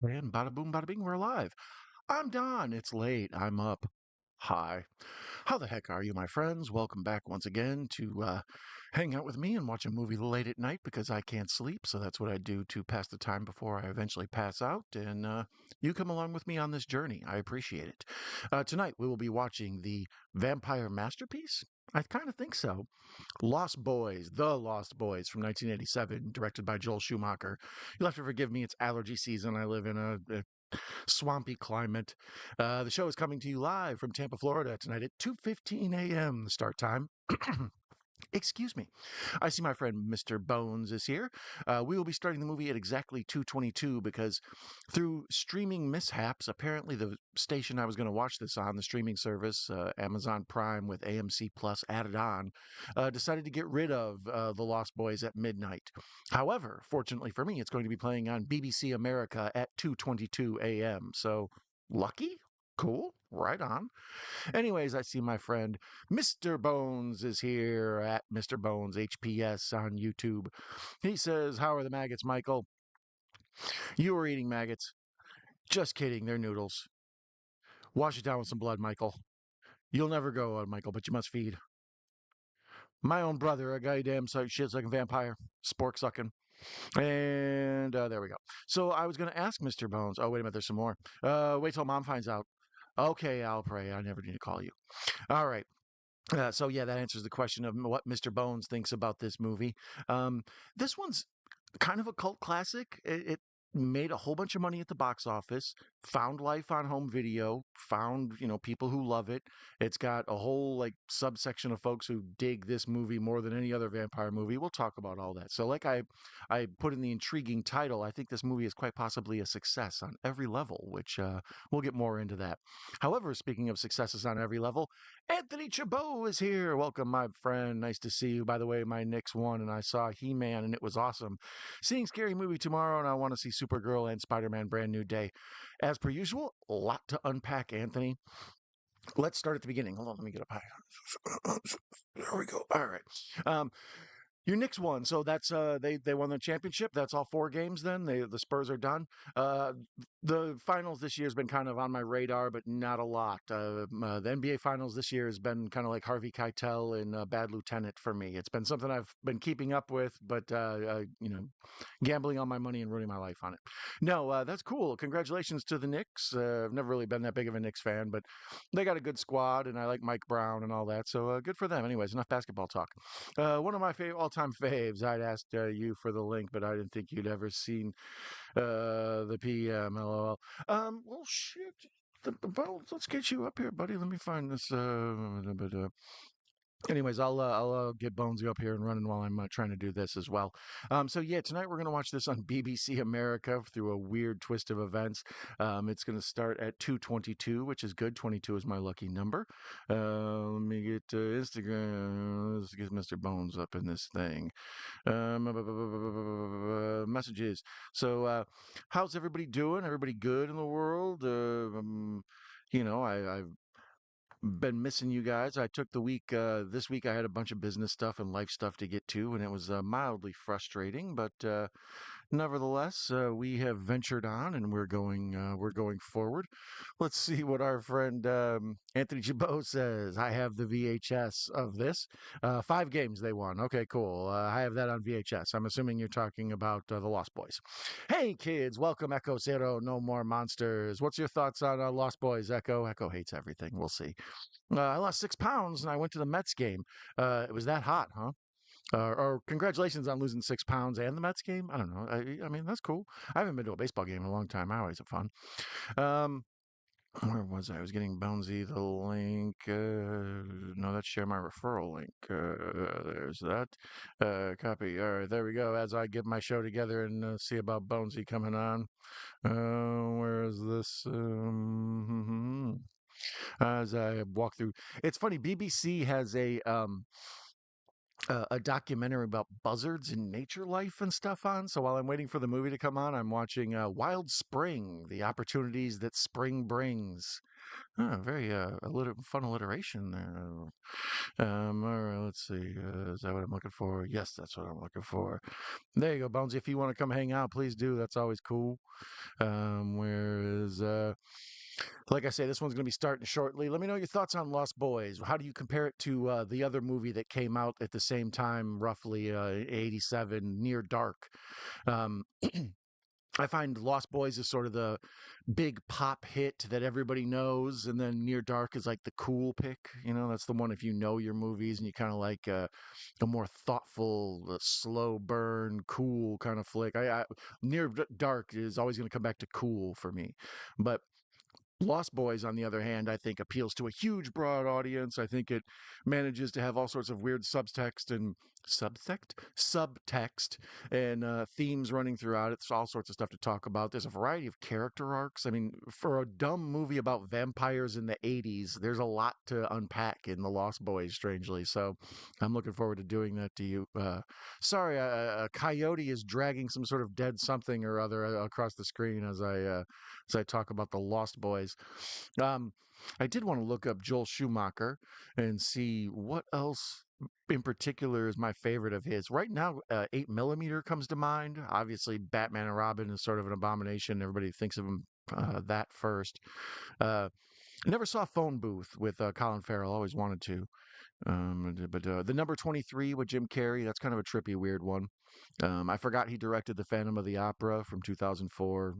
And bada boom, bada bing, we're alive. I'm Don. It's late. I'm up. Hi. How the heck are you, my friends? Welcome back once again to hang out with me and watch a movie late at night because I can't sleep. So that's what I do to pass the time before I eventually pass out. And you come along with me on this journey. I appreciate it. Tonight, we will be watching the vampire masterpiece. I kind of think so. Lost Boys, The Lost Boys from 1987, directed by Joel Schumacher. You'll have to forgive me, it's allergy season. I live in a swampy climate. The show is coming to you live from Tampa, Florida tonight at 2:15 a.m. the start time. Excuse me. I see my friend Mr. Bones is here. We will be starting the movie at exactly 2:22 because through streaming mishaps, apparently the station I was going to watch this on, the streaming service, Amazon Prime with AMC Plus added on, decided to get rid of The Lost Boys at midnight. However, fortunately for me, it's going to be playing on BBC America at 2:22 a.m. So lucky? Cool. Right on. Anyways, I see my friend Mr. Bones is here at Mr. Bones HPS on YouTube. He says, "How are the maggots, Michael? You were eating maggots. Just kidding, they're noodles. Wash it down with some blood, Michael. You'll never go, Michael, but you must feed. My own brother, a goddamn shit sucking vampire, spork sucking. And there we go. So I was going to ask Mr. Bones. Oh, wait a minute, there's some more. Wait till mom finds out. Okay, I'll pray. I never need to call you. All right. So yeah, that answers the question of what Mr. Bones thinks about this movie. Um, this one's kind of a cult classic. It made a whole bunch of money at the box office, found life on home video, found, people who love it. It's got a whole like subsection of folks who dig this movie more than any other vampire movie. We'll talk about all that. So like I put in the intriguing title, I think this movie is quite possibly a success on every level, which we'll get more into that. However, speaking of successes on every level, Anthony Chabot is here. Welcome, my friend. Nice to see you. By the way, my Knicks won, and I saw He-Man, and it was awesome. Seeing Scary Movie tomorrow, and I want to see Supergirl and Spider-Man Brand New Day. As per usual, a lot to unpack, Anthony. Let's start at the beginning. Hold on, let me get up high. There we go. All right. Um, your Knicks won, so that's they won the championship. That's all four games. Then the Spurs are done. Uh, the finals this year has been kind of on my radar, but not a lot. The NBA finals this year has been kind of like Harvey Keitel and Bad Lieutenant for me. It's been something I've been keeping up with, but gambling all my money and ruining my life on it. No, that's cool. Congratulations to the Knicks. I've never really been that big of a Knicks fan, but they got a good squad, and I like Mike Brown and all that. So good for them. Anyways, enough basketball talk. One of my all-time faves. I'd asked you for the link, but I didn't think you'd ever seen the PM. LOL. Well, shit. Let's get you up here, buddy. Let me find this. Anyways, I'll get Bonesy up here and running while I'm trying to do this as well. So yeah, tonight we're gonna watch this on BBC America through a weird twist of events. It's gonna start at 2:22, which is good. 22 is my lucky number. Let me get Instagram. Let's get Mr. Bones up in this thing. Messages. So, how's everybody doing? Everybody good in the world? I've been missing you guys. I took the week, this week I had a bunch of business stuff and life stuff to get to, and it was mildly frustrating, but nevertheless, we have ventured on and we're going forward. Let's see what our friend Anthony Jabot says. I have the VHS of this. 5 games they won. Okay, cool. I have that on VHS. I'm assuming you're talking about the Lost Boys. Hey, kids, welcome Echo Zero. No more monsters. What's your thoughts on Lost Boys, Echo? Echo hates everything. We'll see. I lost 6 pounds and I went to the Mets game. It was that hot, huh? Or congratulations on losing 6 pounds and the Mets game. I don't know. I mean, that's cool. I haven't been to a baseball game in a long time. I always have fun. Um, where was I? I was getting Bonesy the link. No, that's share my referral link. There's that. Copy. All right, there we go. As I get my show together and see about Bonesy coming on. Where is this? As I walk through, it's funny. BBC has a documentary about buzzards and nature life and stuff on. So while I'm waiting for the movie to come on, I'm watching Wild Spring: The Opportunities That Spring Brings. Very fun alliteration there. All right, let's see. Is that what I'm looking for? Yes, that's what I'm looking for. There you go, Bonesy. If you want to come hang out, please do. That's always cool. Whereas, like I say, this one's going to be starting shortly. Let me know your thoughts on Lost Boys. How do you compare it to the other movie that came out at the same time, roughly 87, Near Dark? Um, I find Lost Boys is sort of the big pop hit that everybody knows, and then Near Dark is like the cool pick. You know, that's the one if you know your movies and you kind of like a more thoughtful, slow burn, cool kind of flick. Dark is always going to come back to cool for me, but Lost Boys, on the other hand, I think appeals to a huge, broad audience. I think it manages to have all sorts of weird subtext and themes running throughout. It's all sorts of stuff to talk about. There's a variety of character arcs. I mean, for a dumb movie about vampires in the '80s, there's a lot to unpack in The Lost Boys. Strangely, so I'm looking forward to doing that to you. Sorry, a coyote is dragging some sort of dead something or other across the screen as I talk about the Lost Boys. Um, I did want to look up Joel Schumacher and see what else in particular is my favorite of his. Right now, 8mm comes to mind. Obviously, Batman and Robin is sort of an abomination. Everybody thinks of him that first. Uh, I never saw Phone Booth with Colin Farrell. Always wanted to. But the number 23 with Jim Carrey, that's kind of a trippy, weird one. I forgot he directed The Phantom of the Opera from 2004.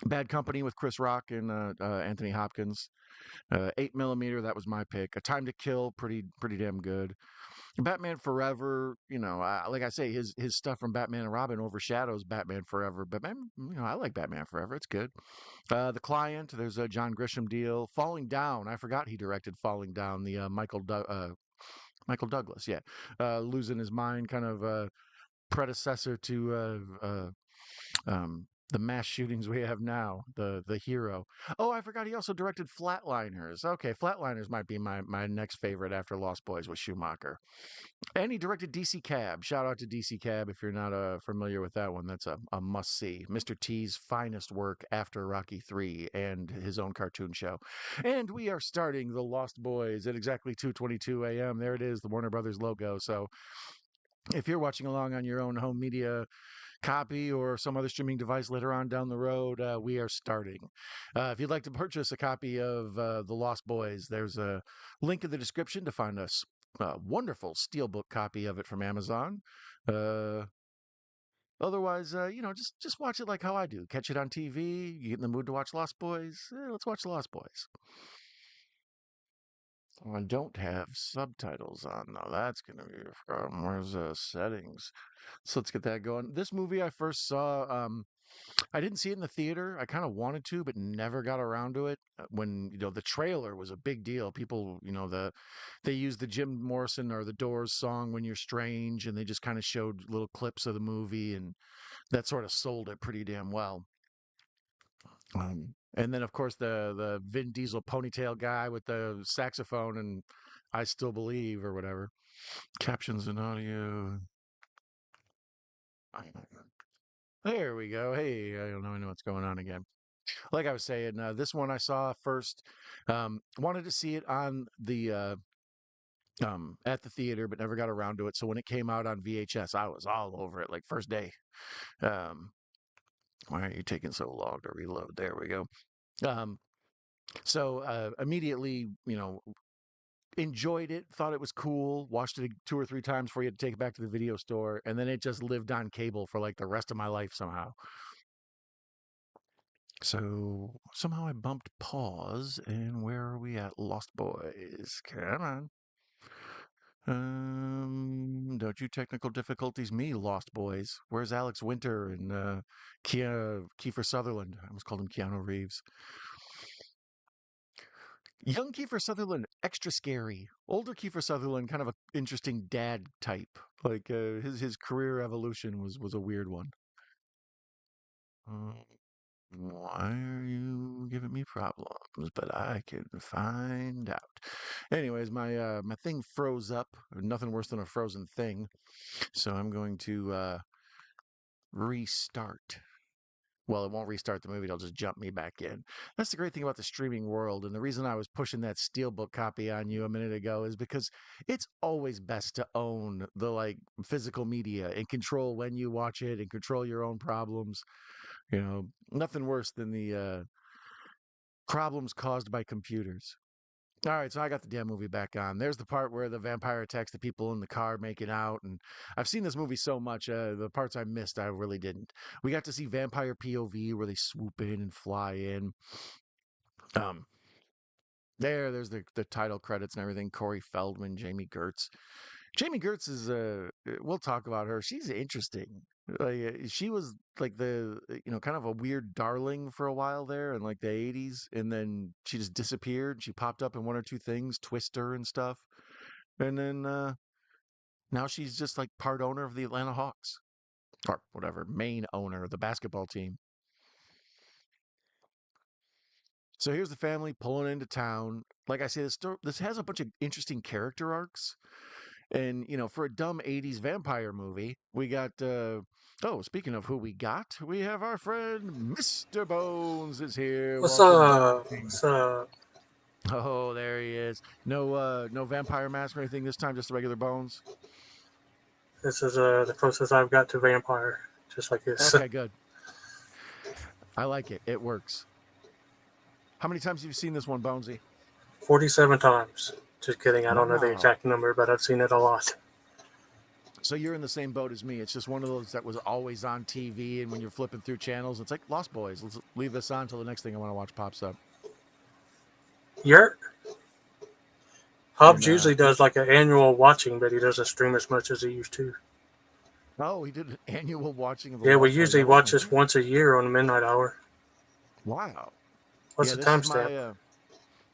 Bad Company with Chris Rock and Anthony Hopkins. 8mm, that was my pick. A Time to Kill, pretty damn good. Batman Forever, like I say, his stuff from Batman and Robin overshadows Batman Forever. But man, I like Batman Forever. It's good. The Client, there's a John Grisham deal. Falling Down, I forgot he directed Falling Down. The Michael Douglas, yeah, losing his mind, kind of predecessor to the mass shootings we have now, the hero. Oh, I forgot he also directed Flatliners. Okay, Flatliners might be my next favorite after Lost Boys with Schumacher. And he directed DC Cab. Shout out to DC Cab if you're not familiar with that one. That's a must see. Mr. T's finest work after Rocky 3 and his own cartoon show. And we are starting The Lost Boys at exactly 2:22 a.m. There it is, the Warner Brothers logo. So if you're watching along on your own home media copy or some other streaming device later on down the road, we are starting. If you'd like to purchase a copy of The Lost Boys, there's a link in the description to find a wonderful steelbook copy of it from Amazon. Uh, Otherwise, just watch it like how I do. Catch it on TV. You get in the mood to watch Lost Boys. Let's watch The Lost Boys. Oh, I don't have subtitles on though. That's gonna be a problem. Where's settings? So let's get that going. This movie I first saw. I didn't see it in the theater. I kind of wanted to, but never got around to it. When the trailer was a big deal. People, they used the Jim Morrison or the Doors song "When You're Strange," and they just kind of showed little clips of the movie, and that sort of sold it pretty damn well. And then of course the Vin Diesel ponytail guy with the saxophone and "I Still Believe" or whatever. Captions and audio. There we go. Hey, I don't know, I know what's going on again. Like I was saying, this one I saw first. Wanted to see it on the at the theater, but never got around to it. So when it came out on VHS, I was all over it, like first day. Um, why are you taking so long to reload? There we go. Um, so immediately, enjoyed it, thought it was cool, watched it two or three times before you had to take it back to the video store, and then it just lived on cable for like the rest of my life somehow. So somehow I bumped pause, and where are we at? Lost Boys. Come on. Don't you technical difficulties me, Lost Boys. Where's Alex Winter and Kiefer Sutherland? I almost called him Keanu Reeves. Young Kiefer Sutherland, extra scary. Older Kiefer Sutherland, kind of an interesting dad type. Like his career evolution was a weird one. Uh, why are you giving me problems? But I can find out. Anyways, my thing froze up. Nothing worse than a frozen thing. So I'm going to restart. Well, it won't restart the movie. It'll just jump me back in. That's the great thing about the streaming world. And the reason I was pushing that Steelbook copy on you a minute ago is because it's always best to own the like physical media and control when you watch it and control your own problems. You know, nothing worse than the problems caused by computers. All right, so I got the damn movie back on. There's the part where the vampire attacks the people in the car making out, and I've seen this movie so much. The parts I missed, I really didn't. We got to see vampire POV where they swoop in and fly in. Um, there's the title credits and everything. Corey Feldman, Jamie Gertz. Jamie Gertz is we'll talk about her. She's interesting. Like she was like the kind of a weird darling for a while there in like the 80s, and then she just disappeared. She popped up in one or two things, Twister and stuff. And then now she's just like part owner of the Atlanta Hawks or whatever, main owner of the basketball team. So here's the family pulling into town. Like I say, this has a bunch of interesting character arcs. And, for a dumb 80s vampire movie, we got, speaking of who we have our friend Mr. Bones is here. What's Welcome back. up? What's up? Oh, there he is. No vampire mask or anything this time, just the regular Bones. This is the closest I've got to vampire, just like this. Okay, good. I like it. It works. How many times have you seen this one, Bonesy? 47 times. Just kidding. I don't know the Wow. exact number, but I've seen it a lot. So you're in the same boat as me. It's just one of those that was always on TV, and when you're flipping through channels, it's like Lost Boys. Let's leave this on until the next thing I want to watch pops up. Yurt. Hobbs usually does like an annual watching, but he doesn't stream as much as he used to. Oh, he did an annual watching of the Yeah, we Lost usually Boys. watch this once a year on the midnight hour. Wow. What's the timestamp?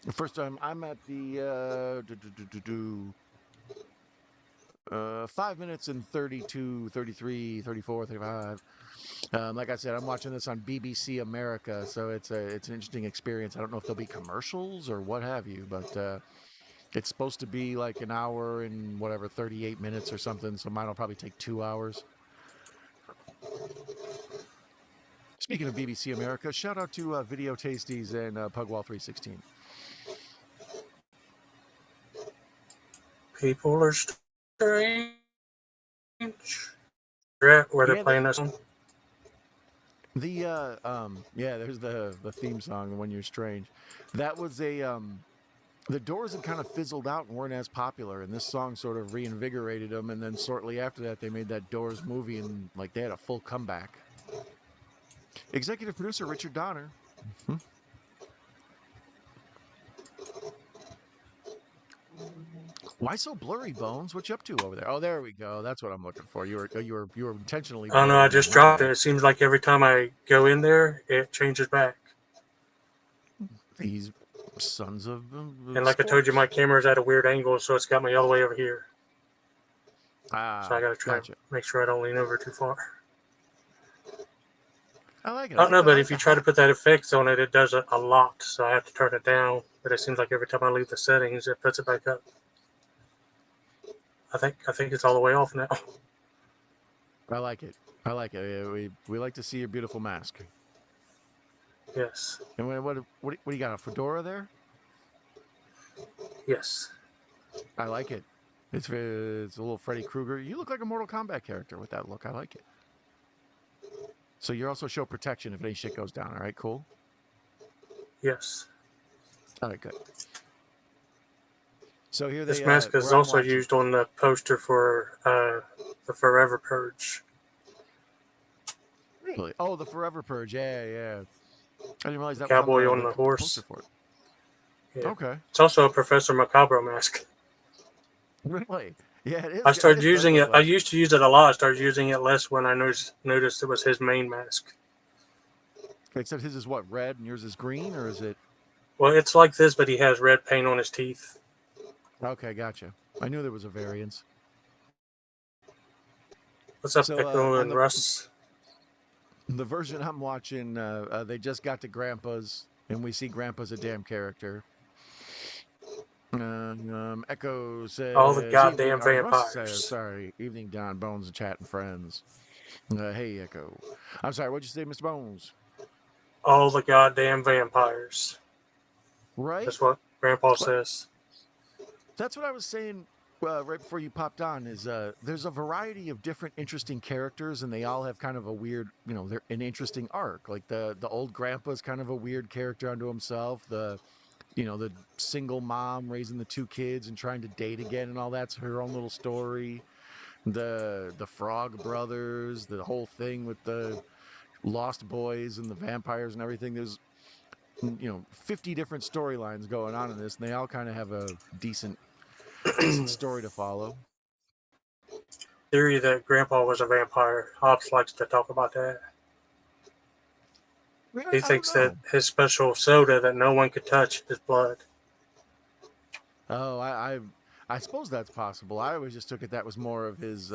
The first time I'm at the 5 minutes and 32, 33, 34, 35. Like I said, I'm watching this on BBC America, so it's an interesting experience. I don't know if there'll be commercials or what have you, but it's supposed to be like an hour and whatever, 38 minutes or something, so mine will probably take 2 hours. Speaking of BBC America, shout out to Video Tasties and Pugwall 316. People are strange. Where they're playing this one. There's the theme song, When You're Strange. That was the Doors had kind of fizzled out and weren't as popular, and this song sort of reinvigorated them, and then shortly after that they made that Doors movie, and like they had a full comeback. Executive producer Richard Donner. Mm-hmm. Why so blurry, Bones? What you up to over there? Oh, there we go. That's what I'm looking for. You were intentionally. Oh no, I just dropped it. It seems like every time I go in there, it changes back. These sons of. And like sports. I told you, my camera's at a weird angle, so it's got me all the way over here. So I got to try to make sure I don't lean over too far. I like it. I don't know, but if you try to put that effect on it, it does it a lot. So I have to turn it down. But it seems like every time I leave the settings, it puts it back up. I think it's all the way off now. I like it. We like to see your beautiful mask. Yes. And what do you got? A fedora there? Yes. I like it. It's a little Freddy Krueger. You look like a Mortal Kombat character with that look. I like it. So you also show protection if any shit goes down. All right, cool? Yes. All right, good. So here this mask is also used on the poster for the Forever Purge. Really? Oh, the Forever Purge. Yeah. I didn't realize that Cowboy was on the horse. For it. Yeah. Okay. It's also a Professor Macabre mask. Really? Yeah, it is. I started using it. I used to use it a lot. I started using it less when I noticed it was his main mask. Except his is what, red, and yours is green, or is it? Well, it's like this, but he has red paint on his teeth. Okay, gotcha. I knew there was a variance. What's up, Echo and Russ? The version I'm watching, they just got to Grandpa's, and we see Grandpa's a damn character. Echo says... All the goddamn vampires. Sorry, evening, Don, Bones, and chat and friends. Hey, Echo. I'm sorry, what'd you say, Mr. Bones? all the goddamn vampires. Right? That's what Grandpa says. That's what I was saying right before you popped on is there's a variety of different interesting characters and they all have kind of a weird, they're an interesting arc. Like the old grandpa's kind of a weird character unto himself. The single mom raising the two kids and trying to date again and all that's her own little story. The Frog brothers, the whole thing with the Lost Boys and the vampires and everything. There's 50 different storylines going on in this and they all kind of have a decent story to follow. Theory that Grandpa was a vampire. Hobbs likes to talk about that. He thinks that his special soda that no one could touch is blood. Oh, I suppose that's possible. I always just took it that was more of his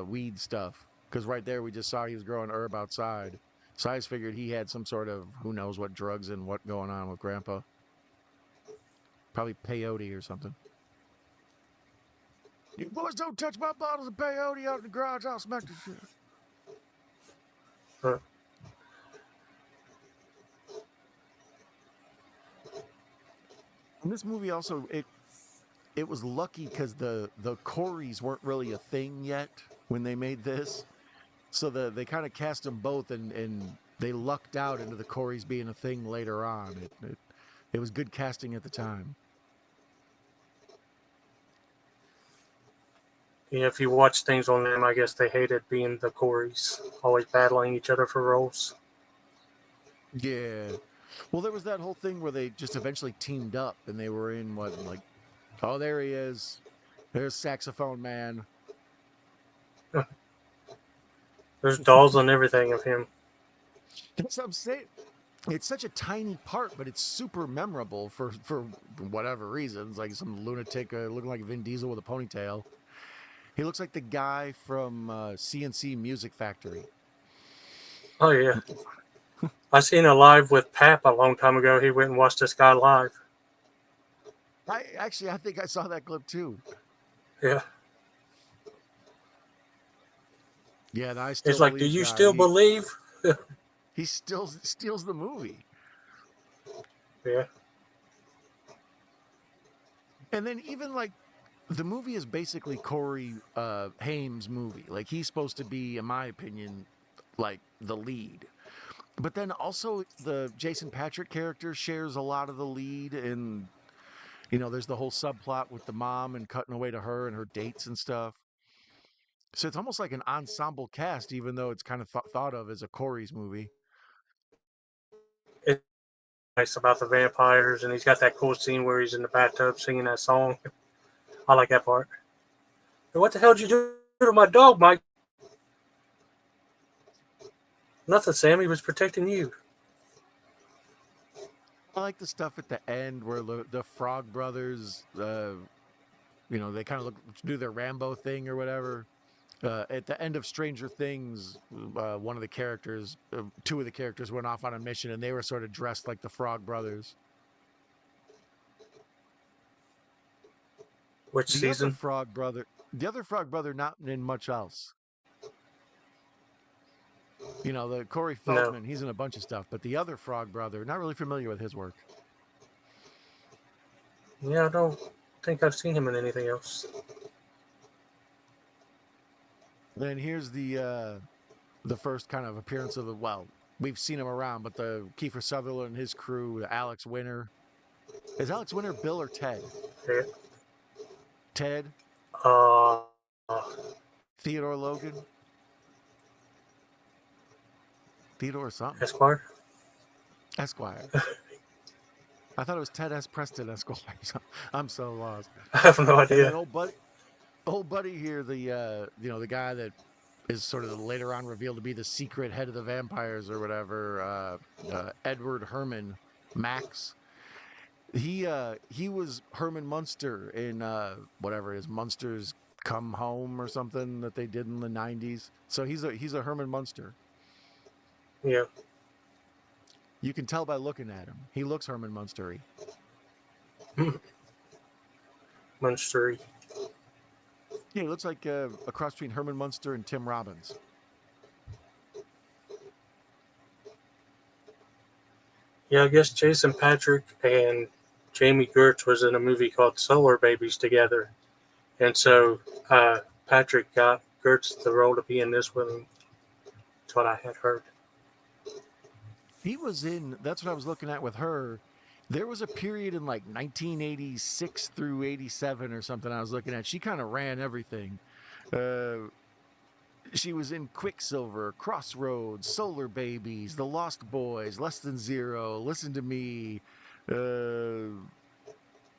weed stuff because right there we just saw he was growing herb outside. So I just figured he had some sort of who knows what drugs and what going on with Grandpa. Probably peyote or something. You boys don't touch my bottles of peyote out in the garage. I'll smack the shit. Huh. And this movie also it was lucky because the Coreys weren't really a thing yet when they made this, so they kind of cast them both and they lucked out into the Coreys being a thing later on. It was good casting at the time. Yeah, if you watch things on them, I guess they hated being the Coreys, always battling each other for roles. Yeah. Well, there was that whole thing where they just eventually teamed up and they were in oh, there he is. There's Saxophone Man. There's dolls and everything of him. That's what I'm saying. It's such a tiny part, but it's super memorable for whatever reasons. Like some lunatic looking like Vin Diesel with a ponytail. He looks like the guy from CNC Music Factory. Oh, yeah. I seen a live with Pap a long time ago. He went and watched this guy live. I think I saw that clip too. Yeah. Yeah, I still. It's like, do you still believe? He still steals the movie. Yeah. And then even like the movie is basically Corey Haim's movie. Like he's supposed to be, in my opinion, like the lead. But then also the Jason Patrick character shares a lot of the lead, and there's the whole subplot with the mom and cutting away to her and her dates and stuff. So it's almost like an ensemble cast, even though it's kind of thought of as a Corey's movie. It's nice about the vampires, and he's got that cool scene where he's in the bathtub singing that song. I like that part. What the hell did you do to my dog, Mike? Nothing, Sam. He was protecting you. I like the stuff at the end where the Frog brothers, they kind of do their Rambo thing or whatever. At the end of Stranger Things, one of the characters, two of the characters went off on a mission and they were sort of dressed like the Frog brothers. Which season? The other Frog brother not in much else. The Corey Feldman, he's in a bunch of stuff, but the other Frog brother, not really familiar with his work. Yeah, I don't think I've seen him in anything else. Then here's the first kind of appearance of we've seen him around, but the Kiefer Sutherland and his crew, Alex Winter. Is Alex Winter Bill or Ted? Yeah. Ted? Theodore Logan? Theodore something. Esquire. I thought it was Ted S. Preston Esquire. I'm so lost. I have no idea. Old buddy here, the guy that is sort of later on revealed to be the secret head of the vampires or whatever, Edward Herman Max. He was Herman Munster in whatever it is, Munsters Come Home or something that they did in the 90s. So he's a Herman Munster. Yeah. You can tell by looking at him. He looks Herman Munstery. Munstery. Yeah, he looks like a cross between Herman Munster and Tim Robbins. Yeah, I guess Jason Patrick and Jamie Gertz was in a movie called Solar Babies together, and so Patrick got Gertz the role to be in this one. That's what I had heard. He was in, that's what I was looking at with her. There was a period in like 1986 through 87 or something I was looking at. She kind of ran everything. Uh, she was in Quicksilver, Crossroads, Solar Babies, The Lost Boys, Less Than Zero, Listen to Me, uh,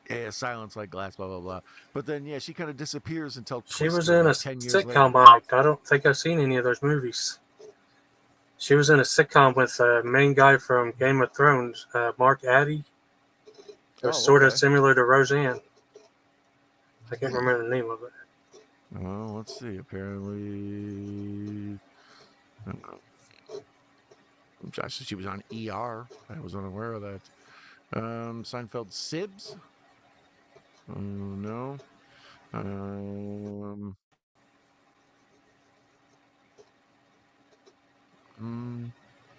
yeah, Silence Like Glass, blah, blah, blah. But then, yeah, she kind of disappears until She was Twister, in a like 10 years sitcom later. I liked. I don't think I've seen any of those movies. She was in a sitcom with the main guy from Game of Thrones, Mark Addy. It was Oh, sort of okay. similar to Roseanne. I can't remember the name of it. Well, let's see. Apparently, she was on ER. I was unaware of that. Seinfeld Sibs? No. Um,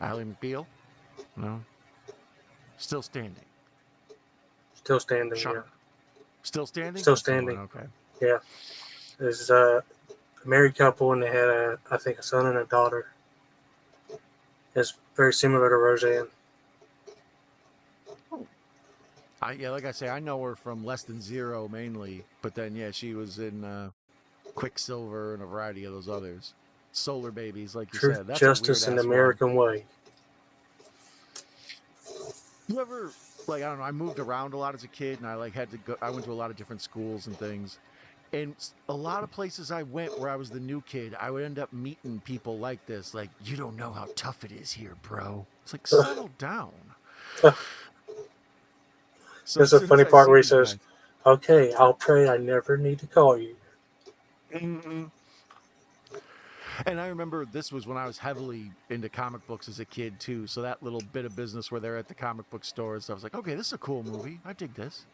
Ally McBeal? No. Still standing. Still standing, yeah. Sure. Still standing? Still That's the one. standing, Okay. yeah. There's a married couple and they had I think a son and a daughter. It's very similar to Roseanne. Yeah, like I say, I know her from Less Than Zero mainly, but then yeah, she was in Quicksilver and a variety of those others. Solar Babies, like you Truth, said, that's a weird Justice, and the ass one. American Way. You ever like I don't know, I moved around a lot as a kid and I like had to go I went to a lot of different schools and things. And a lot of places I went where I was the new kid, I would end up meeting people like this, like, you don't know how tough it is here, bro. It's like, settle down. So There's as a soon as funny I part see where he these says, guys, "Okay, I'll pray I never need to call you." mm-mm. And I remember this was when I was heavily into comic books as a kid too. So that little bit of business where they're at the comic book stores, I was like, okay, this is a cool movie. I dig this.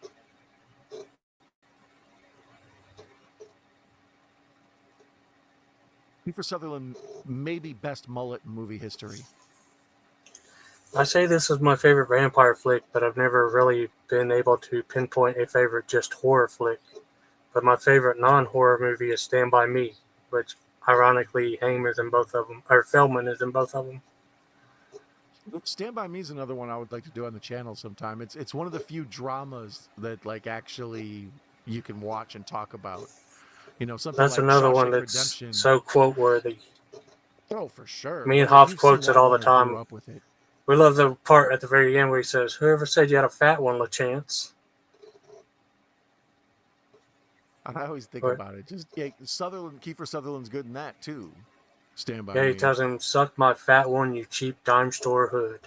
Kiefer Sutherland, maybe best mullet in movie history. I say this is my favorite vampire flick, but I've never really been able to pinpoint a favorite just horror flick. But my favorite non-horror movie is Stand By Me, which ironically Haim is in both of them, or Feldman is in both of them. Stand By Me is another one I would like to do on the channel sometime. It's one of the few dramas that like actually you can watch and talk about. You know, something That's like another one Shawshank that's Redemption. so quote worthy. Oh, for sure. Me and Like if Hobbs you've seen quotes it that all the one or grew time. up with it. We love the part at the very end where he says, "Whoever said you had a fat one, LaChance?" I always think Or, about it. Just yeah, Kiefer Sutherland's good in that too. Stand By yeah, he Me. tells him, "Suck my fat one, you cheap dime store hood."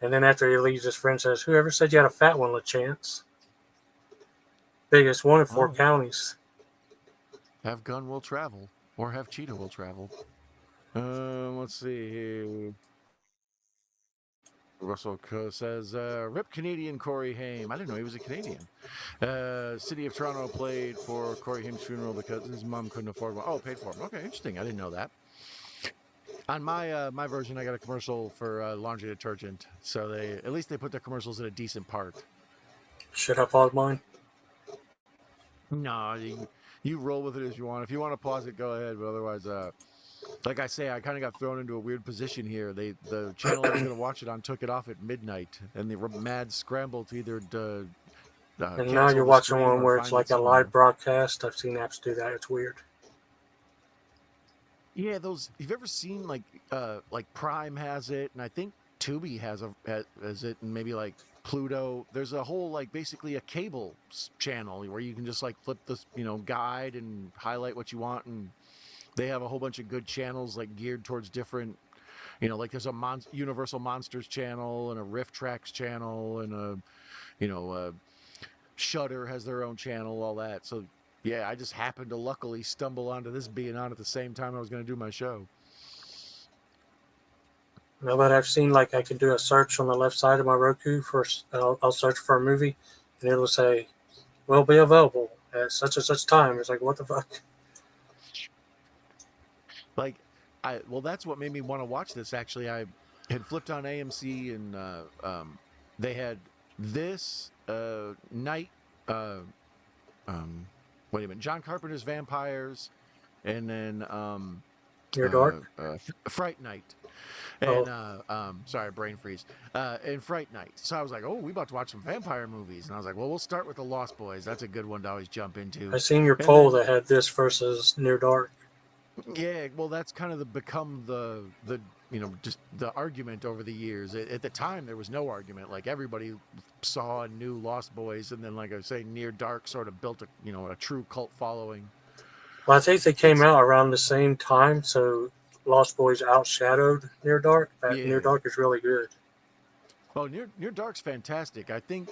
And then after he leaves, his friend says, "Whoever said you had a fat one, LaChance?" Biggest one in four Oh, counties. have gun will travel, or have cheetah will travel. Let's see here. Russell says, "Rip Canadian Corey Haim." I didn't know he was a Canadian. City of Toronto played for Corey Haim's funeral because his mom couldn't afford one. Oh, paid for him. Okay, interesting. I didn't know that. On my version, I got a commercial for laundry detergent, so they at least they put their commercials at a decent part. Should I pause mine? No, you roll with it as you want. If you want to pause it, go ahead. But otherwise, like I say, I kind of got thrown into a weird position here. The channel I was going to watch it on took it off at midnight, and they were mad scramble to either And now cancel you're the watching stream one or where it's find it like a live somewhere. broadcast. I've seen apps do that. It's weird. Yeah, those. You've ever seen like Prime has it, and I think Tubi has it, and maybe like Pluto. There's a whole like basically a cable channel where you can just like flip this guide and highlight what you want, and they have a whole bunch of good channels like geared towards different. Like there's a Universal Monsters channel and a Riff Tracks channel and a Shudder has their own channel, all that. So yeah, I just happened to luckily stumble onto this being on at the same time I was going to do my show. Now that I've seen, like, I can do a search on the left side of my Roku for, I'll search for a movie, and it'll say, "Will be available at such and such time." It's like, what the fuck? Like, that's what made me want to watch this. Actually, It flipped on AMC, and they had this night. Uh, um, Wait a minute, John Carpenter's Vampires, and then Near Dark. Fright Night, and Oh, sorry, brain freeze, and Fright Night. So I was like, oh, we about to watch some vampire movies, and I was like, well, we'll start with the Lost Boys. That's a good one to always jump into, I seen your and poll then that had this versus Near Dark. yeah, well, that's kind of become the just the argument over the years. At the time, there was no argument. Like everybody saw and knew Lost Boys, and then like I was saying, Near Dark sort of built a true cult following. Well, I think they came It's out around the same time, so Lost Boys outshadowed Near Dark. That Near Yeah. Dark is really good. Oh, Near Dark's fantastic. I think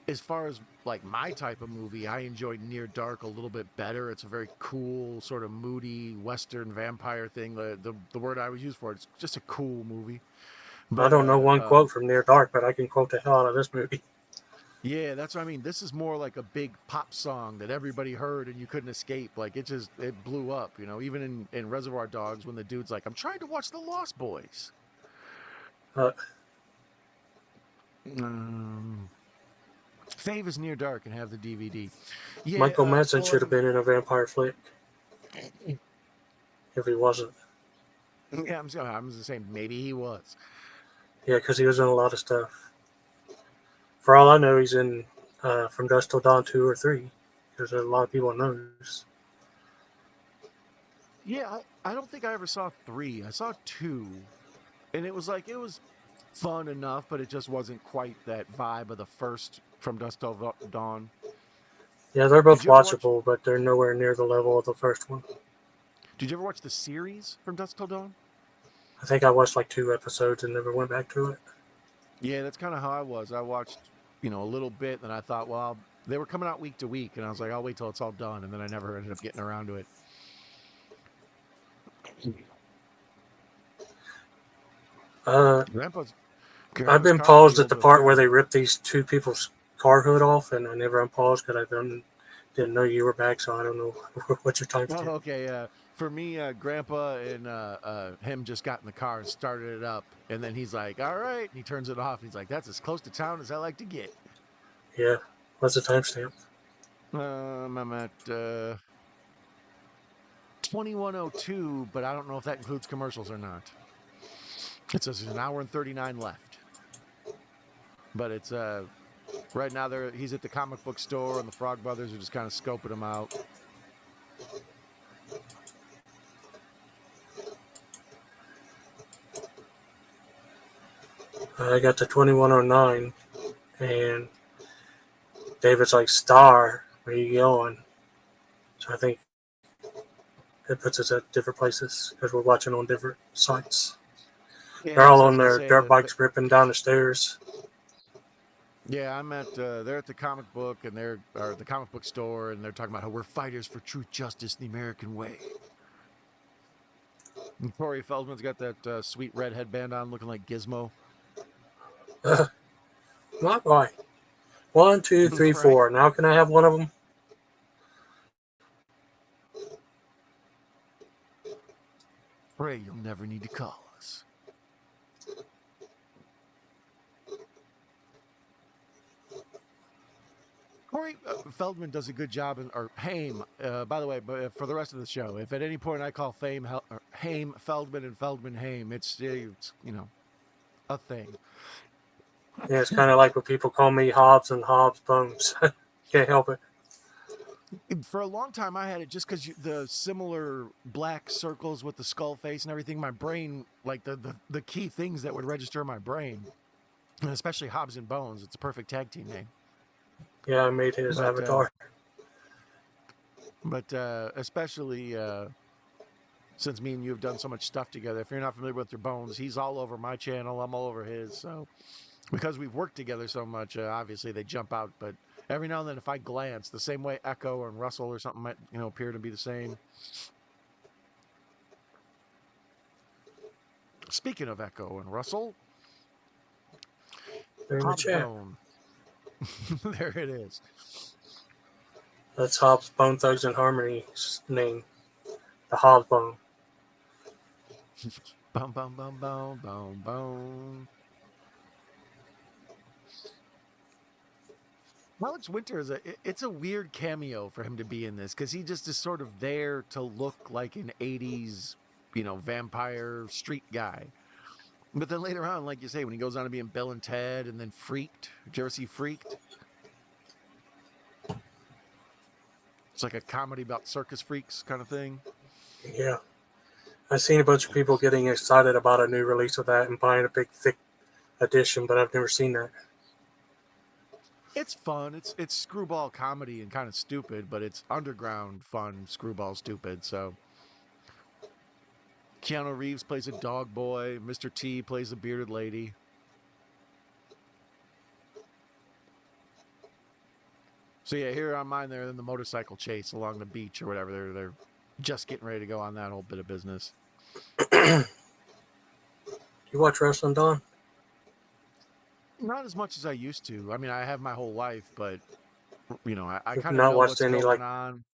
as far as like my type of movie, I enjoyed Near Dark a little bit better. It's a very cool, sort of moody Western vampire thing. The word I would use for it's just a cool movie. I But don't know one quote from Near Dark, but I can quote the hell out of this movie. yeah, that's what I mean. This is more like a big pop song that everybody heard and you couldn't escape. Like it blew up. Even in Reservoir Dogs when the dude's like, "I'm trying to watch the Lost Boys." Uh, Um, Fave is Near Dark and have the DVD. Yeah, Michael Madsen so should have been in a vampire flick if he wasn't. yeah, I'm just saying maybe he was. Yeah, because he was in a lot of stuff. For all I know, he's in From Dusk Till Dawn 2 or 3, because a lot of people knows. Yeah, I don't think I ever saw 3. I saw 2, and it was fun enough, but it just wasn't quite that vibe of the first From Dusk Till Dawn. Yeah, they're Did both you ever watch? watchable, but they're nowhere near the level of the first one. Did you ever watch the series From Dusk Till Dawn? I think I watched like 2 episodes and never went back to it. Yeah, that's kind of how I was. I watched, a little bit, and I thought, well, they were coming out week to week, and I was like, I'll wait till it's all done, and then I never ended up getting around to it. Uh, Grandpa's I've Grandpa's been car would be paused at able the to part where apparently. they ripped these 2 people's car hood off, and I never unpaused because didn't know you were back, so I don't know what your Oh, timestamp. okay. For me, Grandpa and him just got in the car and started it up, and then he's like, "All right," and he turns it off. He's like, "That's as close to town as I like to get." Yeah, what's the timestamp? I'm at 21:02, but I don't know if that includes commercials or not. It says there's an hour and 39 left, but it's right now he's at the comic book store, and the Frog Brothers are just kind of scoping him out. I got to 2109, and David's like, "Star, where you going?" So I think it puts us at different places because we're watching on different sites. Yeah, They're that's all what I was on gonna their say. dirt bikes ripping down the stairs. Yeah, I'm at they're at the comic book or the comic book store, and they're talking about how we're fighters for truth, justice, the American way. And Corey Feldman's got that sweet red headband on, looking like Gizmo. Not right. 1, 2, 3, Right? 4. Now can I have one of them? Pray you'll never need to call us. Corey Feldman does a good job, or Haim, by the way, but for the rest of the show, if at any point I call Haim Feldman and Feldman Haim, it's a thing. Yeah, it's kind of like when people call me Hobbs and Hobbs Bones. Can't help it. For a long time, I had it just because the similar black circles with the skull face and everything. My brain, like the key things that would register in my brain, and especially Hobbs and Bones. It's a perfect tag team name. Yeah, I made his But avatar. especially since me and you have done so much stuff together. If you're not familiar with your Bones, he's all over my channel. I'm all over his. So because we've worked together so much, obviously they jump out. But every now and then, if I glance, the same way Echo and Russell or something might appear to be the same. Speaking of Echo and Russell, They're in the Hobbs chat. Bone. There it is. That's Hobbs Bone Thugs and Harmony's name. The Hobbs Bone. Bum, bum, bum, bum, bum, bum. Alex Winter it's a weird cameo for him to be in this because he just is sort of there to look like an 80s, vampire street guy. But then later on, like you say, when he goes on to being Bill and Ted and then Freaked, did you ever see Freaked? It's like a comedy about circus freaks kind of thing. Yeah. I've seen a bunch of people getting excited about a new release of that and buying a big, thick edition, but I've never seen that. It's fun. It's screwball comedy and kind of stupid, but it's underground fun, screwball stupid. So Keanu Reeves plays a dog boy. Mr. T plays a bearded lady. So yeah, here on mine, they're in the motorcycle chase along the beach or whatever. They're just getting ready to go on that whole bit of business. You watch wrestling, Don? Not as much as I used to. I mean, I have my whole life, but I You've kind of not know watched what's any going like on.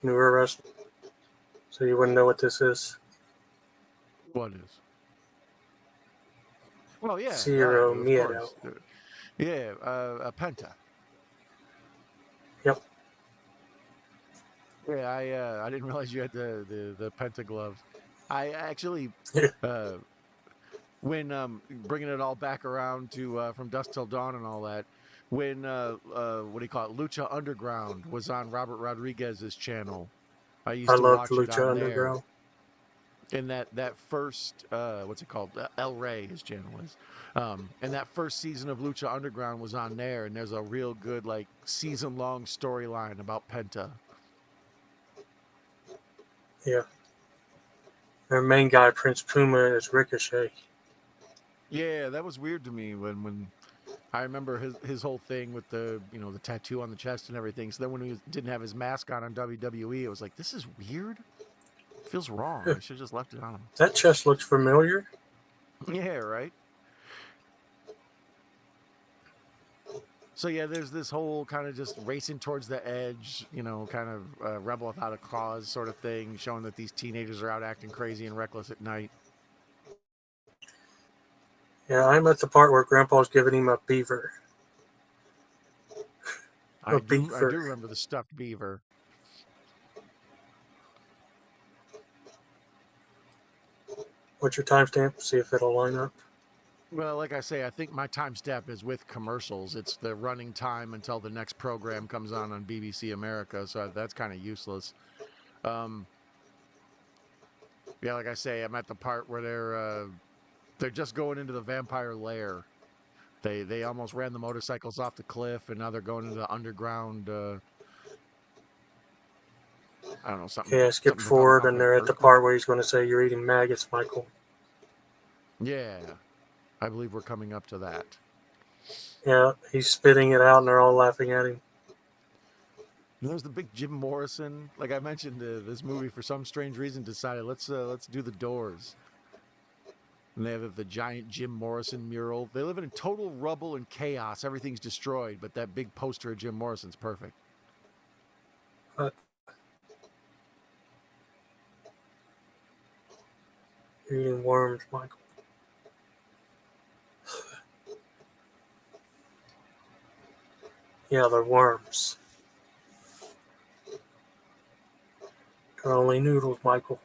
newer wrestling, so you wouldn't know what this is. What is? Well, yeah, that I Ciro do, of Miedo. course. Yeah, a Penta. Yep. Yeah, I didn't realize you had the Penta gloves. I actually uh when bringing it all back around to from dusk till dawn and all that, when what do you call it, Lucha Underground was on Robert Rodriguez's channel. I I used to loved watch it Lucha on there. Underground. In that first what's it called, El Rey, his channel is, and that first season of Lucha Underground was on there, and there's a real good like season long storyline about Penta. Yeah. Their main guy, Prince Puma, is Ricochet. Yeah, that was weird to me when I remember his whole thing with the tattoo on the chest and everything. So then when he didn't have his mask on WWE, it was like, this is weird. It feels wrong. They should have just left it on. That chest looks familiar. Yeah, right. So yeah, there's this whole kind of just racing towards the edge, kind of rebel without a cause sort of thing, showing that these teenagers are out acting crazy and reckless at night. Yeah, I'm at the part where Grandpa's giving him a beaver. A I do beaver. remember the stuffed beaver. What's your timestamp? See if it'll line up. Well, like I say, I think my time step is with commercials. It's the running time until the next program comes on BBC America, so that's kind of useless. Um, yeah, like I say, I'm at the part where they're just going into the vampire lair. They almost ran the motorcycles off the cliff, and now they're going into the underground. I don't know, Yeah, skip something to cover forward, up and with they're at the earthquake. part where he's going to say, "You're eating maggots, Michael." Yeah, I believe we're coming up to that. Yeah, he's spitting it out, and they're all laughing at him. And there's the big Jim Morrison. Like I mentioned, this movie for some strange reason decided let's do the Doors. And they have the giant Jim Morrison mural. They live in total rubble and chaos. Everything's destroyed, but that big poster of Jim Morrison's perfect. But you're eating worms, Michael. Yeah, they're worms. They're only noodles, Michael.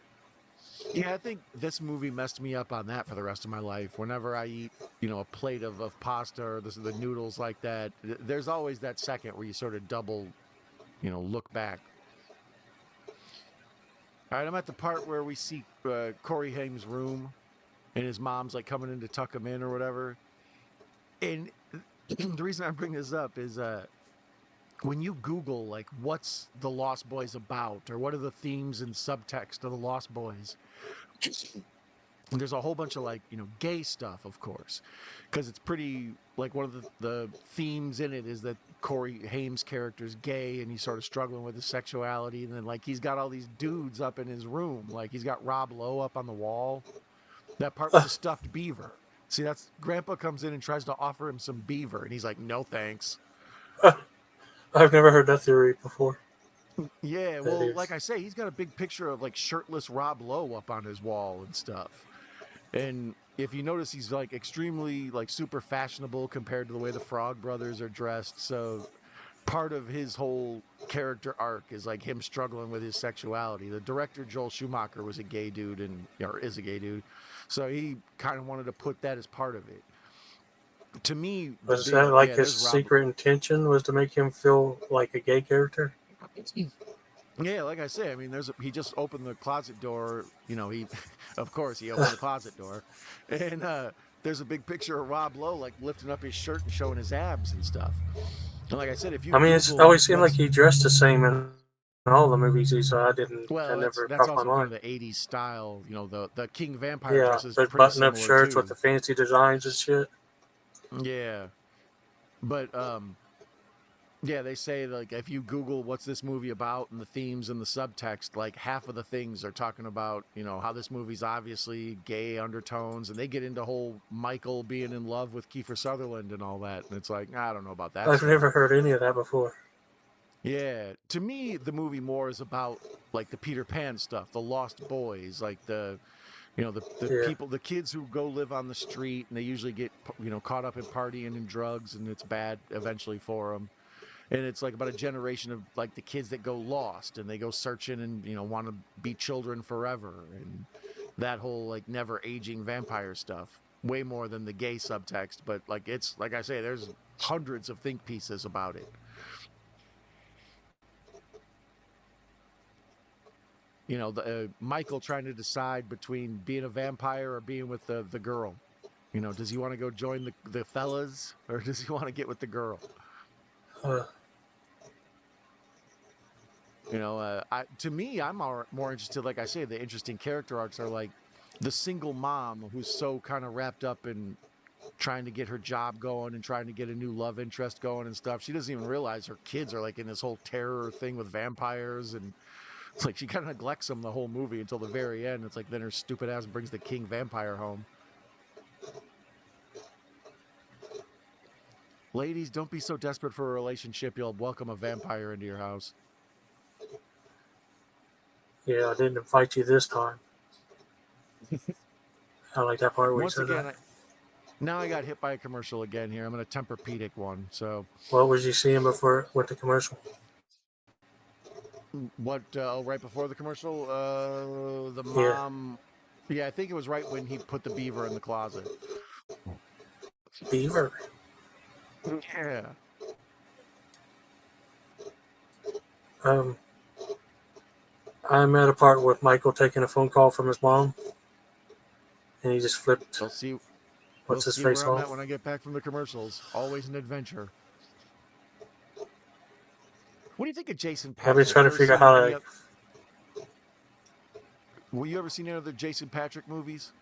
Yeah, I think this movie messed me up on that for the rest of my life. Whenever I eat, a plate of pasta or the noodles like that, there's always that second where you sort of double, look back. All right, I'm at the part where we see Corey Haim's room, and his mom's like coming in to tuck him in or whatever. And the reason I bring this up is when you Google like what's the Lost Boys about, or what are the themes and subtext of the Lost Boys, there's a whole bunch of like gay stuff, of course, because it's pretty like one of the themes in it is that Corey Haim's character is gay and he's sort of struggling with his sexuality, and then like he's got all these dudes up in his room, like he's got Rob Lowe up on the wall. That part with the stuffed beaver. See, that's Grandpa comes in and tries to offer him some beaver, and he's like, "No, thanks." I've never heard that theory before. Yeah, That well, like is. I say, he's got a big picture of like shirtless Rob Lowe up on his wall and stuff. And if you notice, he's like extremely like super fashionable compared to the way the Frog Brothers are dressed. So part of his whole character arc is like him struggling with his sexuality. The director Joel Schumacher was a gay dude and or is a gay dude, so he kind of wanted to put that as part of it. To me, the Was that big like yeah, his there's Rob. secret intention was to make him feel like a gay character? Yeah, like I say, I mean, he just opened the closet door. You know, he, of course, he opened the closet door, and there's a big picture of Rob Lowe like lifting up his shirt and showing his abs and stuff. And like I said, if you I mean, it's Google always seemed like he dressed the same in all the movies he saw. well, That that's never that's crossed my also kind of mind. the '80s style. You know, the King Vampire Yeah, dress is those pretty button-up similar shirts with too. the fancy designs and shit. Yeah, but yeah, they say like if you Google what's this movie about and the themes and the subtext, like half of the things are talking about, you know, how this movie's obviously gay undertones, and they get into whole Michael being in love with Kiefer Sutherland and all that, and it's like I don't know about that I've stuff. never heard any of that before. Yeah, to me, the movie more is about like the Peter Pan stuff, the Lost Boys, like you know the Yeah. people, the kids who go live on the street, and they usually get caught up in partying and drugs, and it's bad eventually for them. And it's like about a generation of like the kids that go lost and they go searching and want to be children forever, and that whole like never aging vampire stuff way more than the gay subtext, but like it's like I say, there's hundreds of think pieces about it. Michael trying to decide between being a vampire or being with the girl. Does he want to go join the fellas or does he want to get with the girl? Uh, To me, I'm more interested. Like I say, the interesting character arcs are like the single mom who's so kind of wrapped up in trying to get her job going and trying to get a new love interest going and stuff. She doesn't even realize her kids are like in this whole terror thing with vampires, and it's like she kind of neglects them the whole movie until the very end. It's like then her stupid ass brings the king vampire home. Ladies, don't be so desperate for a relationship you'll welcome a vampire into your house. yeah, I didn't invite you this time. I like that part where he Once said that. again, now I got hit by a commercial again here. I'm in a Tempur-Pedic one. So What was you seeing before with the commercial? what? Right before the commercial, the Yeah, mom. Yeah, I think it was right when he put the beaver in the closet. Beaver. Yeah. Um, I'm at a part with Michael taking a phone call from his mom, and he just flipped We'll see. We'll what's his see where face I'm at off. when I get back from the commercials. Always an adventure. What do you think of Jason I've been Patrick? trying You to ever figure out seen how any? to. Well, you ever seen any other Jason Patrick movies?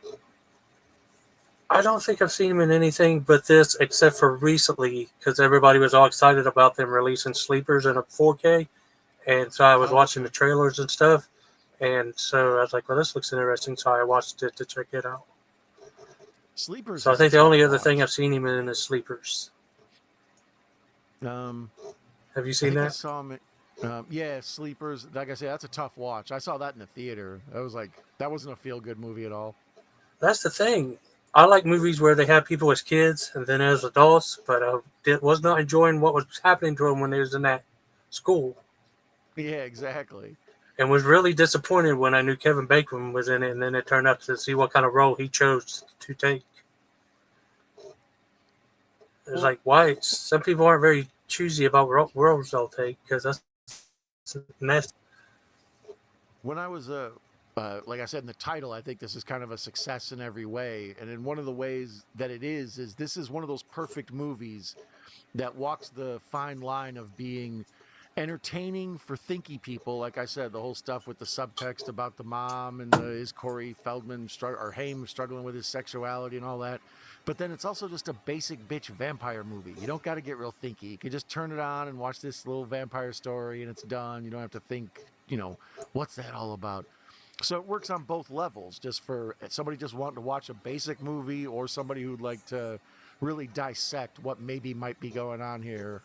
I don't think I've seen him in anything but this, except for recently, because everybody was all excited about them releasing Sleepers in a 4K, and so I was Oh, watching the okay. trailers and stuff, and so I was like, "Well, this looks interesting," so I watched it to check it out. Sleepers So I is a think the tough only other thing I've watch. seen him in is Sleepers. Um, Have you I seen think I that? saw him. Yeah, Sleepers. Like I said, that's a tough watch. I saw that in the theater. That wasn't a feel good movie at all. That's the thing. I like movies where they have people as kids and then as adults, but I was not enjoying what was happening to them when they was in that school, Yeah, exactly. and was really disappointed when I knew Kevin Bacon was in it, and then it turned out to see what kind of role he chose to take. It was Well, like, why? Some people aren't very choosy about roles they'll take because that's nasty. when I was like I said in the title, I think this is kind of a success in every way, and in one of the ways that it is this is one of those perfect movies that walks the fine line of being entertaining for thinky people. Like I said, the whole stuff with the subtext about the mom and is Corey Feldman or Haim struggling with his sexuality and all that. But then it's also just a basic bitch vampire movie. You don't got to get real thinky. You can just turn it on and watch this little vampire story and it's done. You don't have to think, what's that all about? So it works on both levels, just for somebody just wanting to watch a basic movie or somebody who'd like to really dissect what maybe might be going on here.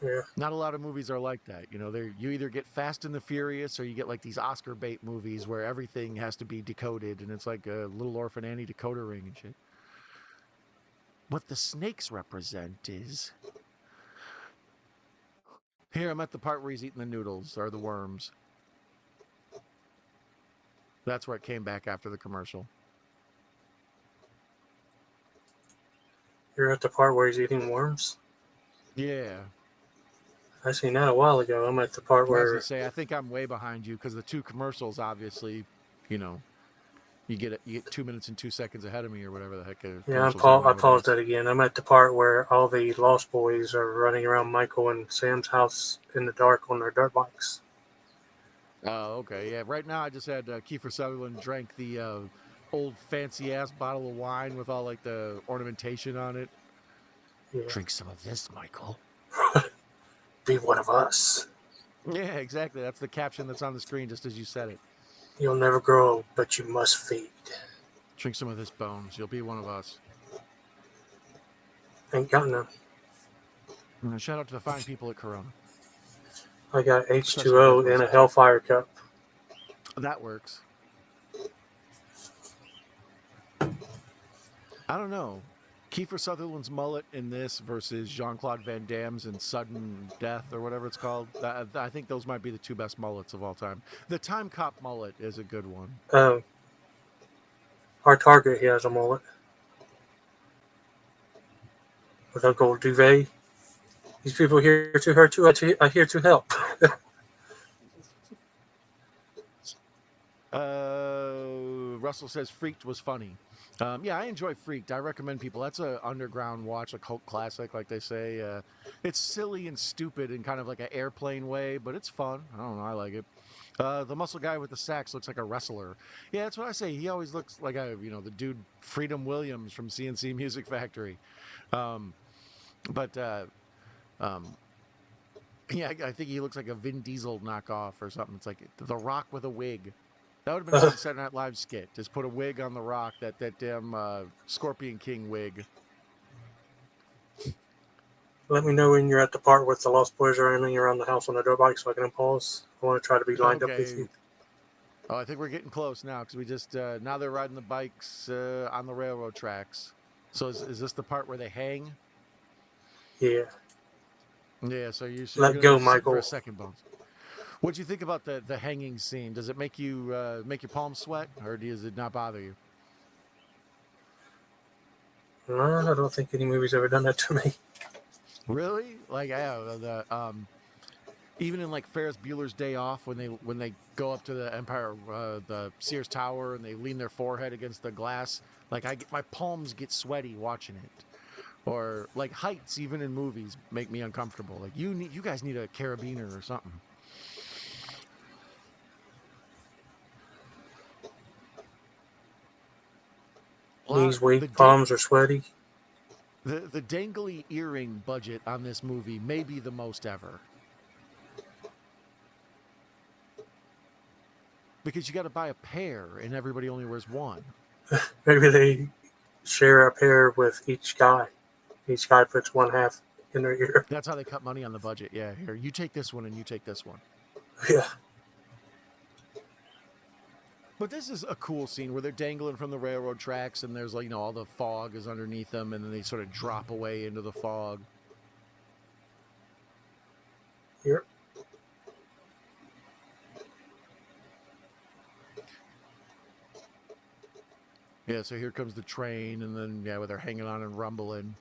Yeah. Not a lot of movies are like that. You either get Fast and the Furious or you get like these Oscar bait movies where everything has to be decoded and it's like a Little Orphan Annie decoder ring and shit. What the snakes represent is here. I'm at the part where he's eating the noodles or the worms. That's where it came back after the commercial. You're at the part where he's eating worms? Yeah. I seen that a while ago. I'm at the part I was gonna where, say I think I'm way behind you because the two commercials, obviously, you know, you get 2 minutes and 2 seconds ahead of me or whatever the heck yeah, commercials are I paused nowadays. that again. I'm at the part where all the Lost Boys are running around Michael and Sam's house in the dark on their dirt bikes. Oh, okay, yeah. Right now, I just had Kiefer Sutherland drank the old fancy ass bottle of wine with all like the ornamentation on it. Yeah. Drink some of this, Michael. Be one of us. Yeah, exactly. That's the caption that's on the screen just as you said it. You'll never grow, but you must feed. Drink some of this, Bones. You'll be one of us. Ain't got none. And shout out to the fine people at Corona, I got especially H2O Mike in a Wazowski. Hellfire cup. That works. I don't know. Kiefer Sutherland's mullet in this versus Jean-Claude Van Damme's in Sudden Death or whatever it's called. I think those might be the two best mullets of all time. The Time Cop mullet is a good one. Our target, he has a mullet. With Uncle Duvet. These people here to hurt you, I here to help. Russell says Freaked was funny. Yeah, I enjoy Freaked. I recommend people. That's a underground watch, a cult classic, like they say. It's silly and stupid in kind of like an airplane way, but it's fun. I don't know. I like it. The muscle guy with the sax looks like a wrestler. Yeah, that's what I say. He always looks like the dude Freedom Williams from CNC Music Factory. Um, but um, yeah, I think he looks like a Vin Diesel knockoff or something. It's like The Rock with a wig. That would have been a good Saturday Night Live skit. Just put a wig on The Rock, that damn Scorpion King wig. Let me know when you're at the part where the Lost Boys are running around the house on their dirt bike so I can pause. I want to try to be lined up with Okay. you. Oh, I think we're getting close now because we just now they're riding the bikes on the railroad tracks. So is this the part where they hang? Yeah. Yeah. So you're Let gonna go, sit for a Michael. second, Bones. What'd you think about the hanging scene? Does it make your palms sweat, or does it not bother you? No, I don't think any movie's ever done that to me. Really? Like, yeah, even in like Ferris Bueller's Day Off, when they go up to the Empire, the Sears Tower, and they lean their forehead against the glass, like my palms get sweaty watching it. Or like heights, even in movies, make me uncomfortable. Like you guys need a carabiner or something. Knees The weak, dang palms are sweaty. the dangly earring budget on this movie may be the most ever. Because you got to buy a pair and everybody only wears one. Maybe they share a pair with each guy. Each guy puts one half in their ear. That's how they cut money on the budget. Yeah, here, you take this one and you take this one. Yeah. But this is a cool scene where they're dangling from the railroad tracks and there's like, all the fog is underneath them and then they sort of drop away into the fog. Here. Yeah, so here comes the train and then, yeah, where they're hanging on and rumbling.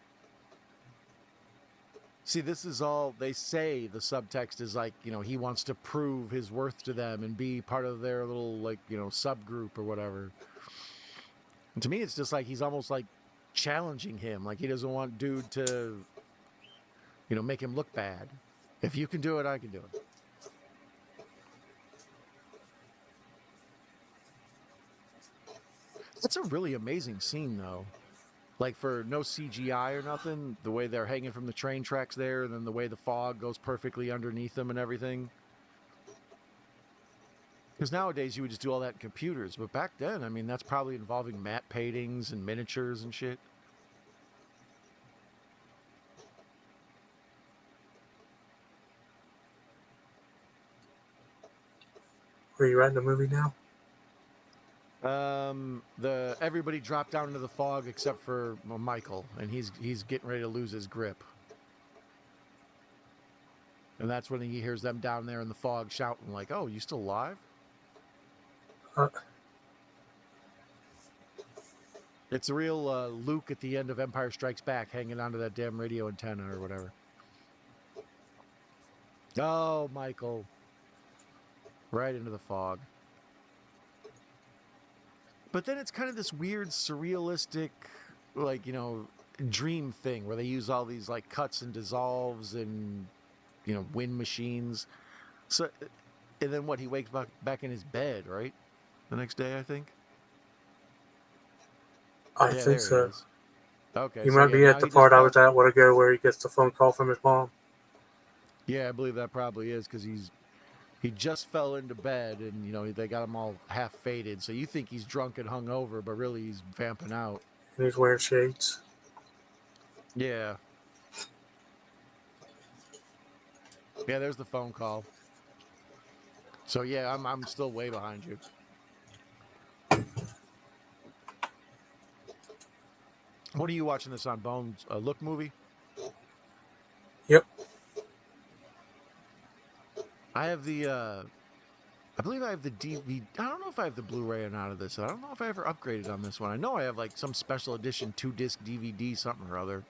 See, this is all they say. The subtext is like, he wants to prove his worth to them and be part of their little, like, subgroup or whatever. And to me, it's just like he's almost like challenging him. Like he doesn't want dude to, make him look bad. If you can do it, I can do it. It's a really amazing scene, though. Like for no CGI or nothing, the way they're hanging from the train tracks there, and then the way the fog goes perfectly underneath them and everything. Because nowadays you would just do all that in computers, but back then, I mean, that's probably involving matte paintings and miniatures and shit. Where you at in the movie now? The everybody dropped down into the fog except for Michael, and he's getting ready to lose his grip. And that's when he hears them down there in the fog shouting like, "Oh, you still alive?" Uh, It's a real Luke at the end of Empire Strikes Back hanging onto that damn radio antenna or whatever. Oh, Michael. Right into the fog. But then it's kind of this weird surrealistic, like, dream thing where they use all these like cuts and dissolves and, wind machines. So, and then what? He wakes back in his bed, right? The next day, I think. I Yeah, think there he so. is. Okay, You so might yeah, be at now the he just part I fell. was at a while ago where he gets the phone call from his mom. Yeah, I believe that probably is because he just fell into bed and they got him all half faded. So you think he's drunk and hungover, but really he's vamping out. And he's wearing shades. Yeah. Yeah, there's the phone call. So yeah, I'm still way behind you. What are you watching this on? Bones Look movie? Yep. I have I believe I have the DVD. I don't know if I have the Blu-ray or not of this. I don't know if I ever upgraded on this one. I know I have like some special edition 2-disc DVD something or other.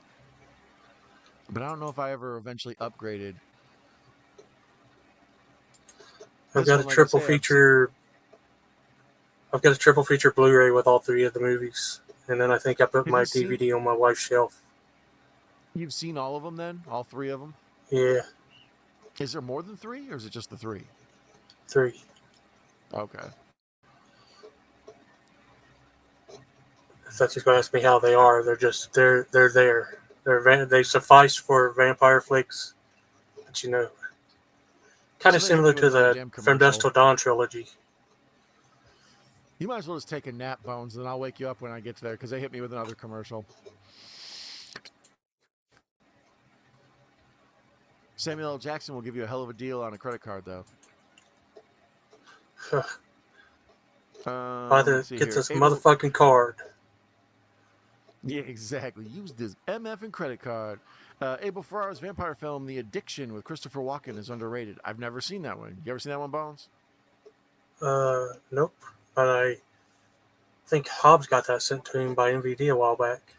But I don't know if I ever eventually upgraded. I've This got one, a like I triple say, feature. I've got a triple feature Blu-ray with all three of the movies, and then I think I put have my you seen DVD on my wife's shelf. you've seen all of them then? All three of them? Yeah, Is there more than three or is it just the three? three. Okay. If that's just going to ask me how they are, they're there. They suffice for vampire flicks, but kind So of they hit similar me with to another the damn From Dusk commercial. Till Dawn trilogy. You might as well just take a nap, Bones, and I'll wake you up when I get to there because they hit me with another commercial. Samuel L. Jackson will give you a hell of a deal on a credit card, though. Either Let's see get here. this Abel, motherfucking card. yeah, exactly. Use this MF and credit card. Abel Ferrara's vampire film, The Addiction, with Christopher Walken, is underrated. I've never seen that one. You ever seen that one, Bones? Nope. But I think Hobbs got that sent to him by MVD a while back.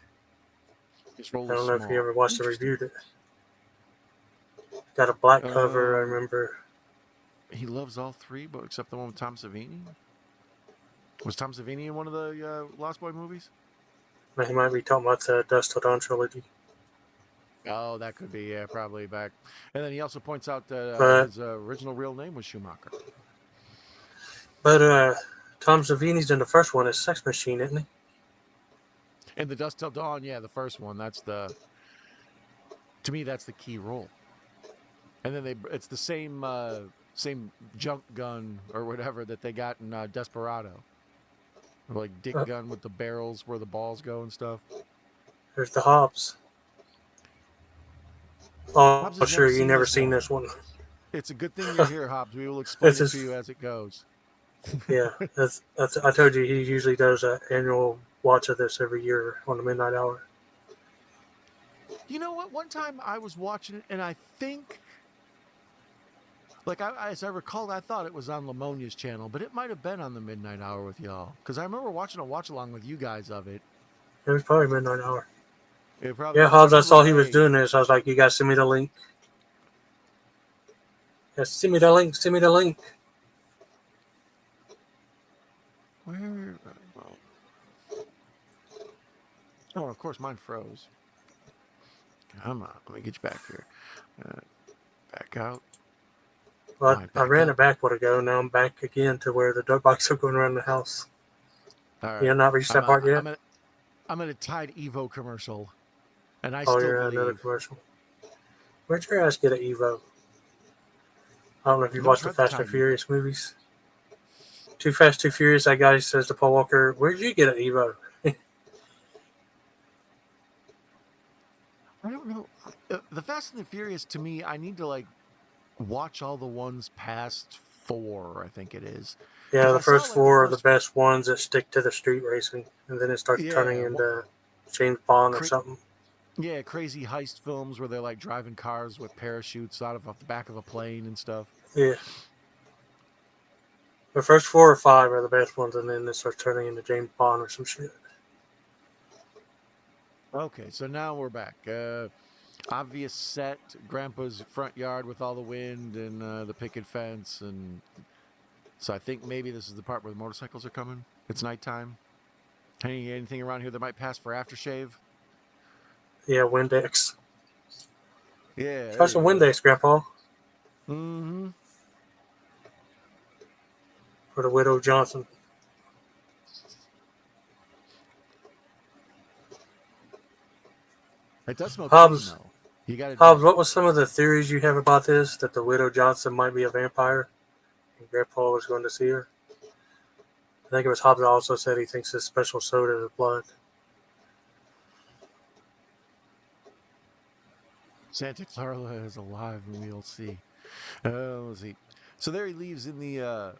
His role I is don't know if he small. ever watched or Interesting. reviewed it. Got a black cover, I Um, remember. he loves all three, but except the one with Tom Savini. Was Tom Savini in one of the Lost Boy movies? He might be talking about the Dusk Till Dawn trilogy. Oh, that could be, yeah, probably back. And then he also points out that But his original real name was Schumacher. but Tom Savini's in the first one as Sex Machine, isn't he? And the Dust Till Dawn, yeah, the first one. To me, that's the key role. And then it's the same junk gun or whatever that they got in Desperado, like dick Uh, gun with the barrels where the balls go and stuff. there's the Hobbs. Oh, Hobbs has sure, never you seen never this seen one. this one. It's a good thing you're here, Hobbs. We will explain This it to is you as it goes. yeah. That's. I told you he usually does an annual watch of this every year on the midnight hour. You know what? One time I was watching it, and I think, like, as I recall, I thought it was on Lamonia's channel, but it might have been on the Midnight Hour with y'all. Because I remember watching a watch along with you guys of it. It was probably midnight hour. It probably Yeah, was Hobbs. I Triple saw he was A. doing this. I was like, you guys send me the link. Yeah, send me the link. Send me the link. Where? Oh, of course, mine froze. Come on, let me get you back here. Back out. But I Back ran up. it back what ago. Now I'm back again to where the dirt bikes are going around the house. All right. You have not reached that part yet? I'm at a Tide Evo commercial, and I Oh, still yeah, another believe. commercial. Where'd your ass get an Evo? I don't know if you've Never watched the tried the Fast and Tide Evo. Furious movies. Too Fast, Too Furious, that guy says to Paul Walker, where'd you get an Evo? I don't know. The Fast and the Furious, to me, I need to like watch all the ones past 4, I think it is. Yeah, Because the I saw first like the four are the first, best ones that stick to the street racing, and then it starts turning yeah, into James Bond or cra- something. yeah, crazy heist films where they're like driving cars with parachutes out of off the back of a plane and stuff. Yeah, the first 4 or 5 are the best ones, and then it starts turning into James Bond or some shit. Okay, so now we're back. Obvious set, Grandpa's front yard with all the wind and the picket fence, and so I think maybe this is the part where the motorcycles are coming. It's nighttime. Anything around here that might pass for aftershave? Yeah, Windex. Yeah, Try there some you go. Windex, Grandpa, Mm-hmm. for the Widow Johnson. It does smell clean Hobbs, though. You got to Hobbs, admit. what was some of the theories you have about this? That the Widow Johnson might be a vampire, and Grandpa was going to see her. I think it was Hobbs that also said he thinks this special soda is blood. Santa Clara is alive, and we'll see. Let's see. So there he leaves in the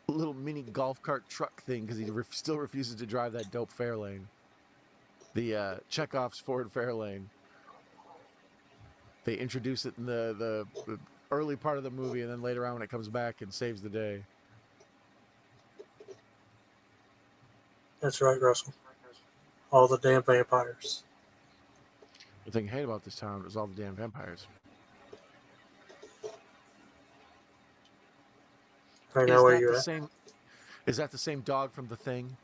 little mini golf cart truck thing because he still refuses to drive that dope Fairlane. The Chekhov's Ford Fairlane. They introduce it in the early part of the movie, and then later on when it comes back and saves the day. That's right, Russell. All the damn vampires. The thing I hate about this town is all the damn vampires. I know Is where that the you're at. same? Is that the same dog from The Thing?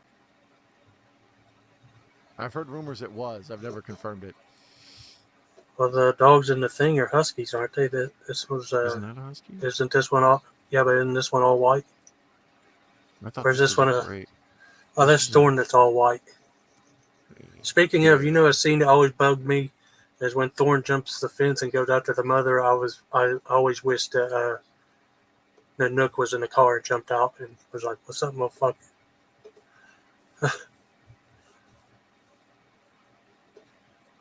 I've heard rumors it was. I've never confirmed it. Well, the dogs in the thing are huskies, aren't they? That this was. Isn't that a husky? Isn't this one all? Yeah, but isn't this one all white? I thought Or is this this was a one a? great. Oh, This that's was a. Thorn that's all white. Speaking of, Yeah. a scene that always bugged me is when Thorn jumps the fence and goes after the mother. I always wished that Nook was in the car and jumped out and was like, "What's up, motherfucker?"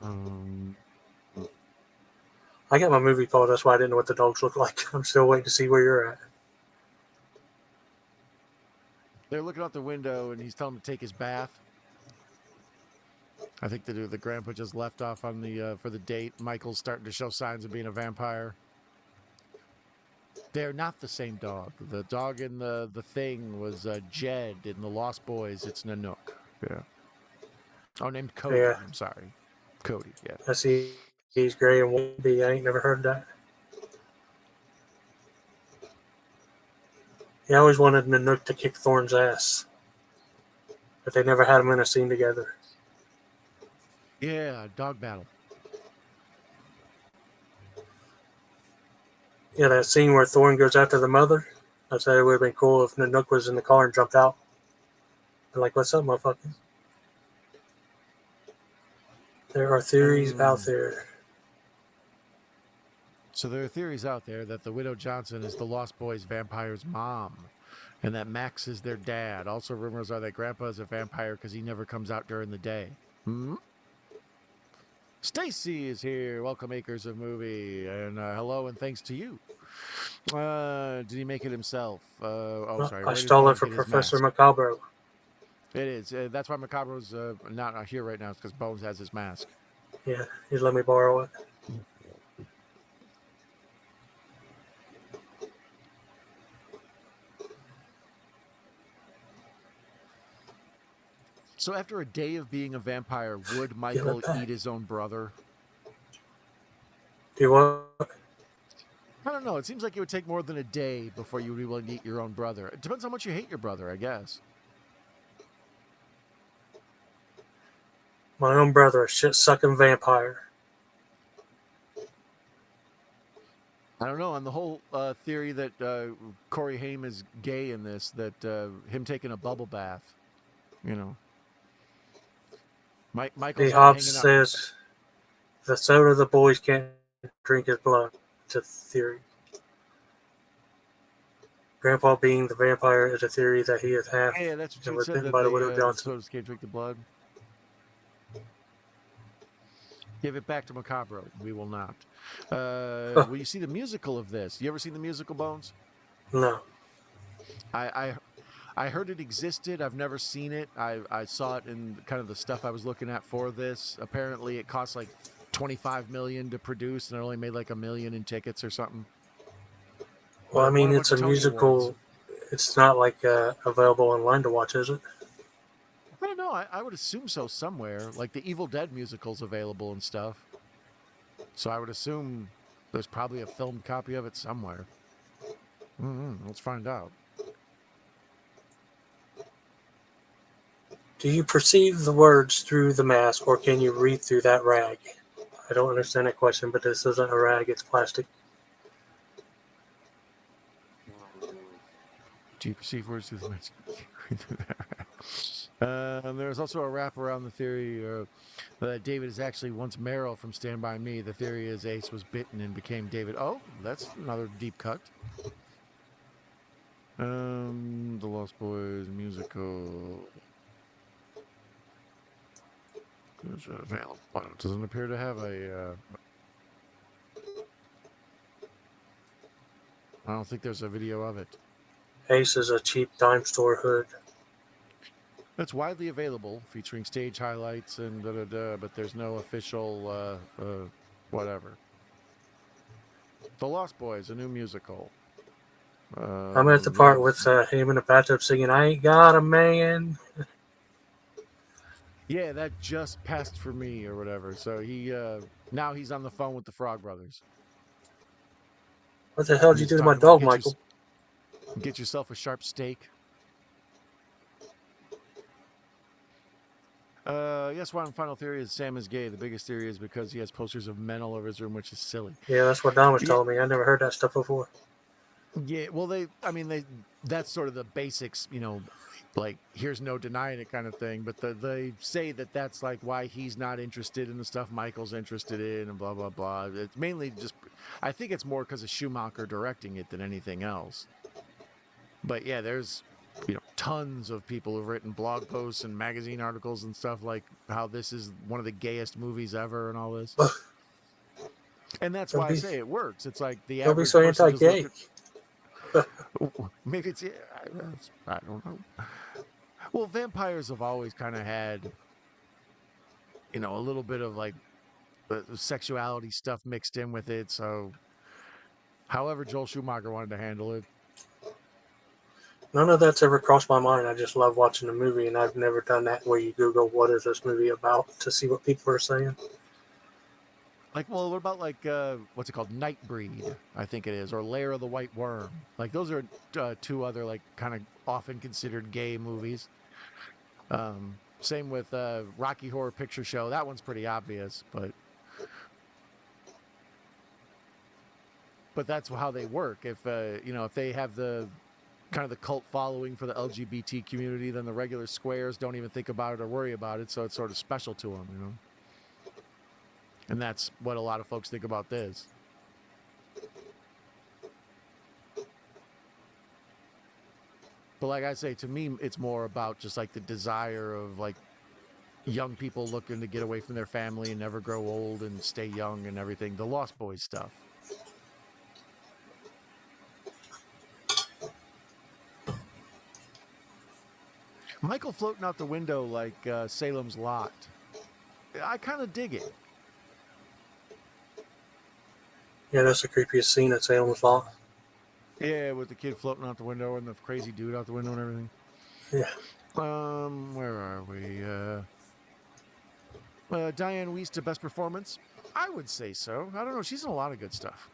Um. I got my movie phone. That's why I didn't know what the dogs look like. I'm still waiting to see where you're at. They're looking out the window, and he's telling him to take his bath. I think the grandpa just left off on the for the date. Michael's starting to show signs of being a vampire. They're not the same dog. The dog in the thing was Jed. In the Lost Boys, it's Nanook. Yeah. Oh, named Cody. Yeah, I'm sorry, Cody. Yeah. I see he's gray and wimpy. I ain't never heard that. He always wanted Nanook to kick Thorn's ass, but they never had them in a scene together. Yeah, dog battle. Yeah, that scene where Thorn goes after the mother. I said it would have been cool if Nanook was in the car and jumped out. They're like, "What's up, motherfucker?" There are theories out Um, there. so there are theories out there that the Widow Johnson is the Lost Boys vampire's mom, and that Max is their dad. Also, rumors are that Grandpa is a vampire because he never comes out during the day. Hmm? Stacy is here. Welcome, Acres of Movie, and hello and thanks to you. Did he make it himself? Oh, Well, sorry. I Where did stole he it from get his Professor mask? Macabro. It is. That's why Macabro's not here right now. It's because Bones has his mask. Yeah, he let me borrow it. So after a day of being a vampire, would Give it Michael back. eat his own brother? Do you want? I don't know. It seems like it would take more than a day before you would be willing to eat your own brother. It depends how much you hate your brother, I guess. My own brother, a shit sucking vampire. I don't know. On the whole theory that Corey Haim is gay in this, that him taking a bubble bath, you know, D. Michael's out Hobbs hanging out. says the soda the boys can't drink his blood. It's a theory. Grandpa being the vampire is a theory that he is half Yeah, that's what you and had was said, bitten that by the Widow the Johnson. sodas can't drink the blood. Give it back to Macabro. We will not. Will you see the musical of this? You ever seen the musical, Bones? No. I I heard it existed. I've never seen it. I saw it in kind of the stuff I was looking at for this. Apparently, it cost like 25 million to produce, and it only made like a million in tickets or something. Well, But I it won mean, a it's bunch a of Tony Awards. musical. It's not like available online to watch, is it? I don't know. I would assume so somewhere. Like the Evil Dead musical's available and stuff. So I would assume there's probably a filmed copy of it somewhere. Let's find out. Do you perceive the words through the mask, or can you read through that rag? I don't understand that question, but this isn't a rag; it's plastic. Do you perceive words through the mask? There's also a wrap around the theory that David is actually once Meryl from Stand By Me. The theory is Ace was bitten and became David. Oh, that's another deep cut. The Lost Boys musical. It doesn't appear to have a. I don't think there's a video of it. Ace is a cheap dime store hood. It's widely available, featuring stage highlights and but there's no official whatever. The Lost Boys, a new musical. I'm at the Yeah, part with him in the bathtub singing, "I ain't got a man." yeah, that just passed for me or whatever. So he now he's on the phone with the Frog Brothers. What the hell And did you he's do to my talking about dog, Michael? get yourself a sharp steak. Yes, one final theory is Sam is gay. The biggest theory is because he has posters of men all over his room, which is silly. Yeah, that's what Don was Yeah, telling me. I never heard that stuff before. yeah. Well, that's sort of the basics, like here's no denying it kind of thing. But they say that that's like why he's not interested in the stuff Michael's interested in, and blah blah blah. It's mainly just, I think it's more because of Schumacher directing it than anything else. But yeah, there's tons of people who've written blog posts and magazine articles and stuff like how this is one of the gayest movies ever and all this. And that's Don't why I be, say it works. It's like the don't be average so person just look anti-gay. at maybe it's I don't know. Well, vampires have always kind of had a little bit of like sexuality stuff mixed in with it. So, however Joel Schumacher wanted to handle it. None of that's ever crossed my mind. I just love watching the movie, and I've never done that where you Google what is this movie about to see what people are saying. Like, well, what about like what's it called? Nightbreed, I think it is, or Lair of the White Worm. Like those are two other like kind of often considered gay movies. Same with Rocky Horror Picture Show. That one's pretty obvious, but that's how they work. If they have the kind of the cult following for the LGBT community, then the regular squares don't even think about it or worry about it. So it's sort of special to them. And that's what a lot of folks think about this. But like I say, to me, it's more about just like the desire of like young people looking to get away from their family and never grow old and stay young and everything. The Lost Boys stuff. Michael floating out the window like Salem's Lot. I kind of dig it. Yeah, that's the creepiest scene at Salem's Lot. Yeah, with the kid floating out the window and the crazy dude out the window and everything. Yeah. Where are we? Diane Weiss to best performance? I would say so. I don't know. She's in a lot of good stuff.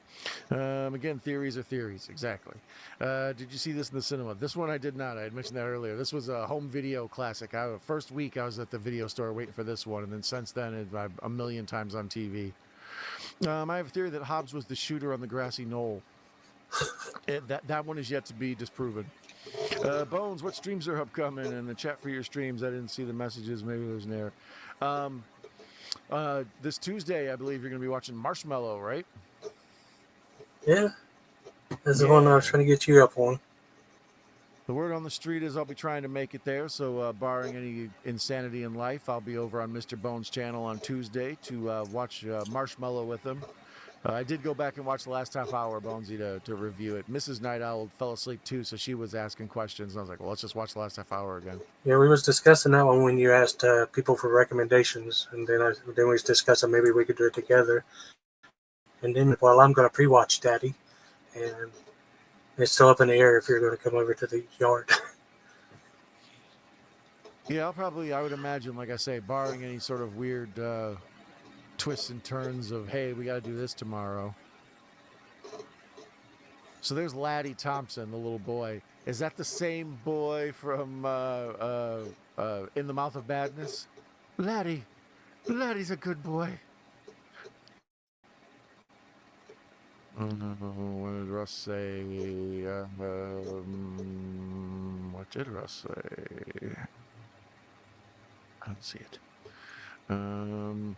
Again, theories are theories. Exactly. Did you see this in the cinema? This one I did not. I had mentioned that earlier. This was a home video classic. First week I was at the video store waiting for this one, and then since then, a million times on TV. I have a theory that Hobbs was the shooter on the grassy knoll. That one is yet to be disproven. Bones, what streams are upcoming? In the chat for your streams, I didn't see the messages. Maybe there's an error. This Tuesday, I believe you're going to be watching Marshmallow, right? Yeah. That's the one I was trying to get you up on. The word on the street is I'll be trying to make it there. So, barring any insanity in life, I'll be over on Mr. Bones' channel on Tuesday to watch Marshmallow with him. I did go back and watch the last half hour, Bonesy, to review it. Mrs. Night Owl fell asleep too, so she was asking questions. And I was like, well, let's just watch the last half hour again. Yeah, we was discussing that one when you asked people for recommendations, and then we was discussing maybe we could do it together. And then, well, I'm going to pre-watch Daddy, and it's still up in the air if you're going to come over to the yard. Yeah, I would imagine, like I say, barring any sort of weird twists and turns of, hey, we got to do this tomorrow. So there's Laddie Thompson, the little boy. Is that the same boy from In the Mouth of Madness? Laddie's a good boy. What did Russ say? What did Russ say? I don't see it. And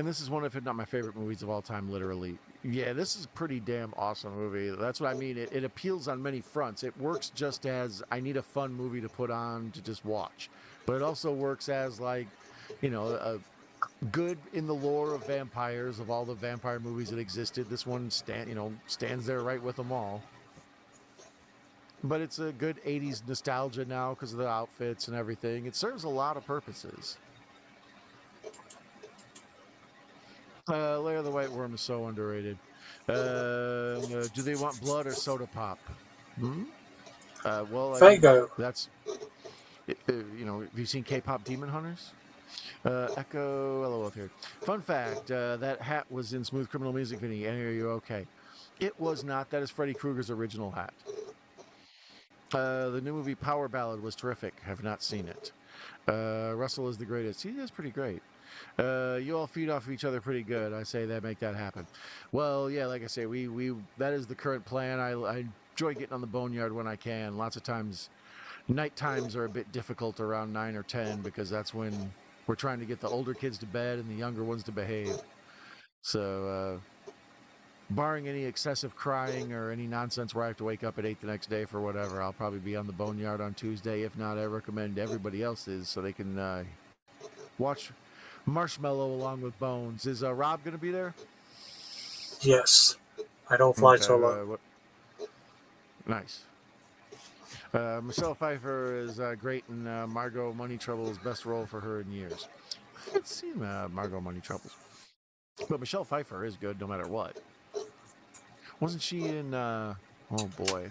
this is one of, if not my favorite movies of all time, literally. Yeah, this is a pretty damn awesome movie. That's what I mean. It appeals on many fronts. It works just as I need a fun movie to put on to just watch. But it also works as, like, a good in the lore of vampires, of all the vampire movies that existed. This one stands there right with them all. But it's a good 80s nostalgia now because of the outfits and everything. It serves a lot of purposes. Lair of the White Worm is so underrated. Do they want blood or soda pop? Well, I mean, Fago. that's, have you seen K-pop Demon Hunters? Echo, LOL here. Fun fact, that hat was in Smooth Criminal music video. And are you okay? It was not. That is Freddy Krueger's original hat. The new movie Power Ballad was terrific. Have not seen it. Russell is the greatest. He is pretty great. You all feed off of each other pretty good. I say that, make that happen. Well, yeah, like I say, we that is the current plan. I enjoy getting on the boneyard when I can. Lots of times, night times are a bit difficult around 9 or 10 because that's when we're trying to get the older kids to bed and the younger ones to behave. So, barring any excessive crying or any nonsense where I have to wake up at 8 the next day for whatever, I'll probably be on the boneyard on Tuesday. If not, I recommend everybody else is so they can watch Marshmallow along with Bones. Is Rob going to be there? Yes. I don't fly solo. Nice. Michelle Pfeiffer is great in Margot Money Trouble's best role for her in years. I haven't seen Margot Money Troubles. But Michelle Pfeiffer is good no matter what. Wasn't she in, oh boy,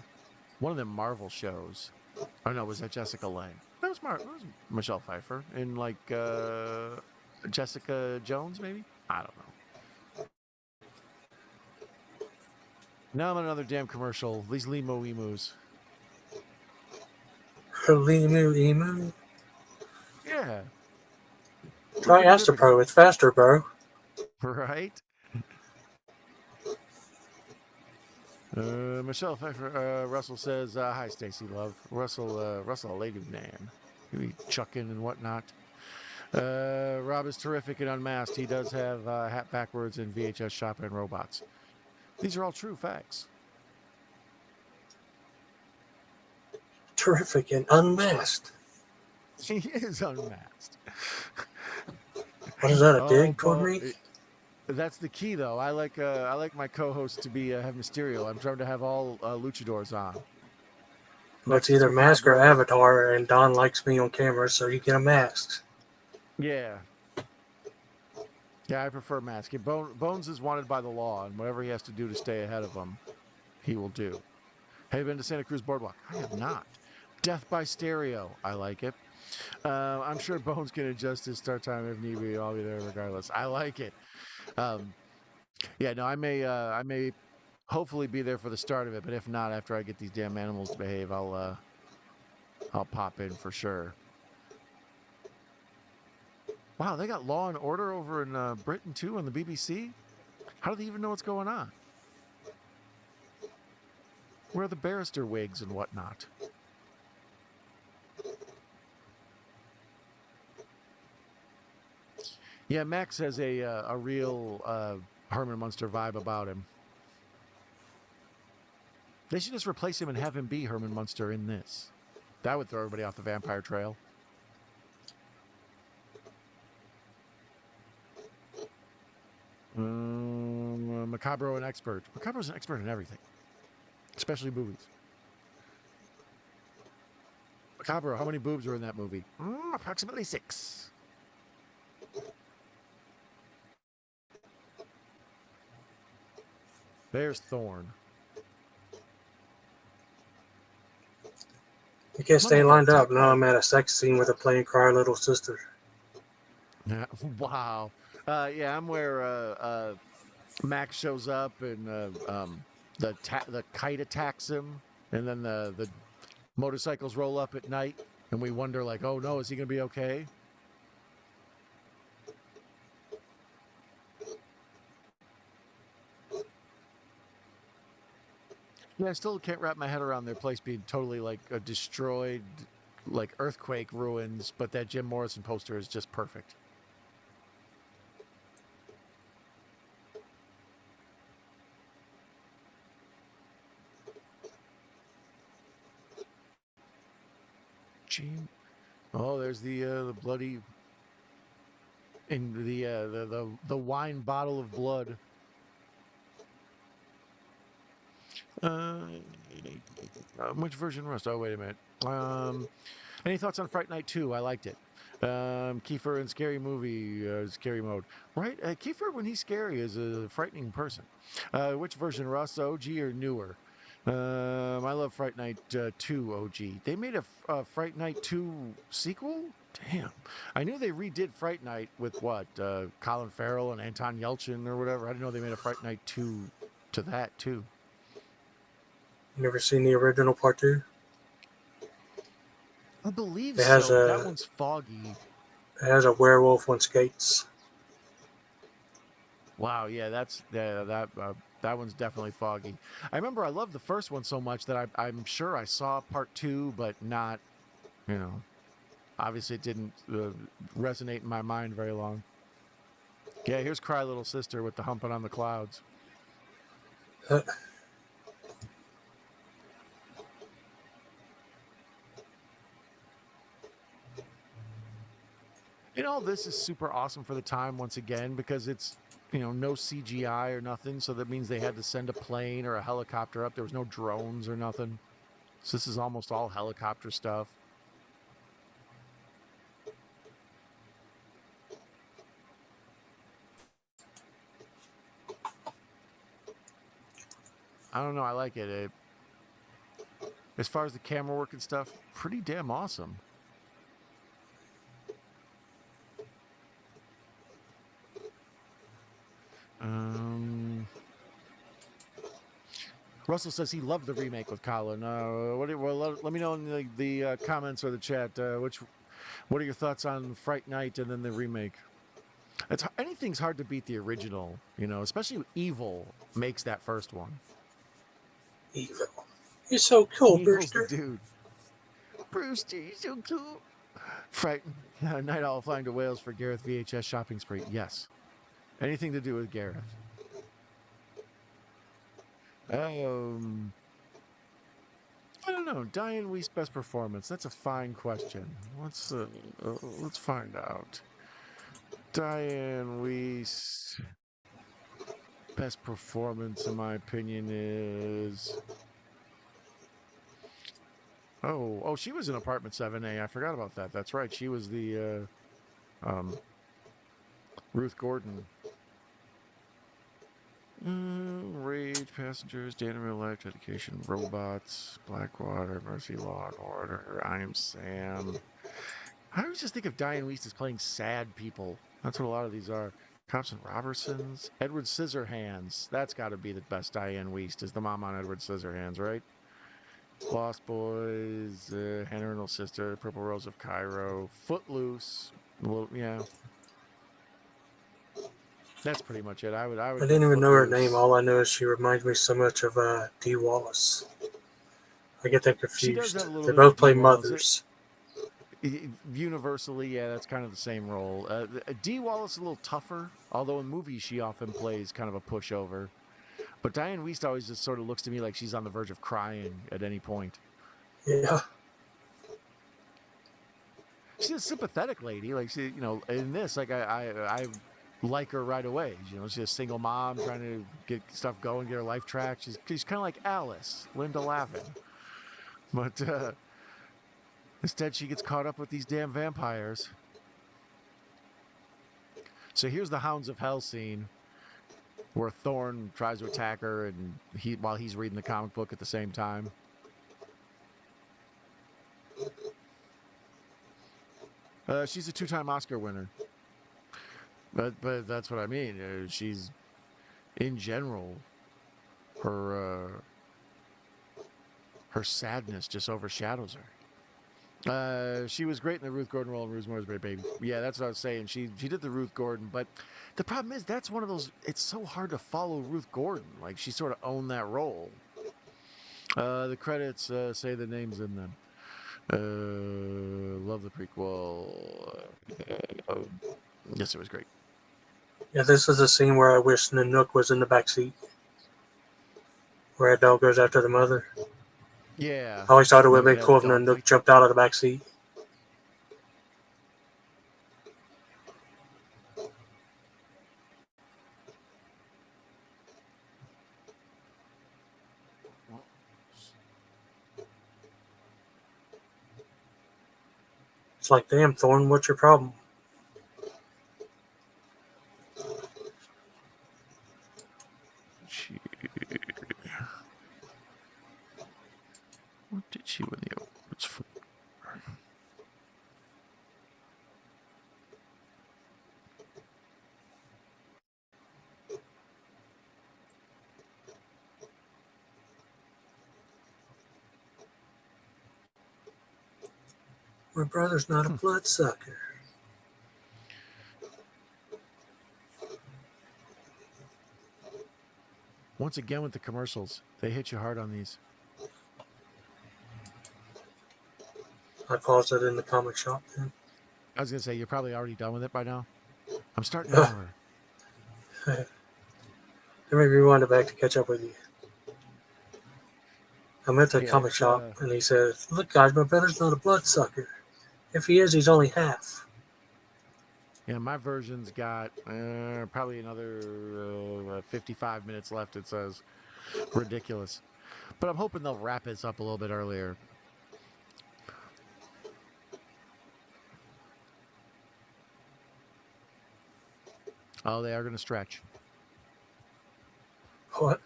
one of them Marvel shows? Oh no, was that Jessica Lange? That was, that was Michelle Pfeiffer in, like, Jessica Jones, maybe? I don't know. Now I'm on another damn commercial. These Limo Emus. Limu Emu. Yeah. Try Astropro. It's faster, bro. Right? Michelle Pfeiffer, Russell says, hi, Stacy, love. Russell, a lady man. He be chucking and whatnot. Rob is terrific and unmasked. He does have hat backwards and VHS shop and robots. These are all true facts. Terrific and unmasked. He is unmasked. What is that, a dig toward me? That's the key, though. I like my co-host to be have Mysterio. I'm trying to have all luchadors on. Well, it's either mask or avatar, and Don likes me on camera, so you get a mask. Yeah. Yeah, I prefer mask. Bones is wanted by the law, and whatever he has to do to stay ahead of him, he will do. Have you been to Santa Cruz Boardwalk? I have not. Death by Stereo. I like it. I'm sure Bones can adjust his start time if need be. I'll be there regardless. I like it. Yeah, no, I may hopefully be there for the start of it, but if not, after I get these damn animals to behave, I'll pop in for sure. Wow, they got Law and Order over in Britain too on the BBC. How do they even know what's going on? Where are the barrister wigs and whatnot? Yeah, Max has a real Herman Munster vibe about him. They should just replace him and have him be Herman Munster in this. That would throw everybody off the vampire trail. Macabro an expert. Macabro's an expert in everything, especially movies. Macabro, how many boobs were in that movie? Approximately 6. There's Thorn. I guess they lined up. Now I'm at a sex scene with a plain cry little sister. Yeah, wow. Yeah, I'm where Max shows up and the kite attacks him, and then the motorcycles roll up at night, and we wonder like, oh no, is he gonna be okay? Yeah, I still can't wrap my head around their place being totally like a destroyed, like earthquake ruins, but that Jim Morrison poster is just perfect. Jim. Oh, there's the bloody in the wine bottle of blood. Uh, which version rust? Oh, wait a minute. Any thoughts on Fright Night 2? I liked it. Kiefer in Scary Movie, Scary Mode. Right? Kiefer, when he's scary, is a frightening person. Which version, Russ? OG or newer? I love Fright Night 2 OG. They made a Fright Night 2 sequel? Damn. I knew they redid Fright Night with what? Colin Farrell and Anton Yelchin or whatever. I didn't know they made a Fright Night 2 to that, too. Never seen the original part 2? I believe It has so. That one's foggy. It has a werewolf on skates. Wow, yeah, that one's definitely foggy. I remember I loved the first one so much that I'm sure I saw part 2, but not, obviously it didn't resonate in my mind very long. Yeah, here's Cry Little Sister with the humping on the clouds. This is super awesome for the time once again because it's, no CGI or nothing. So that means they had to send a plane or a helicopter up. There was no drones or nothing. So this is almost all helicopter stuff. I don't know. I like it. As far as the camera work and stuff, pretty damn awesome. Russell says he loved the remake with Colin. Let me know in the comments or the chat. What are your thoughts on Fright Night and then the remake? Anything's hard to beat the original, especially Evil makes that first one. Evil. You're so cool, Evil's Brewster. The dude. Brewster, you're so cool. Fright Night Owl flying to Wales for Gareth VHS shopping spree. Yes. Anything to do with Gareth. I don't know. Diane Weiss best performance. That's a fine question. Let's find out. Diane Weiss best performance, in my opinion, is. Oh, she was in Apartment 7A. I forgot about that. That's right. She was the Ruth Gordon. Rage, Passengers, Dan in Real Life, Dedication, Robots, Blackwater, Mercy, Law and Order, I Am Sam. I always just think of Diane Weiss as playing sad people. That's what a lot of these are. Cops and Robertsons, Edward Scissorhands. That's got to be the best Diane Weiss is the mom on Edward Scissorhands, right? Lost Boys, Hannah and Her Sister, Purple Rose of Cairo, Footloose. Yeah. That's pretty much it. I didn't even know her name. All I know is she reminds me so much of Dee Wallace. I get that confused. They both play mothers. Universally, yeah, that's kind of the same role. Dee Wallace is a little tougher, although in movies she often plays kind of a pushover. But Diane Weiss always just sort of looks to me like she's on the verge of crying at any point. Yeah. She's a sympathetic lady. Like, in this, like, I like her right away. She's a single mom trying to get stuff going, get her life track. She's kind of like Alice, Linda Lavin. But instead, she gets caught up with these damn vampires. So here's the Hounds of Hell scene where Thorn tries to attack her, and while he's reading the comic book at the same time. She's a 2-time Oscar winner, but that's what I mean. She's in general, her sadness just overshadows her. She was great in the Ruth Gordon role in Rosemary's Baby. Yeah, that's what I was saying. She did the Ruth Gordon, but the problem is that's one of those. It's so hard to follow Ruth Gordon. Like she sort of owned that role. The credits say the names in them. Love the prequel. Yes, it was great. Yeah, this is a scene where I wish Nanook was in the back seat, where a dog goes after the mother. Yeah. I always thought it would Maybe be cool if Nanook jumped out of the back seat. It's like, damn, Thorn, what's your problem? What did she win the awards for? My brother's not a bloodsucker. Once again with the commercials, they hit you hard on these. I paused it in the comic shop then. I was gonna say you're probably already done with it by now. I'm starting to wonder. Let me rewind it back to catch up with you. I'm at the comic shop, and he says, "Look, guys, my brother's not a bloodsucker. If he is, he's only half." Yeah, my version's got probably another 55 minutes left, it says. Ridiculous. But I'm hoping they'll wrap this up a little bit earlier. Oh, they are going to stretch. What?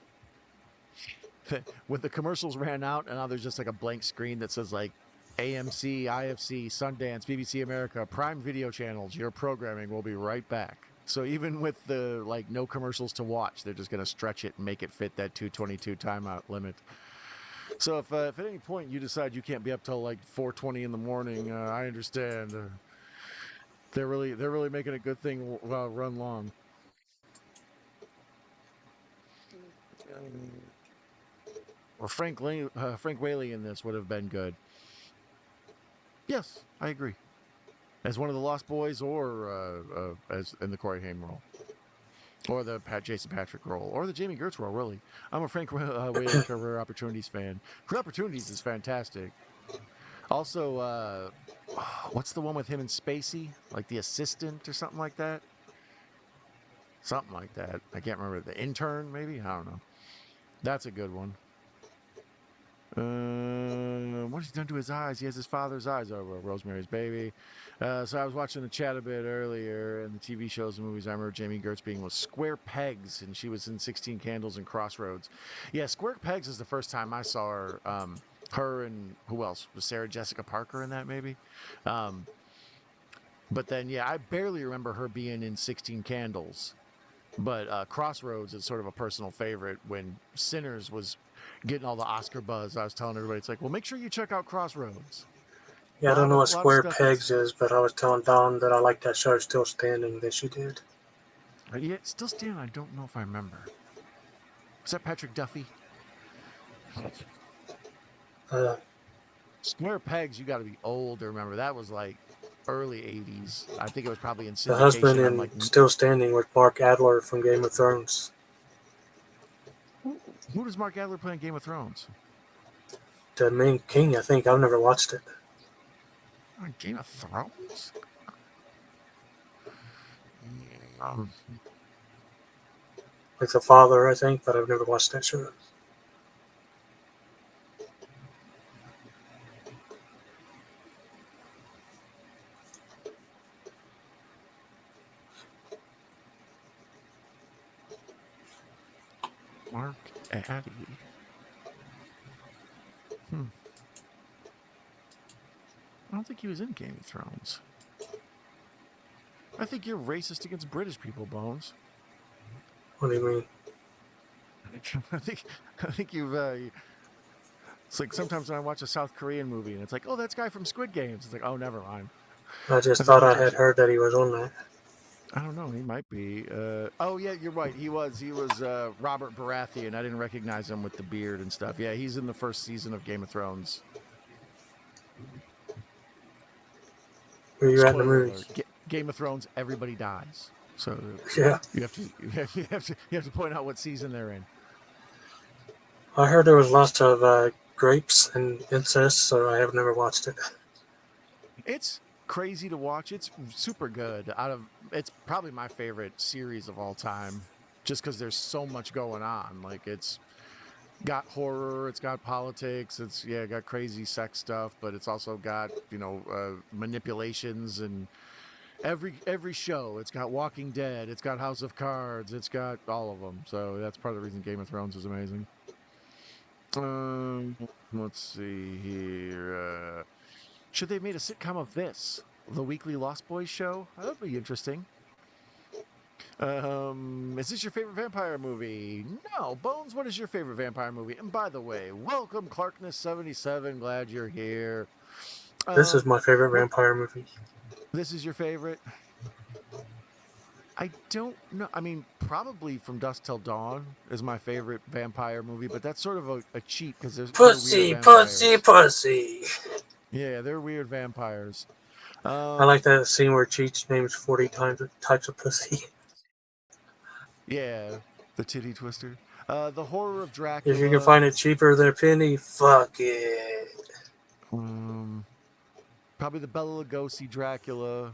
When the commercials ran out, and now there's just like a blank screen that says like AMC, IFC, Sundance, BBC America, Prime Video channels, your programming will be right back. So even with the like no commercials to watch, they're just going to stretch it and make it fit that 2:22 timeout limit. So if at any point you decide you can't be up till like 4:20 in the morning, I understand. They're really making a good thing run long. Well, Frank Whaley in this would have been good. Yes, I agree. As one of the Lost Boys, or as in the Corey Haim role, or the Jason Patrick role, or the Jamie Gertz role. Really, I'm a Frank Whaley Career Opportunities fan. Career Opportunities is fantastic. Also, what's the one with him and Spacey? Like The Assistant or something like that? Something like that. I can't remember. The Intern, maybe? I don't know. That's a good one. What's he done to his eyes? He has his father's eyes over Rosemary's Baby. So I was watching the chat a bit earlier, and the TV shows and movies. I remember Jamie Gertz being with Square Pegs, and she was in 16 Candles and Crossroads. Yeah, Square Pegs is the first time I saw her. Her and who else? Was Sarah Jessica Parker in that, maybe? But then, yeah, I barely remember her being in 16 Candles. But Crossroads is sort of a personal favorite. When Sinners was getting all the Oscar buzz, I was telling everybody, it's like, well, make sure you check out Crossroads. Yeah, I don't know what Square Pegs is, but I was telling Dawn that I like that show Still Standing that she did. Yeah, Still Standing, I don't know if I remember. Was that Patrick Duffy? Square Pegs, you got to be old to remember. That was like early 80s. I think it was probably in syndication. The husband in Still Standing with Mark Adler from Game of Thrones. Who does Mark Adler play in Game of Thrones? The main king, I think. I've never watched it. Game of Thrones? Like The Father, I think, but I've never watched that show. Mark Addy. I don't think he was in Game of Thrones. I think you're racist against British people, Bones. What do you mean? I think you've. It's like sometimes when I watch a South Korean movie and it's like, oh, that's guy from Squid Games. It's like, oh, never mind. I just I think thought you're I had just. heard that he was on that. I don't know. He might be. Oh yeah, you're right. He was. He was Robert Baratheon. I didn't recognize him with the beard and stuff. Yeah, he's in the first season of Game of Thrones. Where you at in the Spoiler movie? alert: Game of Thrones, everybody dies. So Yeah. you have to you have to point out what season they're in. I heard there was lots of grapes and incest, so I have never watched it. It's crazy to watch. It's super good. It's probably my favorite series of all time, just because there's so much going on. Like it's got horror, it's got politics, it's got crazy sex stuff, but it's also got manipulations and every show. It's got Walking Dead, it's got House of Cards, it's got all of them. So that's part of the reason Game of Thrones is amazing. Let's see here. Should they have made a sitcom of this? The Weekly Lost Boys show? That would be interesting. Is this your favorite vampire movie? No. Bones, what is your favorite vampire movie? And by the way, welcome Clarkness77. Glad you're here. This is my favorite what vampire movie. this is your favorite? I don't know. I mean, probably From Dusk Till Dawn is my favorite vampire movie, but that's sort of a cheat because they're Pussy, weird pussy, vampires. pussy. Yeah, they're weird vampires. I like that scene where Cheech names 40 types of pussy. Yeah, the titty twister. The Horror of If you can Dracula. find it cheaper than a penny, fuck it. Probably the Bela Lugosi Dracula.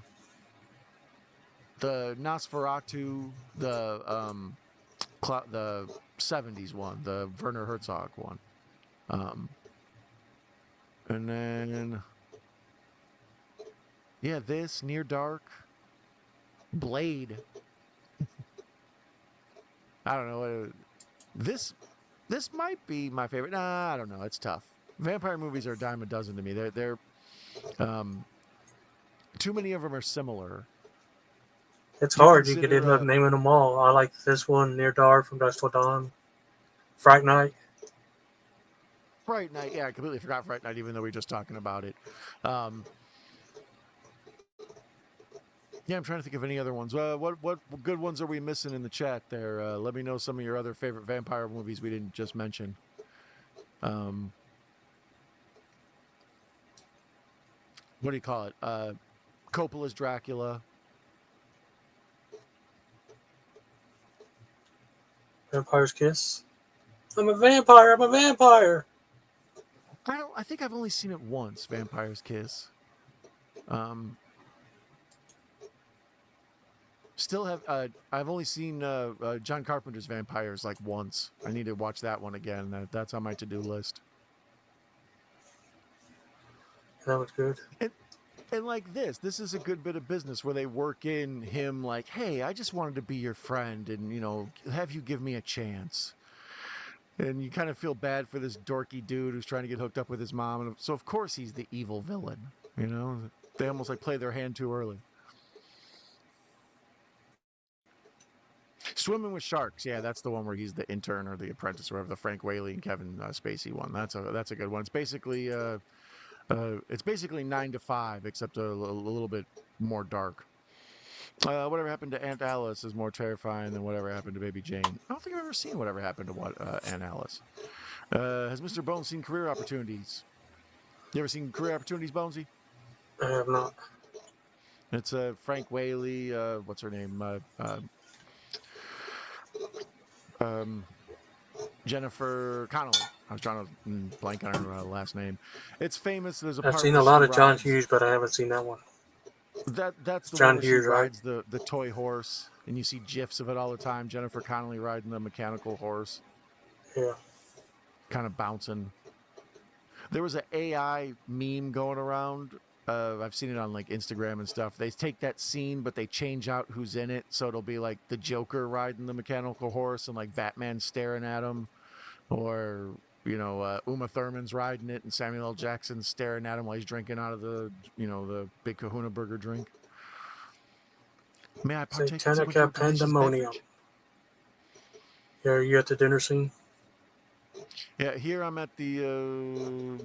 The Nosferatu. The 70s one. The Werner Herzog one. And then this Near Dark. Blade. I don't know. This might be my favorite. Nah, I don't know. It's tough. Vampire movies are a dime a dozen to me. They're too many of them are similar. It's Do you hard. You could consider end up naming them all. I like this one, Near Dark, From Dusk Till Dawn, Fright Night. Fright Night? Yeah, I completely forgot Fright Night, even though we were just talking about it. Yeah, I'm trying to think of any other ones. What good ones are we missing in the chat there? Let me know some of your other favorite vampire movies we didn't just mention. What do you call it? Coppola's Dracula. Vampire's Kiss. I'm a vampire. I'm a vampire. I think I've only seen it once. Vampire's Kiss. Still have. I've only seen John Carpenter's Vampires like once. I need to watch that one again. That's on my to-do list. That was good. And like this is a good bit of business where they work in him like, hey, I just wanted to be your friend and, have you give me a chance. And you kind of feel bad for this dorky dude who's trying to get hooked up with his mom. And so, of course, he's the evil villain. They almost like play their hand too early. Swimming with Sharks. Yeah, that's the one where he's the intern or the apprentice or whatever, the Frank Whaley and Kevin Spacey one. That's a good one. It's basically 9 to 5, except a little bit more dark. Whatever happened to Aunt Alice is more terrifying than whatever happened to Baby Jane. I don't think I've ever seen whatever happened to Aunt Alice. Has Mr. Bones seen Career Opportunities? You ever seen Career Opportunities, Bonesy? I have not. It's Frank Whaley. What's her name? Jennifer Connelly. I was trying to blank on her last name. It's famous. There's a I've part seen where a she lot of John rides. Hughes, but I haven't seen that one. That's the one John where she Hughes, right? rides the toy horse, and you see gifs of it all the time. Jennifer Connelly riding the mechanical horse, Yeah. kind of bouncing. There was an AI meme going around. I've seen it on like Instagram and stuff. They take that scene, but they change out who's in it, so it'll be like the Joker riding the mechanical horse and like Batman staring at him, or Uma Thurman's riding it and Samuel L. Jackson's staring at him while he's drinking out of the big Kahuna Burger drink. May I partake in some of Satanica your delicious Pandemonium. beverage? Yeah, are you at the dinner scene? Yeah, here I'm at the.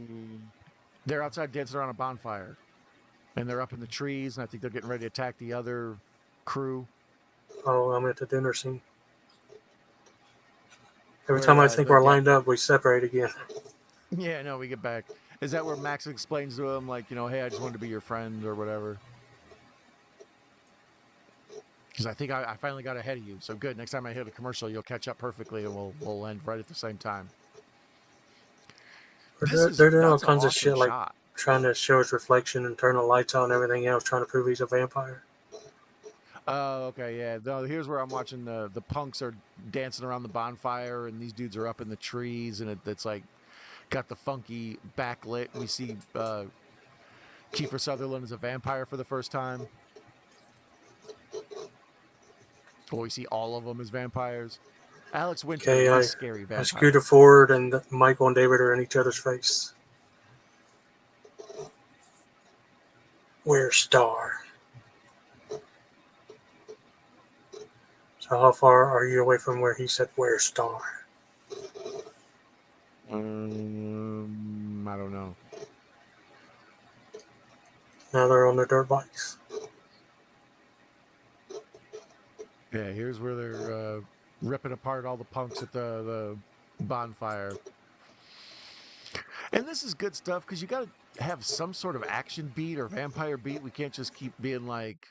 They're outside dancing around a bonfire, and they're up in the trees, and I think they're getting ready to attack the other crew. Oh, I'm at the dinner scene. Every time Where I think the we're guy. lined up, we separate again. Yeah, no, we get back. Is that where Max explains to him, like, hey, I just wanted to be your friend or whatever? Because I think I finally got ahead of you. So good. Next time I hit a commercial, you'll catch up perfectly, and we'll end right at the same time. They're doing all That's an kinds of awesome shit, like shot. trying to show his reflection and turn the lights on and everything else, trying to prove he's a vampire. Oh, okay, yeah. No, here's where I'm watching the punks are dancing around the bonfire, and these dudes are up in the trees, and it's like got the funky backlit. We see Kiefer Sutherland as a vampire for the first time. Or we see all of them as vampires. Alex Winter, Okay, the I, scary I scooted vampire. forward, and Michael and David are in each other's face. Where's Star? So how far are you away from where he said, "Where's Star"? I don't know. Now they're on their dirt bikes. Yeah, here's where they're ripping apart all the punks at the bonfire. And this is good stuff because you got to have some sort of action beat or vampire beat. We can't just keep being like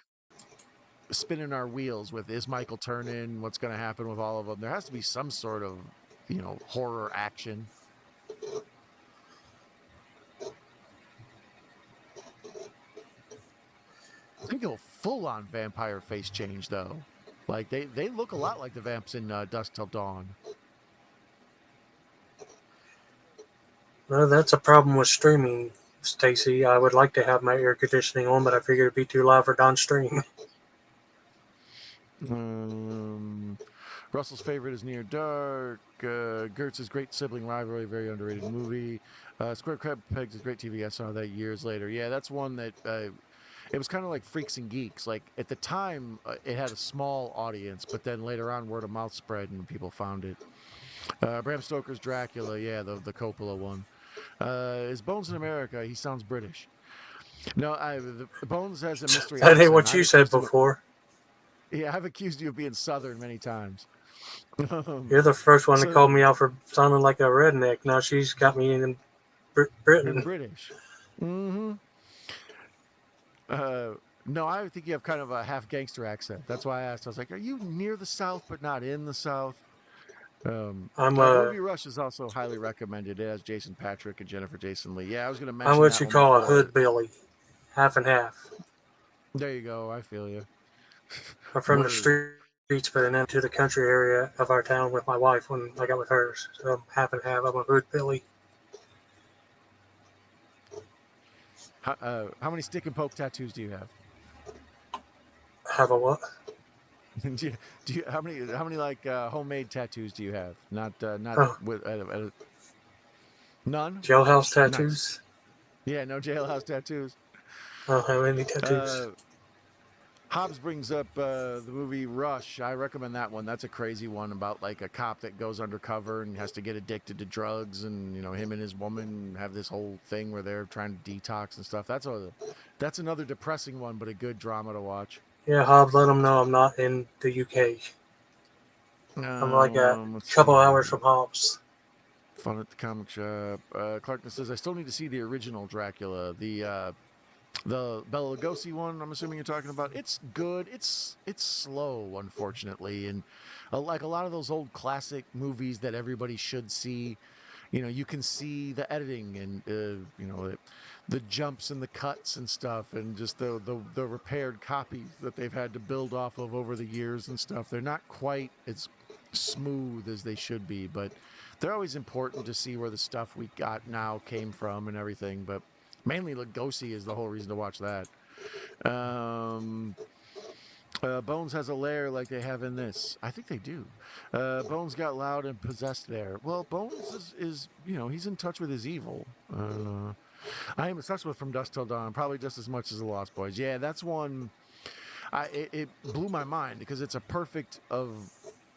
spinning our wheels with is Michael turning? What's going to happen with all of them? There has to be some sort of horror action. They go full on vampire face change though. Like they look a lot like the vamps in Dusk Till Dawn. Well, that's a problem with streaming, Stacy. I would like to have my air conditioning on, but I figured it'd be too loud for downstream. Um, Russell's favorite is Near Dark. Gertz's great sibling rivalry, very underrated movie. Square Crab Pegs is great TV. I saw that years later. Yeah, that's one that it was kind of like Freaks and Geeks. Like at the time, it had a small audience, but then later on, word of mouth spread and people found it. Bram Stoker's Dracula, yeah, the Coppola one. Is Bones in America? He sounds British. No, Bones has a mystery That ain't accent. what I've you said accused him. before. Yeah, I've accused you of being Southern many times. You're the first one to So call me out for sounding like a redneck. Now she's got me in and Britain. British. Hmm. Uh, no, I think you have kind of a half gangster accent. That's why I asked. I was like, "Are you near the South but not in the South?" I'm The movie Rush is also highly recommended. It has Jason Patrick and Jennifer Jason Leigh. Yeah, I was going to I'm mention what that you one call a before. hood Billy, half and half. There you go. I feel you. I'm from the Word. streets, but then to the country area of our town with my wife when I got with hers. So I'm half and half. I'm a hood Billy. How many stick and poke tattoos do you have? Have a what? How many like homemade tattoos do you have? Not Oh, with none. jailhouse Nice. tattoos. Yeah, no jailhouse tattoos. I don't have any tattoos. Uh, Hobbs brings up the movie Rush. I recommend that one. That's a crazy one about like a cop that goes undercover and has to get addicted to drugs, and him and his woman have this whole thing where they're trying to detox and stuff. That's another depressing one, but a good drama to watch. Yeah, Hobbs, let them know I'm not in the UK. I'm like a Let's couple see hours here. from Hobbs. Fun at the comic shop. Clarkness says I still need to see the original Dracula, the Bela Lugosi one. I'm assuming you're talking about. It's good. It's slow, unfortunately, and like a lot of those old classic movies that everybody should see. You can see the editing and the jumps and the cuts and stuff, and just the repaired copies that they've had to build off of over the years and stuff. They're not quite as smooth as they should be, but they're always important to see where the stuff we got now came from and everything. But mainly Lugosi is the whole reason to watch that. Um, Bones has a lair like they have in this. I think they do. Bones got loud and possessed there. Well, Bones is he's in touch with his evil. I am obsessed with From Dusk Till Dawn, probably just as much as The Lost Boys. Yeah, that's one. It blew my mind because it's a perfect of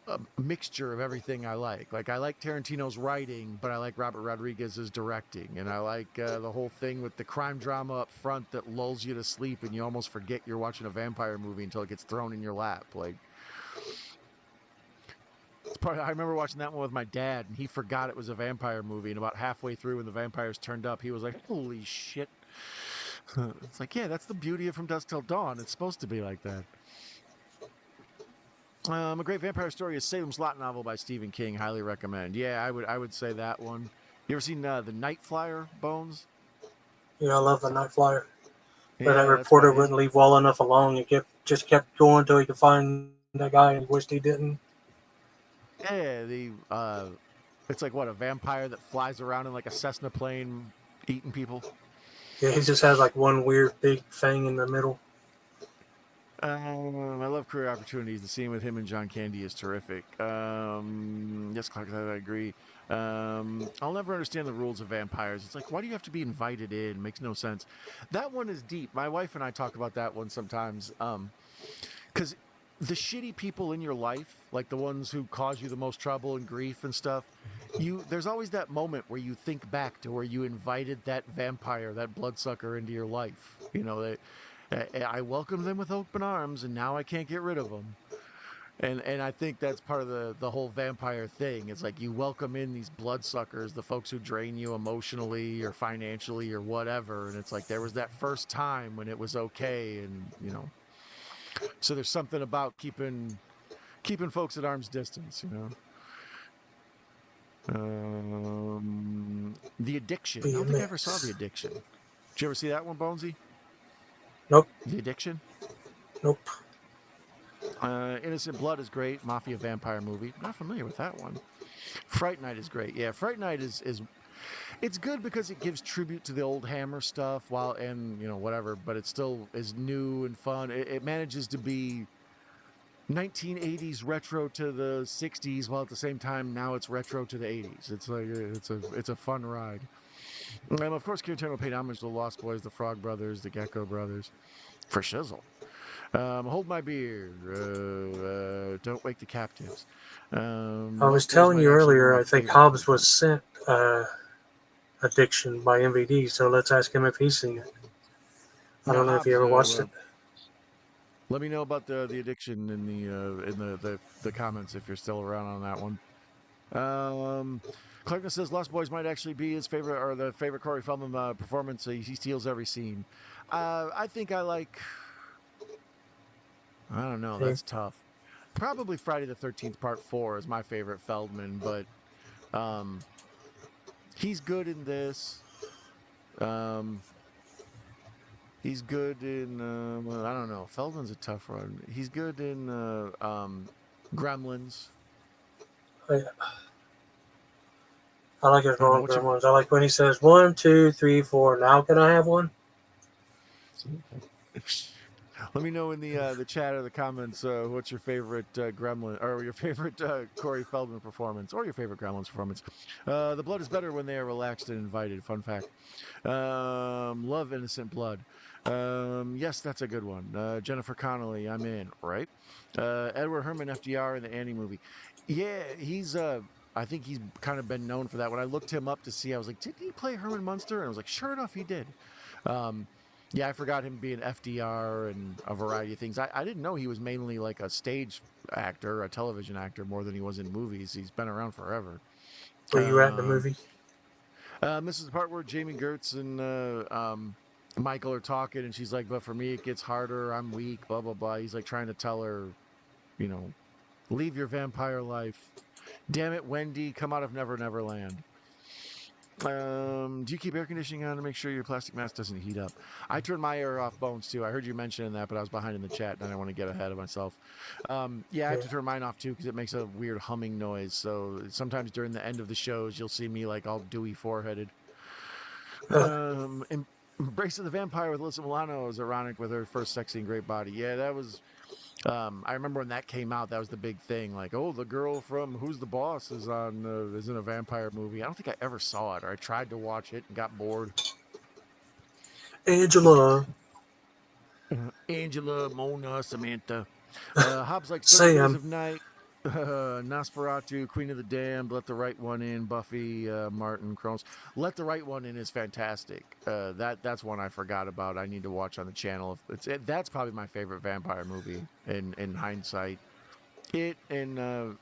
a mixture of everything I like. Like I like Tarantino's writing, but I like Robert Rodriguez's directing, and I like the whole thing with the crime drama up front that lulls you to sleep, and you almost forget you're watching a vampire movie until it gets thrown in your lap. Like I remember watching that one with my dad, and he forgot it was a vampire movie, and about halfway through, when the vampires turned up, he was like, "Holy shit!" It's like, yeah, that's the beauty of From Dusk Till Dawn. It's supposed to be like that. A great vampire story is Salem's Lot novel by Stephen King. Highly recommend. Yeah, I would say that one. You ever seen the Night Flyer, Bones? Yeah, I love the Night Flyer. Where that Yeah, that's by reporter his. wouldn't leave well enough alone. He kept going until he could find that guy, and he wished he didn't. Yeah, it's like what, a vampire that flies around in like a Cessna plane eating people. Yeah, he just has like one weird big thing in the middle. I love career opportunities. The scene with him and John Candy is terrific. Yes, Clark, I agree. I'll never understand the rules of vampires. It's like, why do you have to be invited in? It makes no sense. That one is deep. My wife and I talk about that one sometimes. Because the shitty people in your life, like the ones who cause you the most trouble and grief and stuff, there's always that moment where you think back to where you invited that vampire, that bloodsucker into your life. I welcomed them with open arms, and now I can't get rid of them. And I think that's part of the whole vampire thing. It's like you welcome in these bloodsuckers, the folks who drain you emotionally or financially or whatever. And it's like there was that first time when it was okay, and so there's something about keeping folks at arm's distance. The Addiction. I Be a don't think I ever saw The mix. Addiction. Did you ever see that one, Bonesy? Nope, The Addiction. nope. Innocent Blood is great. Mafia vampire movie. Not familiar with that one. Fright Night is great. Yeah, Fright Night is it's good because it gives tribute to the old Hammer stuff and whatever, but it still is new and fun. It manages to be 1980s retro to the 60s, while at the same time now it's retro to the 80s. It's like it's a fun ride. And of course, Tarantino paid homage to the Lost Boys, the Frog Brothers, the Gecko Brothers, for shizzle. Hold My Beer. Don't Wake the Captives. I was Lost Boys telling might you actually be earlier, my I think favorite Hobbs movie. was sent Addiction by MVD, so let's ask him if he's seen it. I Now, don't know if he Hobbs, ever watched it. let me know about the addiction in the comments if you're still around on that one. Clarkness says Lost Boys might actually be his favorite, or the favorite Corey Feldman performance. He steals every scene. I think I like. I don't know. Hey, That's tough. Probably Friday the 13th Part 4 is my favorite Feldman, but um, he's good in this. Um, he's good in. I don't know. Feldman's a tough one. He's good in Gremlins. I, I like his I don't role know. in What's your Gremlins. I like when he says 1, 2, 3, 4. Now can I have one? Let me know in the chat or the comments what's your favorite Gremlin or your favorite Corey Feldman performance or your favorite Gremlins performance. The blood is better when they are relaxed and invited. Fun fact. Love Innocent Blood. Yes, that's a good one. Jennifer Connelly, I'm in. Right. Edward Herman, FDR in the Annie movie. Yeah, he's. I think he's kind of been known for that. When I looked him up to see, I was like, did he play Herman Munster? And I was like, sure enough, he did. Um, yeah, I forgot him being FDR and a variety of things. I didn't know he was mainly like a stage actor, a television actor, more than he was in movies. He's been around forever. Where you at in the Um, movie? this is the part where Jamie Gertz and Michael are talking, and she's like, "But for me, it gets harder. I'm weak." Blah blah blah. He's like trying to tell her, you know, leave your vampire life. Damn it, Wendy, come out of Never Never Land. Do you keep air conditioning on to make sure your plastic mask doesn't heat up? I turned my air off, Bones, too. I heard you mentioning that, but I was behind in the chat and I didn't want to get ahead of myself. Yeah, I have Yeah. to turn mine off too because it makes a weird humming noise. So sometimes during the end of the shows, you'll see me like all dewy foreheaded. Embrace of the Vampire with Alyssa Milano is ironic with her first sexy and great body. Yeah, that was. I remember when that came out, that was the big thing. Like, oh, the girl from Who's the Boss is in a vampire movie. I don't think I ever saw it, or I tried to watch it and got bored. Angela, Angela, Mona, Samantha. Hobbs like Circus Sam. of Night, Nosferatu, Queen of the Damned, Let the Right One In, Buffy, Martin, Crones. Let the Right One In is fantastic. That's one I forgot about. I need to watch on the channel. That's probably my favorite vampire movie in hindsight. It and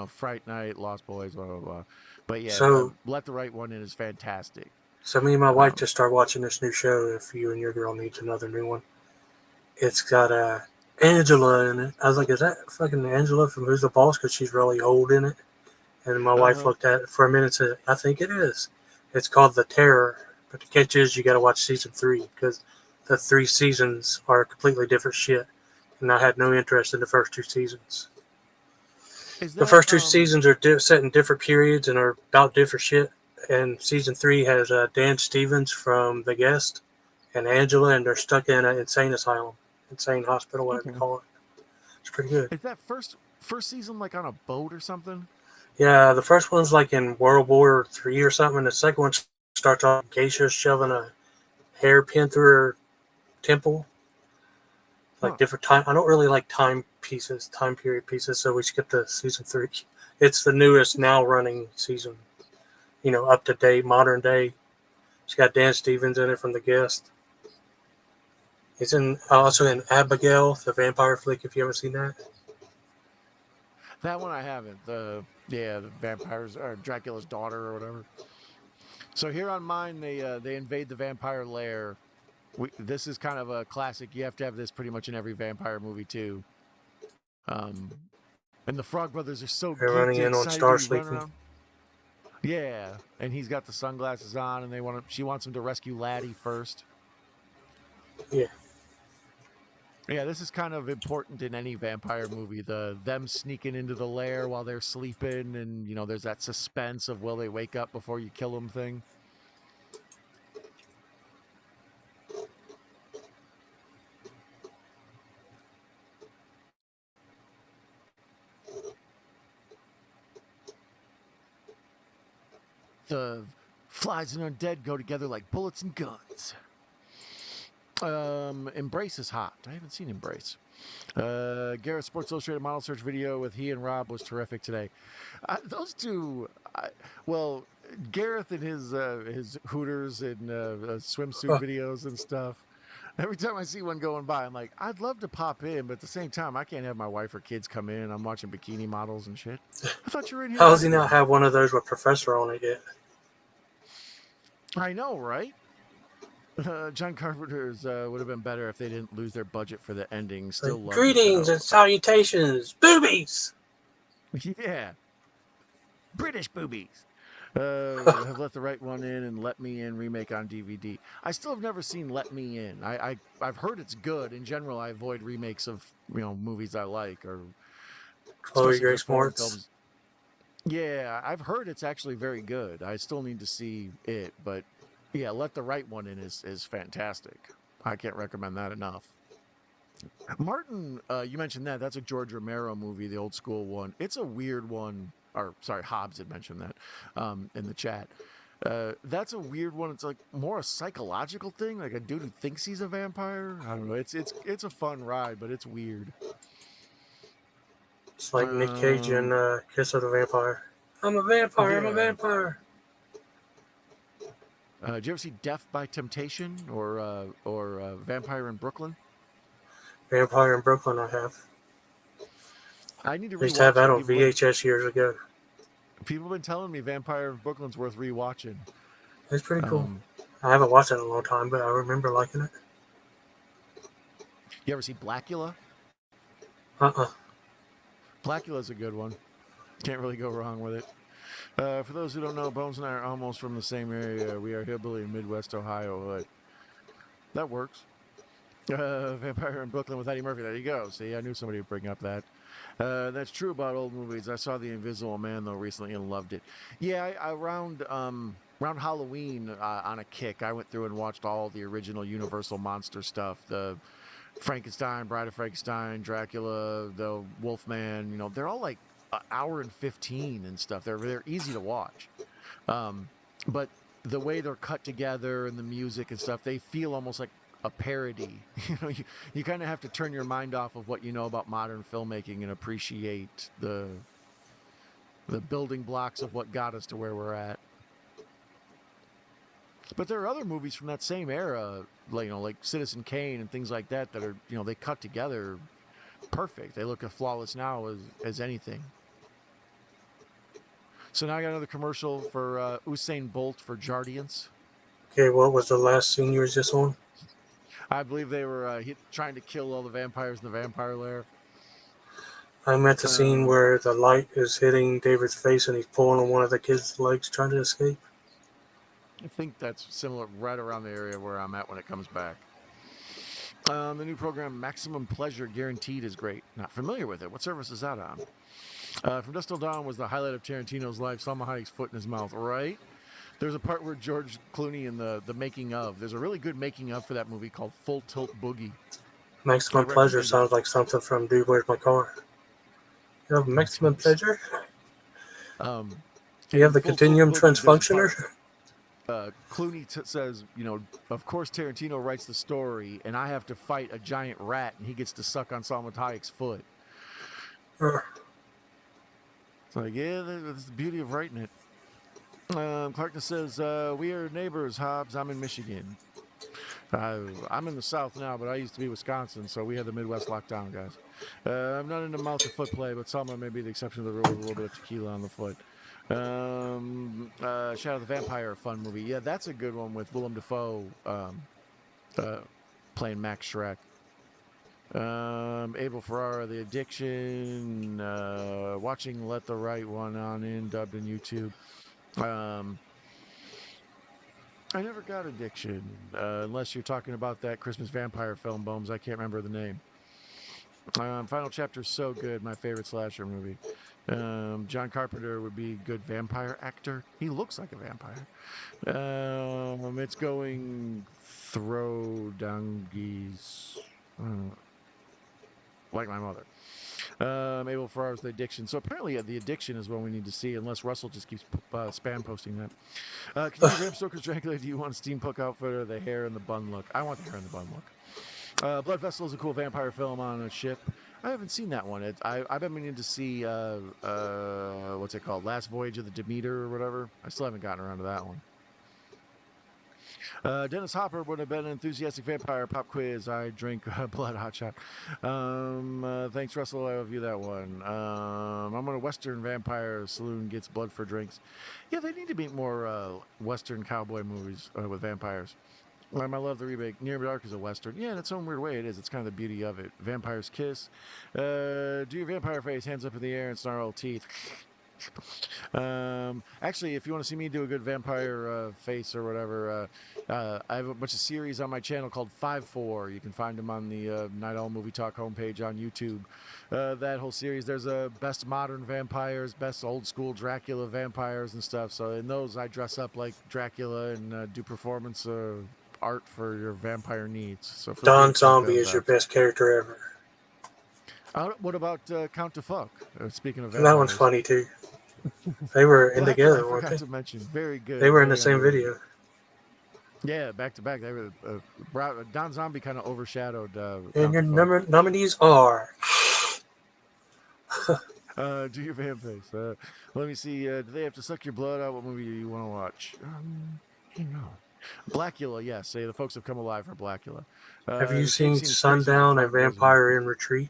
Fright Night, Lost Boys, blah blah blah. But yeah, So, Let the Right One In is fantastic. so me and my wife Um, just started watching this new show. If you and your girl needs another new one, it's got Angela in it. I was like, is that fucking Angela from Who's the Boss? Because she's really old in it. And my wife uh-huh. looked at it for a minute and said, I think it is. It's called The Terror. But the catch is you got to watch season 3 because the 3 seasons are completely different shit. And I had no interest in the first 2 seasons. Is The that first 2 seasons are set in different periods and are about different shit. And season 3 has Dan Stevens from The Guest and Angela, and they're stuck in an insane asylum, insane hospital, whatever you okay? call it. It's pretty good. Is that first season like on a boat or something? Yeah, the first one's like in World War III or something, and the second one starts off geisha shoving a hairpin through her temple. Like Huh. different time. I don't really like time period pieces, so we skipped to season 3. It's the newest now running season. Up to date, modern day. It's got Dan Stevens in it from The Guest. He's also in Abigail, the vampire flick. If you haven't seen that, That one I haven't. The vampires or Dracula's daughter or whatever. So here on mine, they invade the vampire lair. This is kind of a classic. You have to have this pretty much in every vampire movie too. Um, and the Frog Brothers are so they're geeked running and in on excited. Star He's running Sleeping. around. Yeah, and he's got the sunglasses on, and she wants him to rescue Laddie first. Yeah. Yeah, this is kind of important in any vampire movie. Them sneaking into the lair while they're sleeping, and there's that suspense of will they wake up before you kill them thing. The flies and undead go together like bullets and guns. Embrace is hot. I haven't seen Embrace. Gareth Sports Illustrated model search video with he and Rob was terrific today. Those two, well, Gareth and his Hooters and swimsuit Oh, videos and stuff. Every time I see one going by, I'm like, I'd love to pop in, but at the same time, I can't have my wife or kids come in. I'm watching bikini models and shit. I thought you were in here how does he not regularly. have one of those with Professor on it yet? I know, right? John Carpenter's would have been better if they didn't lose their budget for the ending. Still Like, loved it greetings though. and salutations, boobies. Yeah, British boobies. Have Let the Right One In and Let Me In remake on DVD. I still have never seen Let Me In. I've heard it's good. In general, I avoid remakes of movies I like, or Chloe especially if they're Grace foreign Moretz. films. Yeah, I've heard it's actually very good. I still need to see it, but yeah, Let the Right One In is fantastic. I can't recommend that enough. Martin, you mentioned that. That's a George Romero movie, the old school one. It's a weird one. Or sorry, Hobbs had mentioned that in the chat. That's a weird one. It's like more a psychological thing, like a dude who thinks he's a vampire. I don't know. It's a fun ride, but it's weird. It's like Nick Cage in Um, Kiss of the Vampire. I'm a vampire. I'm a yeah. vampire. Did you ever see Death by Temptation or Vampire in Brooklyn? Vampire in Brooklyn. I have. I need to I used to have rewatch that it. on VHS years ago. People have been telling me Vampire in Brooklyn's worth rewatching. It's pretty cool. Um, I haven't watched it in a long time, but I remember liking it. you ever see Blackula? Uh-uh. Blackula's a good one. Can't really go wrong with it. For those who don't know, Bones and I are almost from the same area. We are hillbilly in Midwest Ohio, but that works. Vampire in Brooklyn with Eddie Murphy. There you go. See, I knew somebody would bring up that. That's true about old movies. I saw The Invisible Man though recently and loved it. Yeah, around Halloween on a kick, I went through and watched all the original Universal monster stuff. The Frankenstein, Bride of Frankenstein, Dracula, the Wolfman. You know, they're all like an hour and 15 and stuff. They're easy to watch. Um, but the way they're cut together and the music and stuff, they feel almost like a parody. You kind of have to turn your mind off of what you know about modern filmmaking and appreciate the building blocks of what got us to where we're at. But there are other movies from that same era, like Citizen Kane and things like that are, they cut together perfect. They look as flawless now as anything. So now I got another commercial for Usain Bolt for Jardiance. Okay, what was the last scene you were just on? I believe they were trying to kill all the vampires in the vampire lair. I meant the scene where the light is hitting David's face and he's pulling on one of the kids' legs trying to escape. I think that's similar, right around the area where I'm at when it comes back. The new program, Maximum Pleasure Guaranteed, is great. Not familiar with it. What service is that on? From Dusk Till Dawn was the highlight of Tarantino's life. Salma Hayek's foot in his mouth, right? There's a part where George Clooney in the making of. There's a really good making of for that movie called Full Tilt Boogie. Maximum Pleasure sounds like something from Dude, Where's My Car? You have Maximum Pleasure? Do you have the Continuum Transfunctioner? Clooney says, of course Tarantino writes the story, and I have to fight a giant rat, and he gets to suck on Salma Hayek's foot. It's like, yeah, that's the beauty of writing it. Clarkness says, we are neighbors, Hobbs. I'm in Michigan. I'm in the South now, but I used to be Wisconsin, so we had the Midwest lockdown, guys. I'm not into mouth to foot play, but Salma may be the exception to the rule with a little bit of tequila on the foot. Shadow the Vampire, fun movie. Yeah, that's a good one with Willem Dafoe playing Max Schreck. Abel Ferrara, The Addiction, watching Let the Right One on in, dubbed in YouTube. I never got Addiction, unless you're talking about that Christmas vampire film, Bones. I can't remember the name. Final Chapter is so good, my favorite slasher movie. John Carpenter would be a good vampire actor. He looks like a vampire. It's going throw donkeys. Like my mother. Abel Ferrara's The Addiction. So apparently The Addiction is one we need to see, unless Russell just keeps spam posting that. Can you Bram Stoker's Dracula? Do you want a steampunk outfit or the hair and the bun look? I want the hair and the bun look. Blood Vessel is a cool vampire film on a ship. I haven't seen that one. I've been meaning to see, what's it called? Last Voyage of the Demeter or whatever. I still haven't gotten around to that one. Dennis Hopper would have been an enthusiastic vampire pop quiz. I drink blood hotshot. Thanks, Russell. I review that one. I'm on a Western vampire saloon gets blood for drinks. Yeah, they need to make more Western cowboy movies with vampires. I love the remake. Near Dark is a Western. Yeah, in its own weird way, it is. It's kind of the beauty of it. Vampire's Kiss. Do your vampire face, hands up in the air and snarl teeth. Actually, if you want to see me do a good vampire face or whatever, I have a bunch of series on my channel called 5-4. You can find them on the Night Owl Movie Talk homepage on YouTube. That whole series, there's a best modern vampires, best old school Dracula vampires and stuff. So in those, I dress up like Dracula and do performance art for your vampire needs. So Don Zombie is your best character ever. What about Count to Fuck? Speaking of vampires. That one's funny too. They were in together, weren't they? I forgot to mention. Very good. They were in the same video. Yeah, back to back. They were Don Zombie kind of overshadowed. And your nominees are. Do your fan face. Let me see. Do they have to suck your blood out? What movie do you want to watch? Blackula, yes. The folks have come alive for Blackula. Have you seen Sundown, A Vampire in Retreat?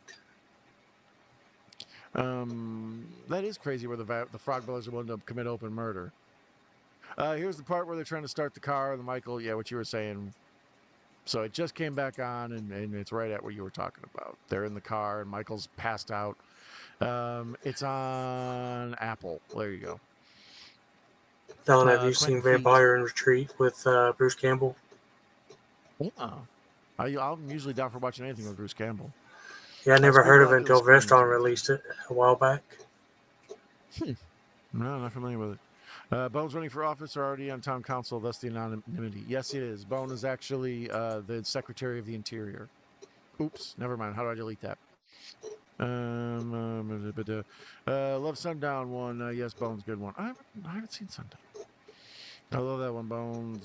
That is crazy where the Frog Brothers are willing to commit open murder. Here's the part where they're trying to start the car. The Michael, yeah, what you were saying. So it just came back on, and it's right at what you were talking about. They're in the car, and Michael's passed out. It's on Apple. There you go. Don, have you Quentin seen Feet. Vampire in Retreat with Bruce Campbell? Yeah. I'm usually down for watching anything with Bruce Campbell. Yeah, I I never heard of it screenplotted little until screenings Vestron and everything. released it a while back. No, not familiar with it. Bone's running for office or already on town council, thus the anonymity. Yes, it is. Bone is actually the Secretary of the Interior. Oops, never mind. How do I delete that? Love Sundown one. Yes, Bones, good one. I haven't seen Sundown. I love that one, Bones.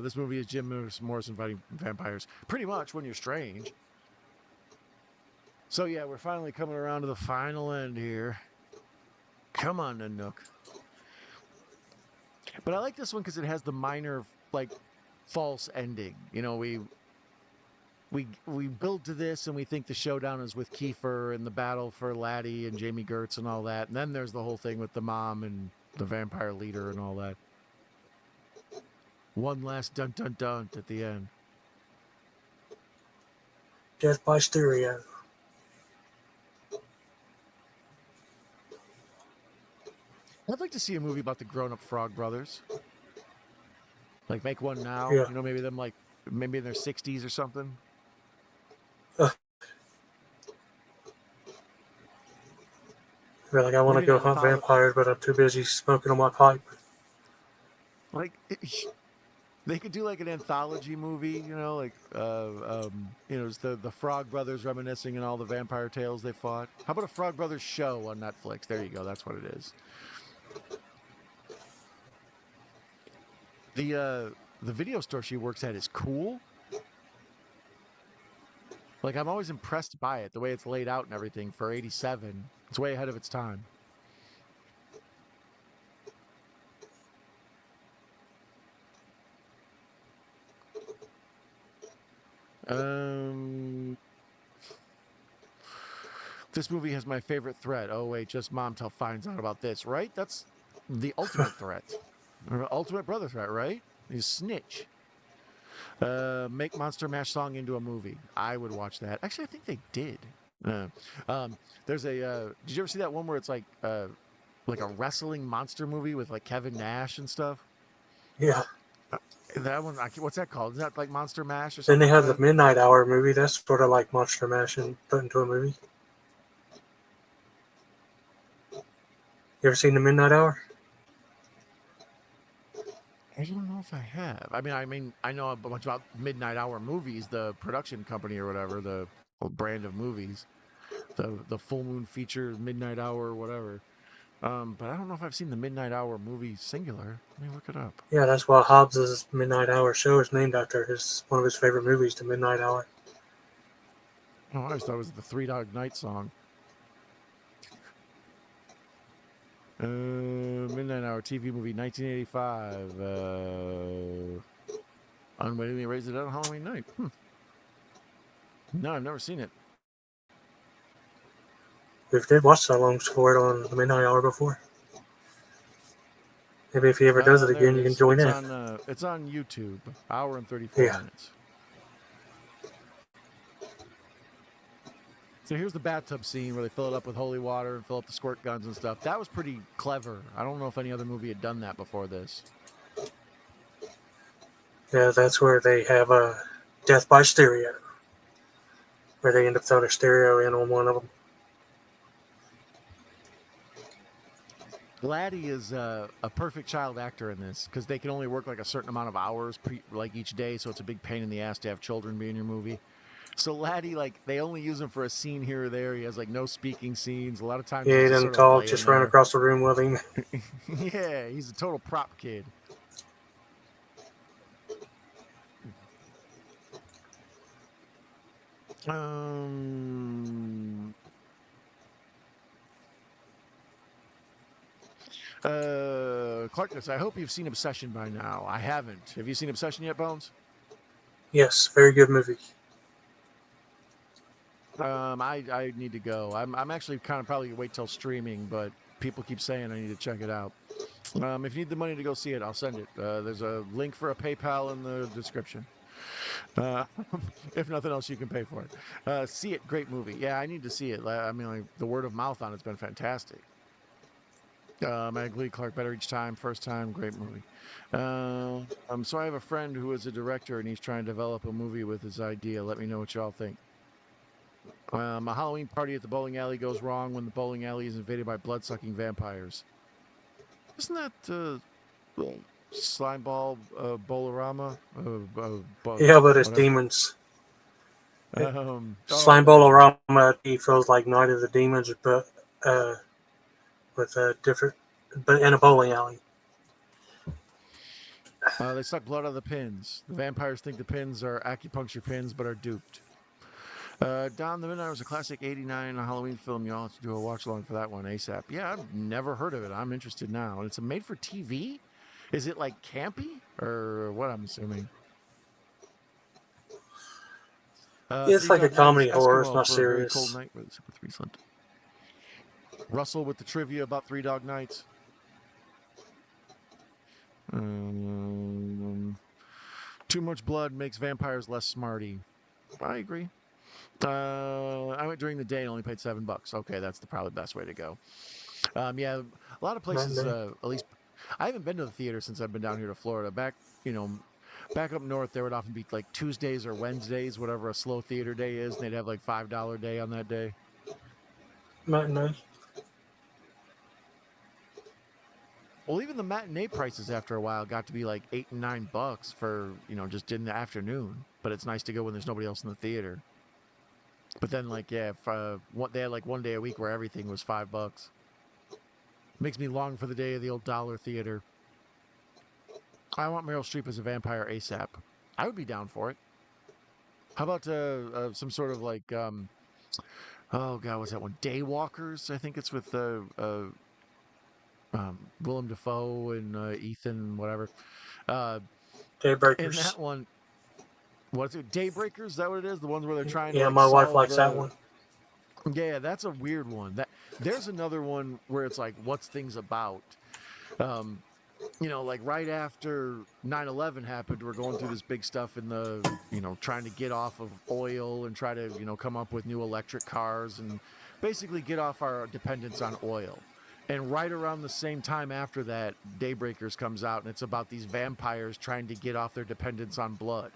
This movie is Jim Morrison fighting vampires. Pretty much when you're strange. So yeah, we're finally coming around to the final end here. Come on, Nanook. But I like this one because it has the minor, like, false ending. You know, we build to this and we think the showdown is with Kiefer and the battle for Laddie and Jamie Gertz and all that. And then there's the whole thing with the mom and the vampire leader and all that. One last dun dun dun at the end. Death by Stereo. I'd like to see a movie about the grown-up Frog Brothers. Like make one now. Yeah. You know, maybe them like maybe in their 60s or something. I feel like I want to Maybe an go hunt anthology. vampires, but I'm too busy smoking on my pipe. Like they could do like an anthology movie, you know, like you know, it's the Frog Brothers reminiscing and all the vampire tales they fought. How about a Frog Brothers show on Netflix? There you go. That's what it is. The video store she works at is cool. Like I'm always impressed by it, the way it's laid out and everything for 87. It's way ahead of its time. This movie has my favorite threat. Oh wait, just mom till finds out about this, right? That's the ultimate threat. Or ultimate brother threat, right? You snitch. Make Monster Mash song into a movie. I would watch that. Actually, I think they did. Uh, there's a. Did you ever see that one where it's like a wrestling monster movie with like Kevin Nash and stuff? Yeah. That one. What's that called? Is that like Monster Mash or Then something they like have the that? Midnight Hour movie. That's sort of like Monster Mash and put into a movie. You ever seen the Midnight Hour? I don't know if I have. I mean, I know a bunch about Midnight Hour Movies, the production company or whatever, the brand of movies, the Full Moon Feature, Midnight Hour, whatever. But I don't know if I've seen the Midnight Hour movie singular. Let me look it up. Yeah, that's why Hobbs's Midnight Hour show is named after one of his favorite movies, The Midnight Hour. Oh, I always thought it was the Three Dog Night song. Midnight Hour TV movie, 1985. Unwittingly raised it on Halloween night. No, I've never seen it. We did watch songs for it on the Midnight Hour before. Maybe if he ever does it There it again, you can is. join in. It's on YouTube. Hour and 34 Yeah. minutes. So here's the bathtub scene where they fill it up with holy water and fill up the squirt guns and stuff. That was pretty clever. I don't know if any other movie had done that before this. Yeah, that's where they have a Death by Stereo, where they end up throwing a stereo in on one of them. Laddie is a perfect child actor in this because they can only work like a certain amount of hours like each day, so it's a big pain in the ass to have children be in your movie. So Laddie, like, they only use him for a scene here or there. He has like no speaking scenes. A lot of times Yeah, he's he just doesn't sort of talk, laying just run there. across the room with him. Yeah, he's a total prop kid. Clarkness, I hope you've seen Obsession by now. I haven't. Have you seen Obsession yet, Bones? Yes, very good movie. I need to go. I'm actually kind of probably wait till streaming, but people keep saying I need to check it out. If you need the money to go see it, I'll send it. There's a link for a PayPal in the description. Uh, if nothing else, you can pay for it. See it, great movie. Yeah, I need to see it. I mean, like the word of mouth on it's been fantastic. Glee Clark better each time. First time, great movie. So I have a friend who is a director and he's trying to develop a movie with his idea. Let me know what y'all think. A Halloween party at the bowling alley goes wrong when the bowling alley is invaded by blood-sucking vampires. Isn't that Slimeball Bolorama? Yeah, but it's Whatever. demons. Oh Slime yeah. Bolorama he feels like Night of the Demons, but with a different, but in a bowling alley. They suck blood out of the pins. The vampires think the pins are acupuncture pins, but are duped. Dawn the Midnight was a classic '89 Halloween film. Y'all have to do a watch along for that one ASAP. Yeah, I've never heard of it. I'm interested now. And it's a made for TV? Is it like campy or what? I'm assuming. It's Three like a Dog Night is comedy horror. It's Eskimo not for a very cold serious. night. Where the Super Three Slant. Russell with the trivia about Three Dog Nights. Too much blood makes vampires less smarty. I agree. I went during the day and only paid $7. Okay, that's the probably best way to go. Yeah, a lot of places. Matinee. At least I haven't been to the theater since I've been down here to Florida. Back up north, there would often be like Tuesdays or Wednesdays, whatever a slow theater day is, and they'd have like $5 day on that day. Matinee. Well, even the matinee prices after a while got to be like $8 and $9 for just in the afternoon. But it's nice to go when there's nobody else in the theater. But then, like, yeah, if, they had like one day a week where everything was $5. Makes me long for the day of the old dollar theater. I want Meryl Streep as a vampire ASAP. I would be down for it. How about some sort of like, oh god, what's that one? Daywalkers. I think it's with Willem Dafoe and Ethan, whatever. In Daybreakers. that one, what's it? Daybreakers? Is that what it is? The ones where they're trying to Yeah, like my wife solve likes that the. one. Yeah, that's a weird one. There's another one where it's like, what's things about? Um, like right after 9/11 happened, we're going through this big stuff in the, trying to get off of oil and try to, come up with new electric cars and basically get off our dependence on oil. And right around the same time after that, Daybreakers comes out and it's about these vampires trying to get off their dependence on blood.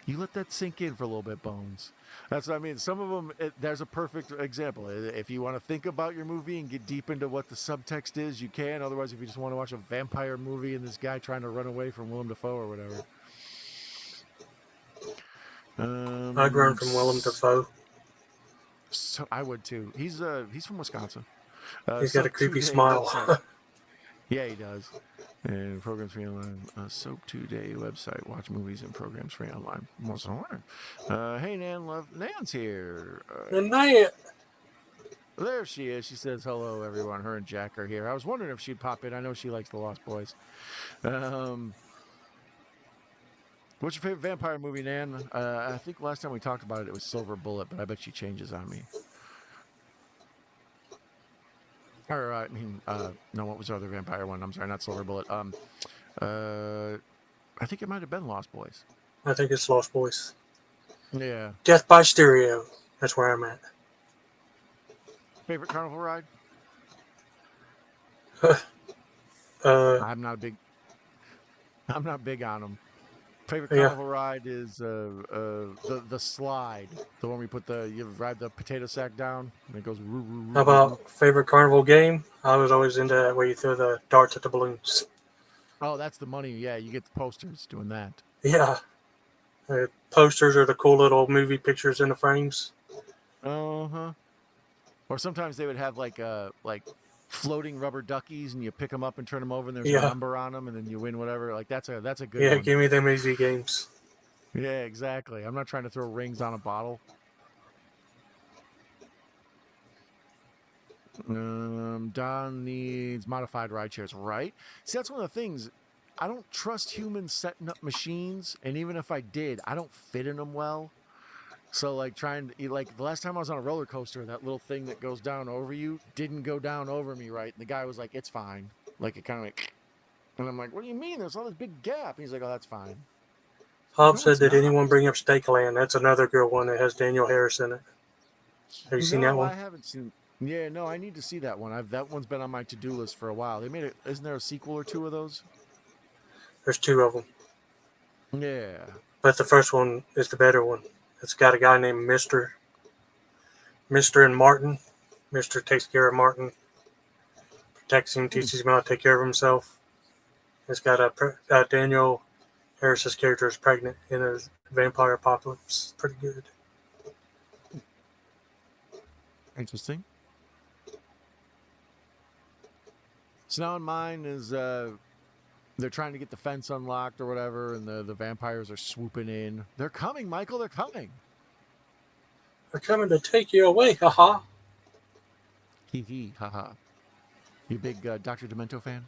You let that sink in for a little bit, Bones. That's what I mean. Some of them, there's a perfect example. If you want to think about your movie and get deep into what the subtext is, you can. Otherwise, if you just want to watch a vampire movie and this guy trying to run away from Willem Dafoe or whatever. I'd run from Willem Dafoe. So I would too. He's from Wisconsin. He's got a Soap creepy Today website. smile. Yeah, he does. And programs free online. Soap Today website. Watch movies and programs free online. What's on? Hey, Nan, love. Nan's here. And now, There she is. She says hello, everyone. Her and Jack are here. I was wondering if she'd pop in. I know she likes the Lost Boys. What's your favorite vampire movie, Nan? I think last time we talked about it, it was Silver Bullet, but I bet she changes on me. Or I mean, no, what was the other vampire one? I'm sorry, not Silver Bullet. I think it might have been Lost Boys. I think it's Lost Boys. Yeah. Death by Stereo. That's where I'm at. Favorite carnival ride? uh, I'm not big on them. Favorite yeah. carnival ride is the slide, the one we put you ride the potato sack down and it goes. Roo, roo, roo, How roo, roo. about favorite carnival game? I was always into that where you throw the darts at the balloons. Oh, that's the money. Yeah, you get the posters doing that. Yeah. The posters are the cool little movie pictures in the frames. Uh-huh. Or sometimes they would have like floating rubber duckies and you pick them up and turn them over and there's a number on them and then you win whatever. Like that's a good Yeah, one. give me them easy games. Yeah, exactly. I'm not trying to throw rings on a bottle. Don needs modified ride shares, right? See, that's one of the things. I don't trust humans setting up machines, and even if I did, I don't fit in them well. So, like, the last time I was on a roller coaster, that little thing that goes down over you didn't go down over me, right? And the guy was like, "It's fine." Like, it kind of like, and I'm like, "What do you mean? There's all this big gap." And he's like, "Oh, that's fine." Hobbs No, said, it's did not. anyone bring up Steakland? That's another good one that has Daniel Harris in it. Have you seen that No, one? I haven't seen. Yeah, no, I need to see that one. That one's been on my to-do list for a while. They made it. Isn't there a sequel or two of those? There's two of them, Yeah. but the first one is the better one. It's got a guy named Mister and Martin. Mister takes care of Martin, protects him, Hmm, teaches him how to take care of himself. It's got a Daniel Harris's character is pregnant in a vampire apocalypse. Pretty good. interesting. So now in mine is they're trying to get the fence unlocked or whatever, and the vampires are swooping in. They're coming, Michael. They're coming. They're coming to take you away, haha. Hee hee, haha. You big Dr. Demento fan?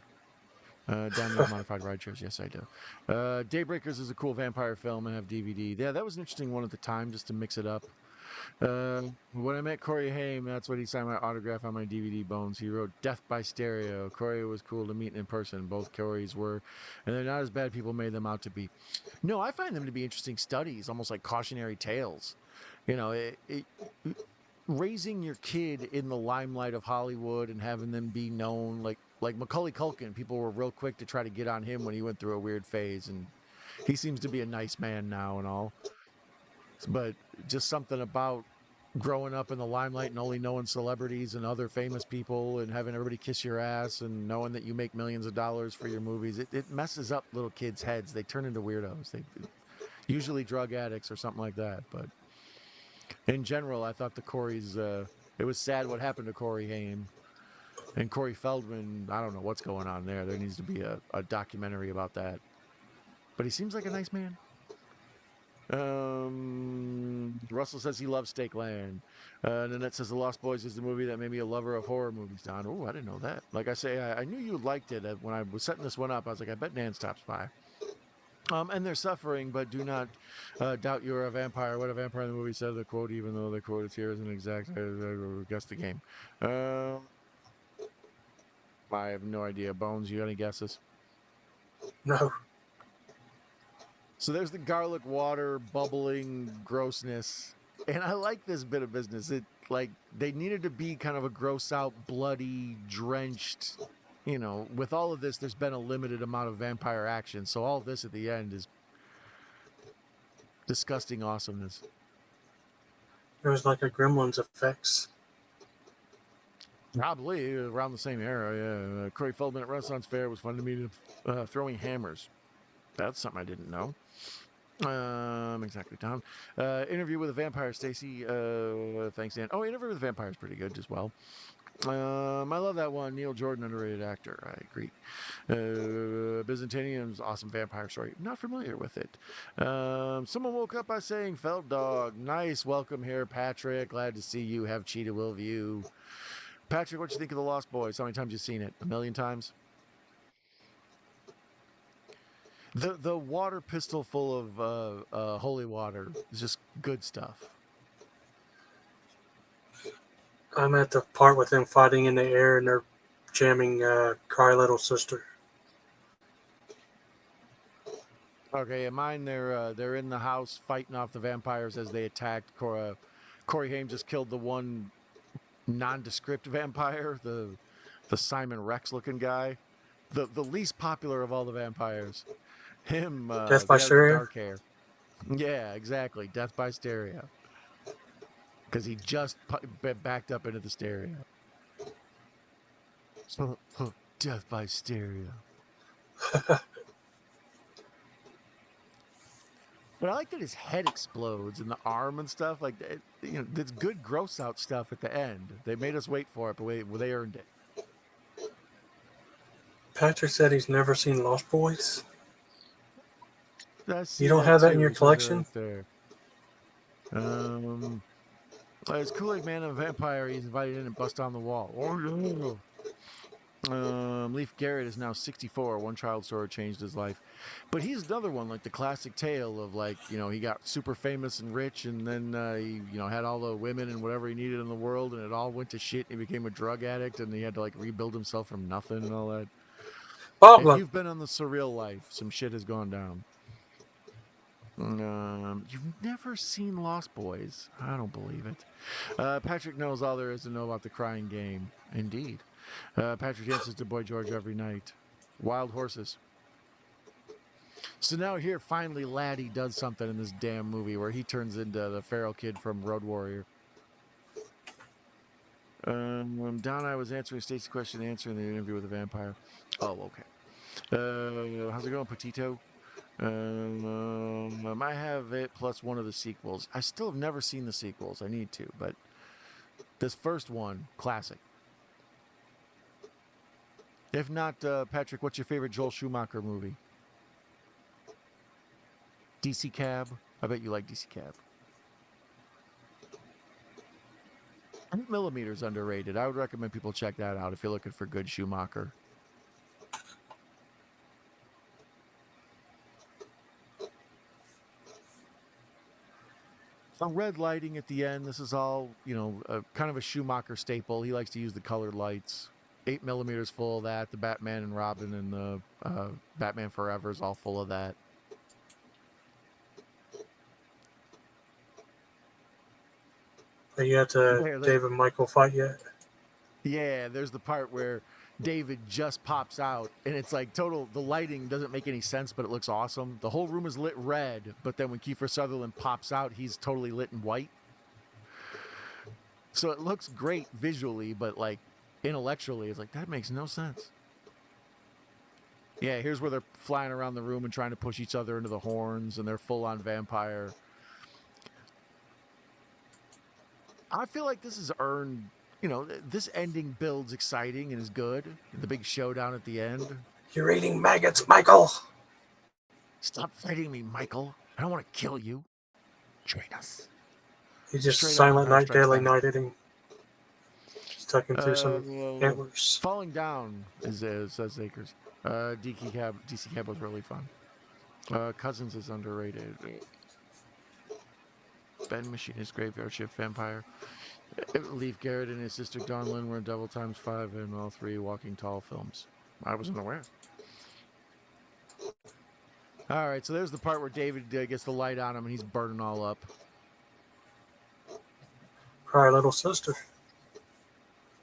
Down use modified ride shares. Yes, I do. Daybreakers is a cool vampire film and have DVD. Yeah, that was an interesting one at the time, just to mix it up. When I met Corey Haim, that's what he signed my autograph on my DVD bones. He wrote "Death by Stereo." Corey was cool to meet in person. Both Corys were, and they're not as bad people made them out to be. No, I find them to be interesting studies, almost like cautionary tales. You know, raising your kid in the limelight of Hollywood and having them be known, like Macaulay Culkin. People were real quick to try to get on him when he went through a weird phase, and he seems to be a nice man now and all. But just something about growing up in the limelight and only knowing celebrities and other famous people and having everybody kiss your ass and knowing that you make millions of dollars for your movies, it messes up little kids' heads. They turn into weirdos. They usually drug addicts or something like that. But in general, I thought the Corey's it was sad what happened to Corey Haim and Corey Feldman. I don't know what's going on there. There needs to be a documentary about that. But he seems like a nice man. Russell says he loves Steak Land. Nanette says The Lost Boys is the movie that made me a lover of horror movies, Don. Oh, I didn't know that. Like I say, I knew you liked it. When I was setting this one up, I was like, I bet Nan stops by. And they're suffering, but do not doubt you're a vampire. What a vampire in the movie said, the quote, even though the quote is here isn't exact. Guess the game. Uh, I have no idea. Bones, you got any guesses? No, So there's the garlic water bubbling grossness. And I like this bit of business. It like they needed to be kind of a gross out, bloody, drenched, with all of this there's been a limited amount of vampire action. So all this at the end is disgusting awesomeness. it was like a Gremlins effects. Probably around the same era, yeah. Corey Feldman at Renaissance Fair was fun to meet him throwing hammers. That's something I didn't know. Exactly, Tom. Interview with a Vampire, Stacy. Thanks, Dan. Oh, Interview with a Vampire is pretty good as well. I love that one. Neil Jordan, underrated actor. I agree. Byzantinium's awesome vampire story. Not familiar with it. Someone woke up by saying Feld Dog. Nice. Welcome here, Patrick. Glad to see you. Have Cheetah will view. Patrick, what you think of The Lost Boys? How many times you seen it? A million times? The water pistol full of holy water is just good stuff. I'm at the part with them fighting in the air and they're jamming "Cry Little Sister." Okay, in mine they're in the house fighting off the vampires as they attacked. Corey Haim just killed the one nondescript vampire, the Simon Rex looking guy, the least popular of all the vampires. Him, Death the by guy with the Stereo. dark hair. Yeah, exactly. Death by stereo. Because he just backed up into the stereo. Death by stereo. But I like that his head explodes and the arm and stuff. Like, that's good gross out stuff at the end. They made us wait for it, but they earned it. Patrick said he's never seen Lost Boys. I You see don't that have that in too. your He says it collection? right there. As Kool-Aid Man and a vampire, he's invited in and bust down the wall. Oh, Leif Garrett is now 64. One child story changed his life. But he's another one, like the classic tale of he got super famous and rich and then he, had all the women and whatever he needed in the world and it all went to shit and he became a drug addict and he had to rebuild himself from nothing and all that. If Boglin. you've been on the surreal life, some shit has gone down. You've never seen Lost Boys? I don't believe it. Patrick knows all there is to know about the Crying Game. Indeed. Patrick dances to Boy George every night. Wild Horses. So now here, finally, Laddie does something in this damn movie where he turns into the feral kid from Road Warrior. Don, I was answering Stacy's question, answering the interview with the vampire. Oh, okay. How's it going, Petito? I have it plus one of the sequels. I still have never seen the sequels. I need to, but this first one, classic. If not, Patrick, what's your favorite Joel Schumacher movie? DC Cab? I bet you like DC Cab. 8mm is underrated. I would recommend people check that out if you're looking for good Schumacher. So red lighting at the end. This is all, kind of a Schumacher staple. He likes to use the colored lights. 8mm is full of that. The Batman and Robin and the Batman Forever is all full of that. Are you at the David Michael fight yet? Yeah, there's the part where David just pops out, and it's like total. The lighting doesn't make any sense, but it looks awesome. The whole room is lit red, but then when Kiefer Sutherland pops out, he's totally lit in white. So it looks great visually, but like intellectually, it's like that makes no sense. Yeah, here's where they're flying around the room and trying to push each other into the horns, and they're full on vampire. I feel like this has earned, this ending builds exciting and is good. The big showdown at the end. You're eating maggots, Michael. Stop fighting me, Michael. I don't want to kill you. Join us. He just Silent Night, Deadly Night at him. Stuck into some antlers. Falling Down says Akers. DC Cab was really fun. Cousins is underrated. Ben Machinist, Graveyard Shift, Vampire. Leif Garrett and his sister Dawn Lynn were in Double Times 5 in all 3 Walking Tall films. I wasn't aware. All right, so there's the part where David gets the light on him and he's burning all up. Cry Little Sister.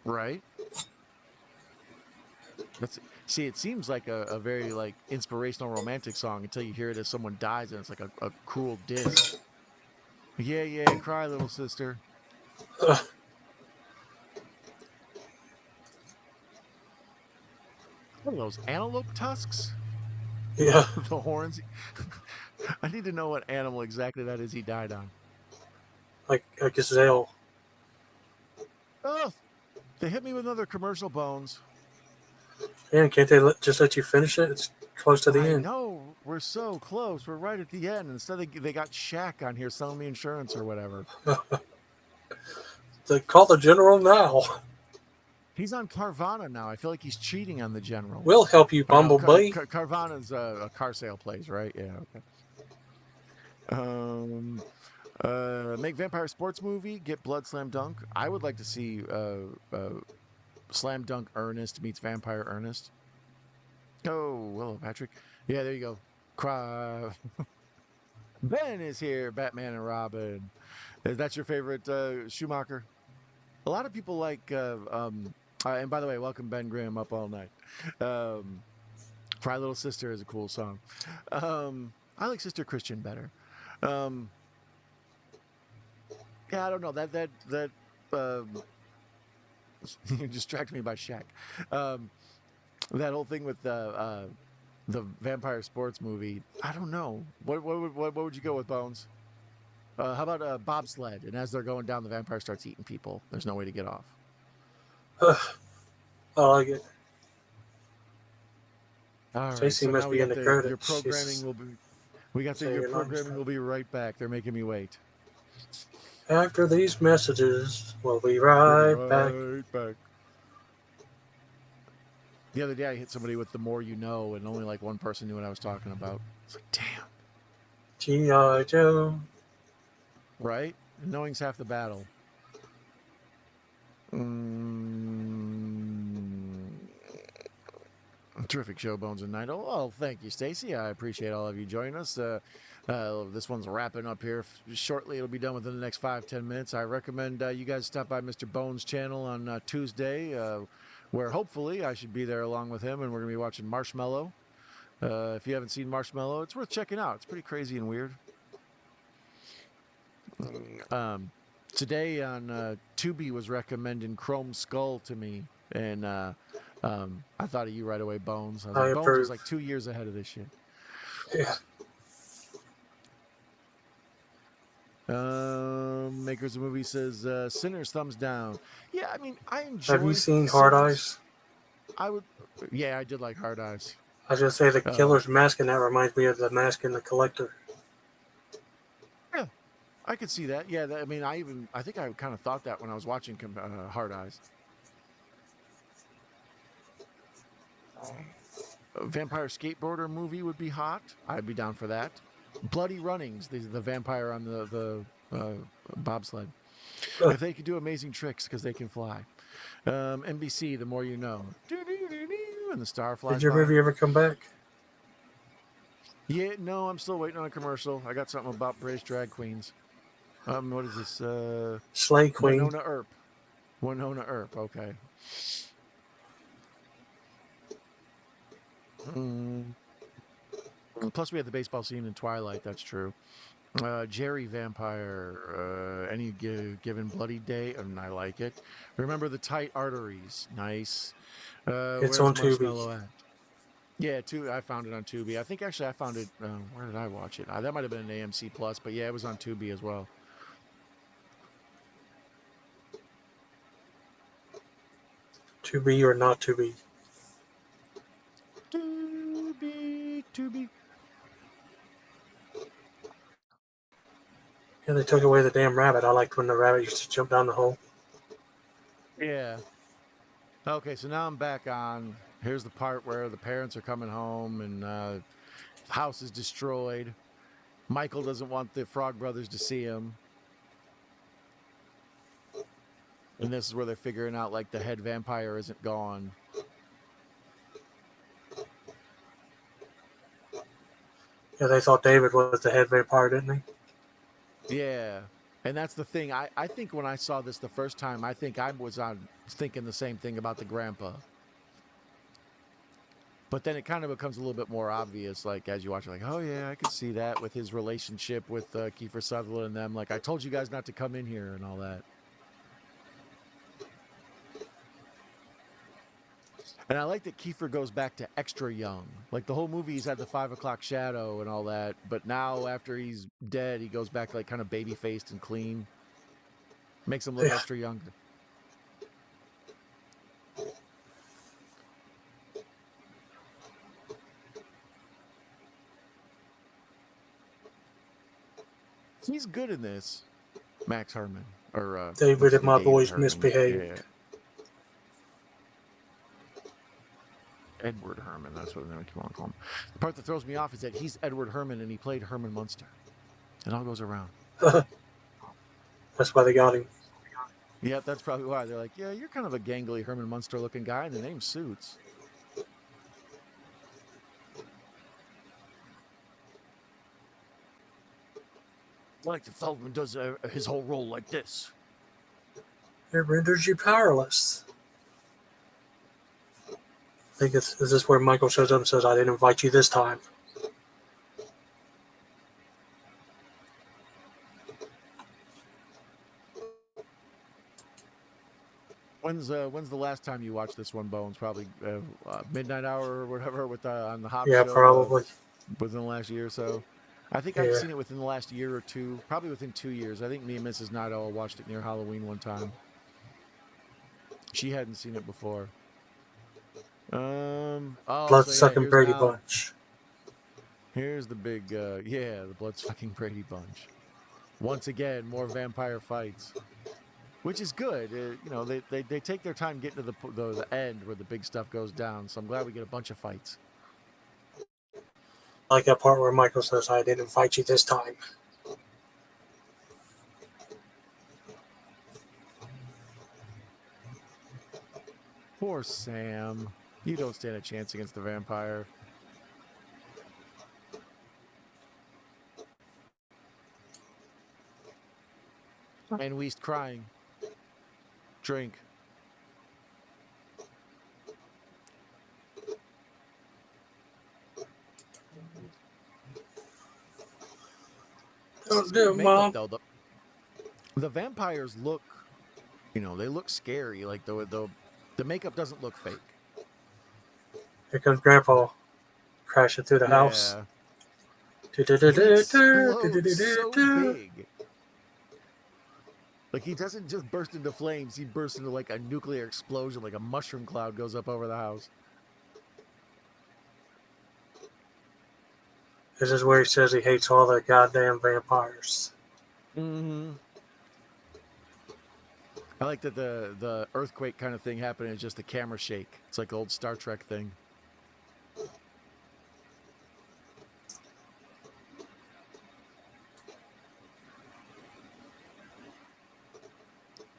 Right? See, it seems like a very like inspirational romantic song until you hear it as someone dies and it's like a cruel diss. Yeah, cry, little sister. What are those, antelope tusks? Yeah. The horns? I need to know what animal exactly that is he died on. Like a gazelle. Oh, they hit me with another commercial, Bones. Man, can't they just let you finish it? It's close to the end. No, we're so close. We're right at the end. Instead, they got Shaq on here selling me insurance or whatever. They call the general now. He's on Carvana now. I feel like he's cheating on the general. We'll help you, Bumblebee. Carvana's a car sale place, right? Yeah, okay. Make vampire sports movie. Get Blood Slam Dunk. I would like to see Slam Dunk Ernest meets Vampire Ernest. Oh, hello, Patrick. Yeah, there you go. Cry. Ben is here. Batman and Robin. Is that your favorite Schumacher? A lot of people like. And by the way, welcome Ben Grimm up all night. Cry Little Sister is a cool song. I like Sister Christian better. Yeah, I don't know that you distract me by Shaq. That whole thing with the vampire sports movie. I don't know. What would you go with, Bones? How about bobsled? And as they're going down, the vampire starts eating people. There's no way to get off. I like it. All right. Stacey must be in the credits. Your programming will be. We got your programming will be right back. They're making me wait. After these messages, we'll be right back. The other day, I hit somebody with "The More You Know," and only like one person knew what I was talking about. It's like, damn. G.I. Joe. Right? Knowing's half the battle. Terrific show, Bones and Night. Oh, thank you, Stacy. I appreciate all of you joining us. This one's wrapping up here shortly. It'll be done within the next 5-10 minutes. I recommend you guys stop by Mr. Bones' channel on Tuesday, where hopefully I should be there along with him, and we're going to be watching Marshmallow. If you haven't seen Marshmallow, it's worth checking out. It's pretty crazy and weird. Today on Tubi was recommending Chrome Skull to me, and I thought of you right away, Bones. I was I like, Bones was approve. like 2 years ahead of this shit. Yeah. Makers of the movie says Sinners thumbs down. Yeah, I mean, I Have you enjoyed seen Hard Sinners. Eyes? I would, yeah, I did like Hard Eyes. I was gonna say the Uh, killer's mask, and that reminds me of the mask in The Collector. yeah, I could see that. Yeah, I mean, I think I kind of thought that when I was watching Hard Eyes. A vampire skateboarder movie would be hot. I'd be down for that. Bloody Runnings, the vampire on the bobsled. If they could do amazing tricks because they can fly. NBC, The More You Know. And the star Did flies your by. movie ever come back? Yeah, no, I'm still waiting on a commercial. I got something about British drag queens. What is this? Slay Queen. Winona Earp. Winona Earp, okay. Mm. Plus, we had the baseball scene in Twilight, that's true. Jerry Vampire, any given bloody day, and I like it. Remember the tight arteries, nice. It's Where's on Tubi. Marshmallow at? Yeah, I found it on Tubi. I think actually I found it. Where did I watch it? That might have been an AMC Plus, but yeah, it was on Tubi as well. To be or not to be. Tubi. Yeah, they took away the damn rabbit. I liked when the rabbit used to jump down the hole. Yeah. Okay, so now I'm back on. Here's the part where the parents are coming home and the house is destroyed. Michael doesn't want the Frog Brothers to see him. And this is where they're figuring out like the head vampire isn't gone. Yeah, they thought David was the head vampire, didn't they? Yeah. And that's the thing. I think when I saw this the first time, I think I was on thinking the same thing about the grandpa. But then it kind of becomes a little bit more obvious, like as you watch it, like, oh yeah, I could see that with his relationship with Kiefer Sutherland and them. Like, I told you guys not to come in here and all that. And I like that Kiefer goes back to extra young. Like the whole movie, he's had the 5 o'clock shadow and all that. But now, after he's dead, he goes back like kind of baby faced and clean. Makes him look Yeah. extra younger. He's good in this. Max Herman. Or David and my David boys Herman. misbehaved. Yeah. Edward Herman, that's what I keep on calling him. The part that throws me off is that he's Edward Herman and he played Herman Munster. It all goes around. That's why they got him. Yeah, that's probably why. They're like, yeah, you're kind of a gangly Herman Munster looking guy, and the name suits. Like the Feldman does his whole role like this. It renders you powerless. I think is this where Michael shows up and says, I didn't invite you this time. When's the last time you watched this one, Bones? Probably midnight hour or whatever with on the Hop Yeah, Show probably. within the last year or so. I think I've Yeah. seen it within the last year or two, probably within 2 years. I think me and Mrs. Night Owl watched it near Halloween one time. She hadn't seen it before. Blood sucking Brady Bunch. Here's the big, the blood sucking Brady Bunch. Once again, more vampire fights, which is good. They take their time getting to the end where the big stuff goes down. So I'm glad we get a bunch of fights. I like that part where Michael says, I didn't invite you this time. Poor Sam. You don't stand a chance against the vampire. And Weast crying. Drink. Don't Speaking do of it, makeup, Mom. though, the vampires look, they look scary. Like the makeup doesn't look fake. Here comes Grandpa crashing through the house. Yeah. He explodes so big. Like, he doesn't just burst into flames. He bursts into, like, a nuclear explosion, like a mushroom cloud goes up over the house. This is where he says he hates all the goddamn vampires. Mm-hmm. I like that the earthquake kind of thing happened. It's just the camera shake. It's like the old Star Trek thing.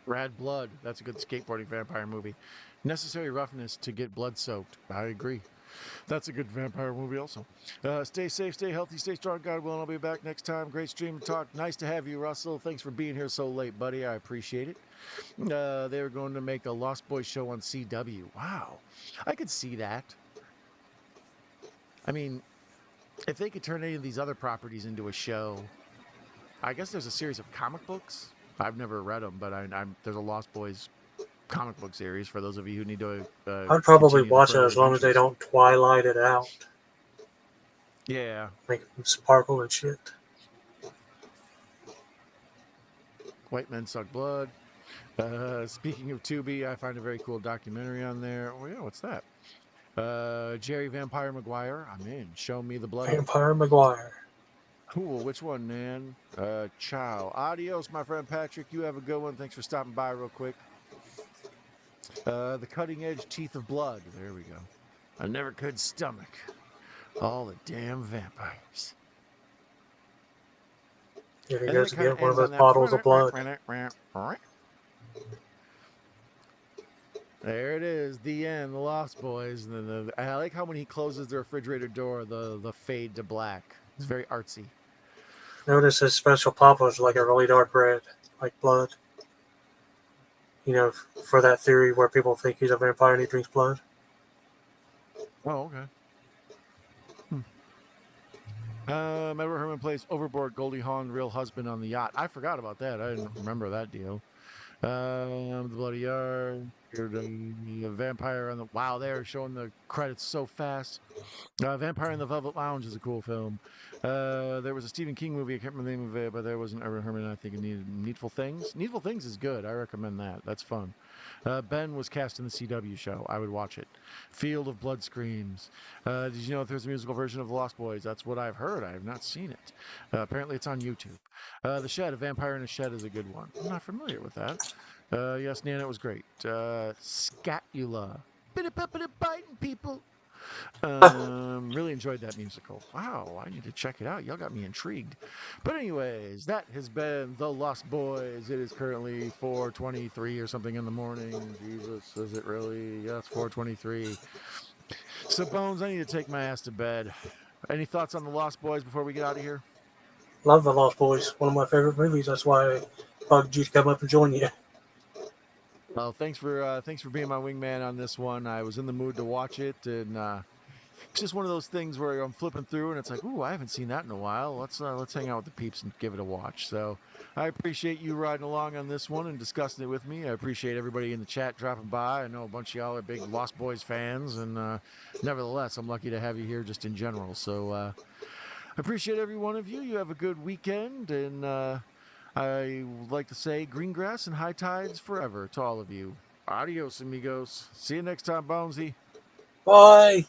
Rad Blood. That's a good skateboarding vampire movie. Necessary Roughness to get blood soaked. I agree. That's a good vampire movie also. Stay safe, stay healthy, stay strong. God willing, I'll be back next time. Great stream and talk. Nice to have you, Russell. Thanks for being here so late, buddy. I appreciate it. They were going to make a Lost Boys show on CW. Wow. I could see that. I mean, if they could turn any of these other properties into a show, I guess there's a series of comic books. I've never read them, but there's a Lost Boys comic book series for those of you who need to I'd probably continue the watch it further as long as they adventures. don't Twilight it out. Yeah. Make them sparkle and shit. White Men Suck Blood. Speaking of Tubi, I find a very cool documentary on there. Oh, yeah, what's that? Jerry Vampire Maguire. I'm in. Show me the blood. Vampire Maguire. Cool. Which one, man? Ciao. Adios, my friend Patrick. You have a good one. Thanks for stopping by real quick. The Cutting Edge Teeth of Blood. There we go. I never could stomach all the damn vampires. Here he And then goes it to kind of get one of ends on those that. bottles of blood. There it is, the end, the Lost Boys. And then I like how when he closes the refrigerator door, the fade to black. It's very artsy. Notice his special papa is like a really dark red, like blood. You know, for that theory where people think he's a vampire and he drinks blood. Oh, okay. Edward Herman plays Overboard Goldie Hawn, real husband on the yacht. I forgot about that. I didn't remember that deal. The Bloody Yard, the Vampire on the. Wow, they're showing the credits so fast. Vampire in the Velvet Lounge is a cool film. There was a Stephen King movie. I can't remember the name of it, but there was an Edward Herman. I think it needed Needful Things. Needful Things is good. I recommend that. That's fun. Ben was cast in the CW show. I would watch it. Field of Blood Screams. Did you know if there's a musical version of The Lost Boys? That's what I've heard. I have not seen it. Apparently, it's on YouTube. The Shed, A Vampire in a Shed is a good one. I'm not familiar with that. Yes, Nana, it was great. Scatula. Bit-a-bit biting people. Really enjoyed that musical. Wow, I need to check it out. Y'all got me intrigued. But anyways, that has been The Lost Boys. It is currently 4:23 or something in the morning. Jesus, is it really? Yes, 4:23. So, Bones, I need to take my ass to bed. Any thoughts on The Lost Boys before we get out of here? Love The Lost Boys. One of my favorite movies. That's why I bugged you to come up and join you. Well, thanks for being my wingman on this one. I was in the mood to watch it, and it's just one of those things where I'm flipping through and it's like, ooh, I haven't seen that in a while. Let's hang out with the peeps and give it a watch. So I appreciate you riding along on this one and discussing it with me. I appreciate everybody in the chat dropping by. I know a bunch of y'all are big Lost Boys fans, and nevertheless, I'm lucky to have you here just in general. So I appreciate every one of you. You have a good weekend, and I would like to say green grass and high tides forever to all of you. Adios, amigos. See you next time, Bonesy. Bye.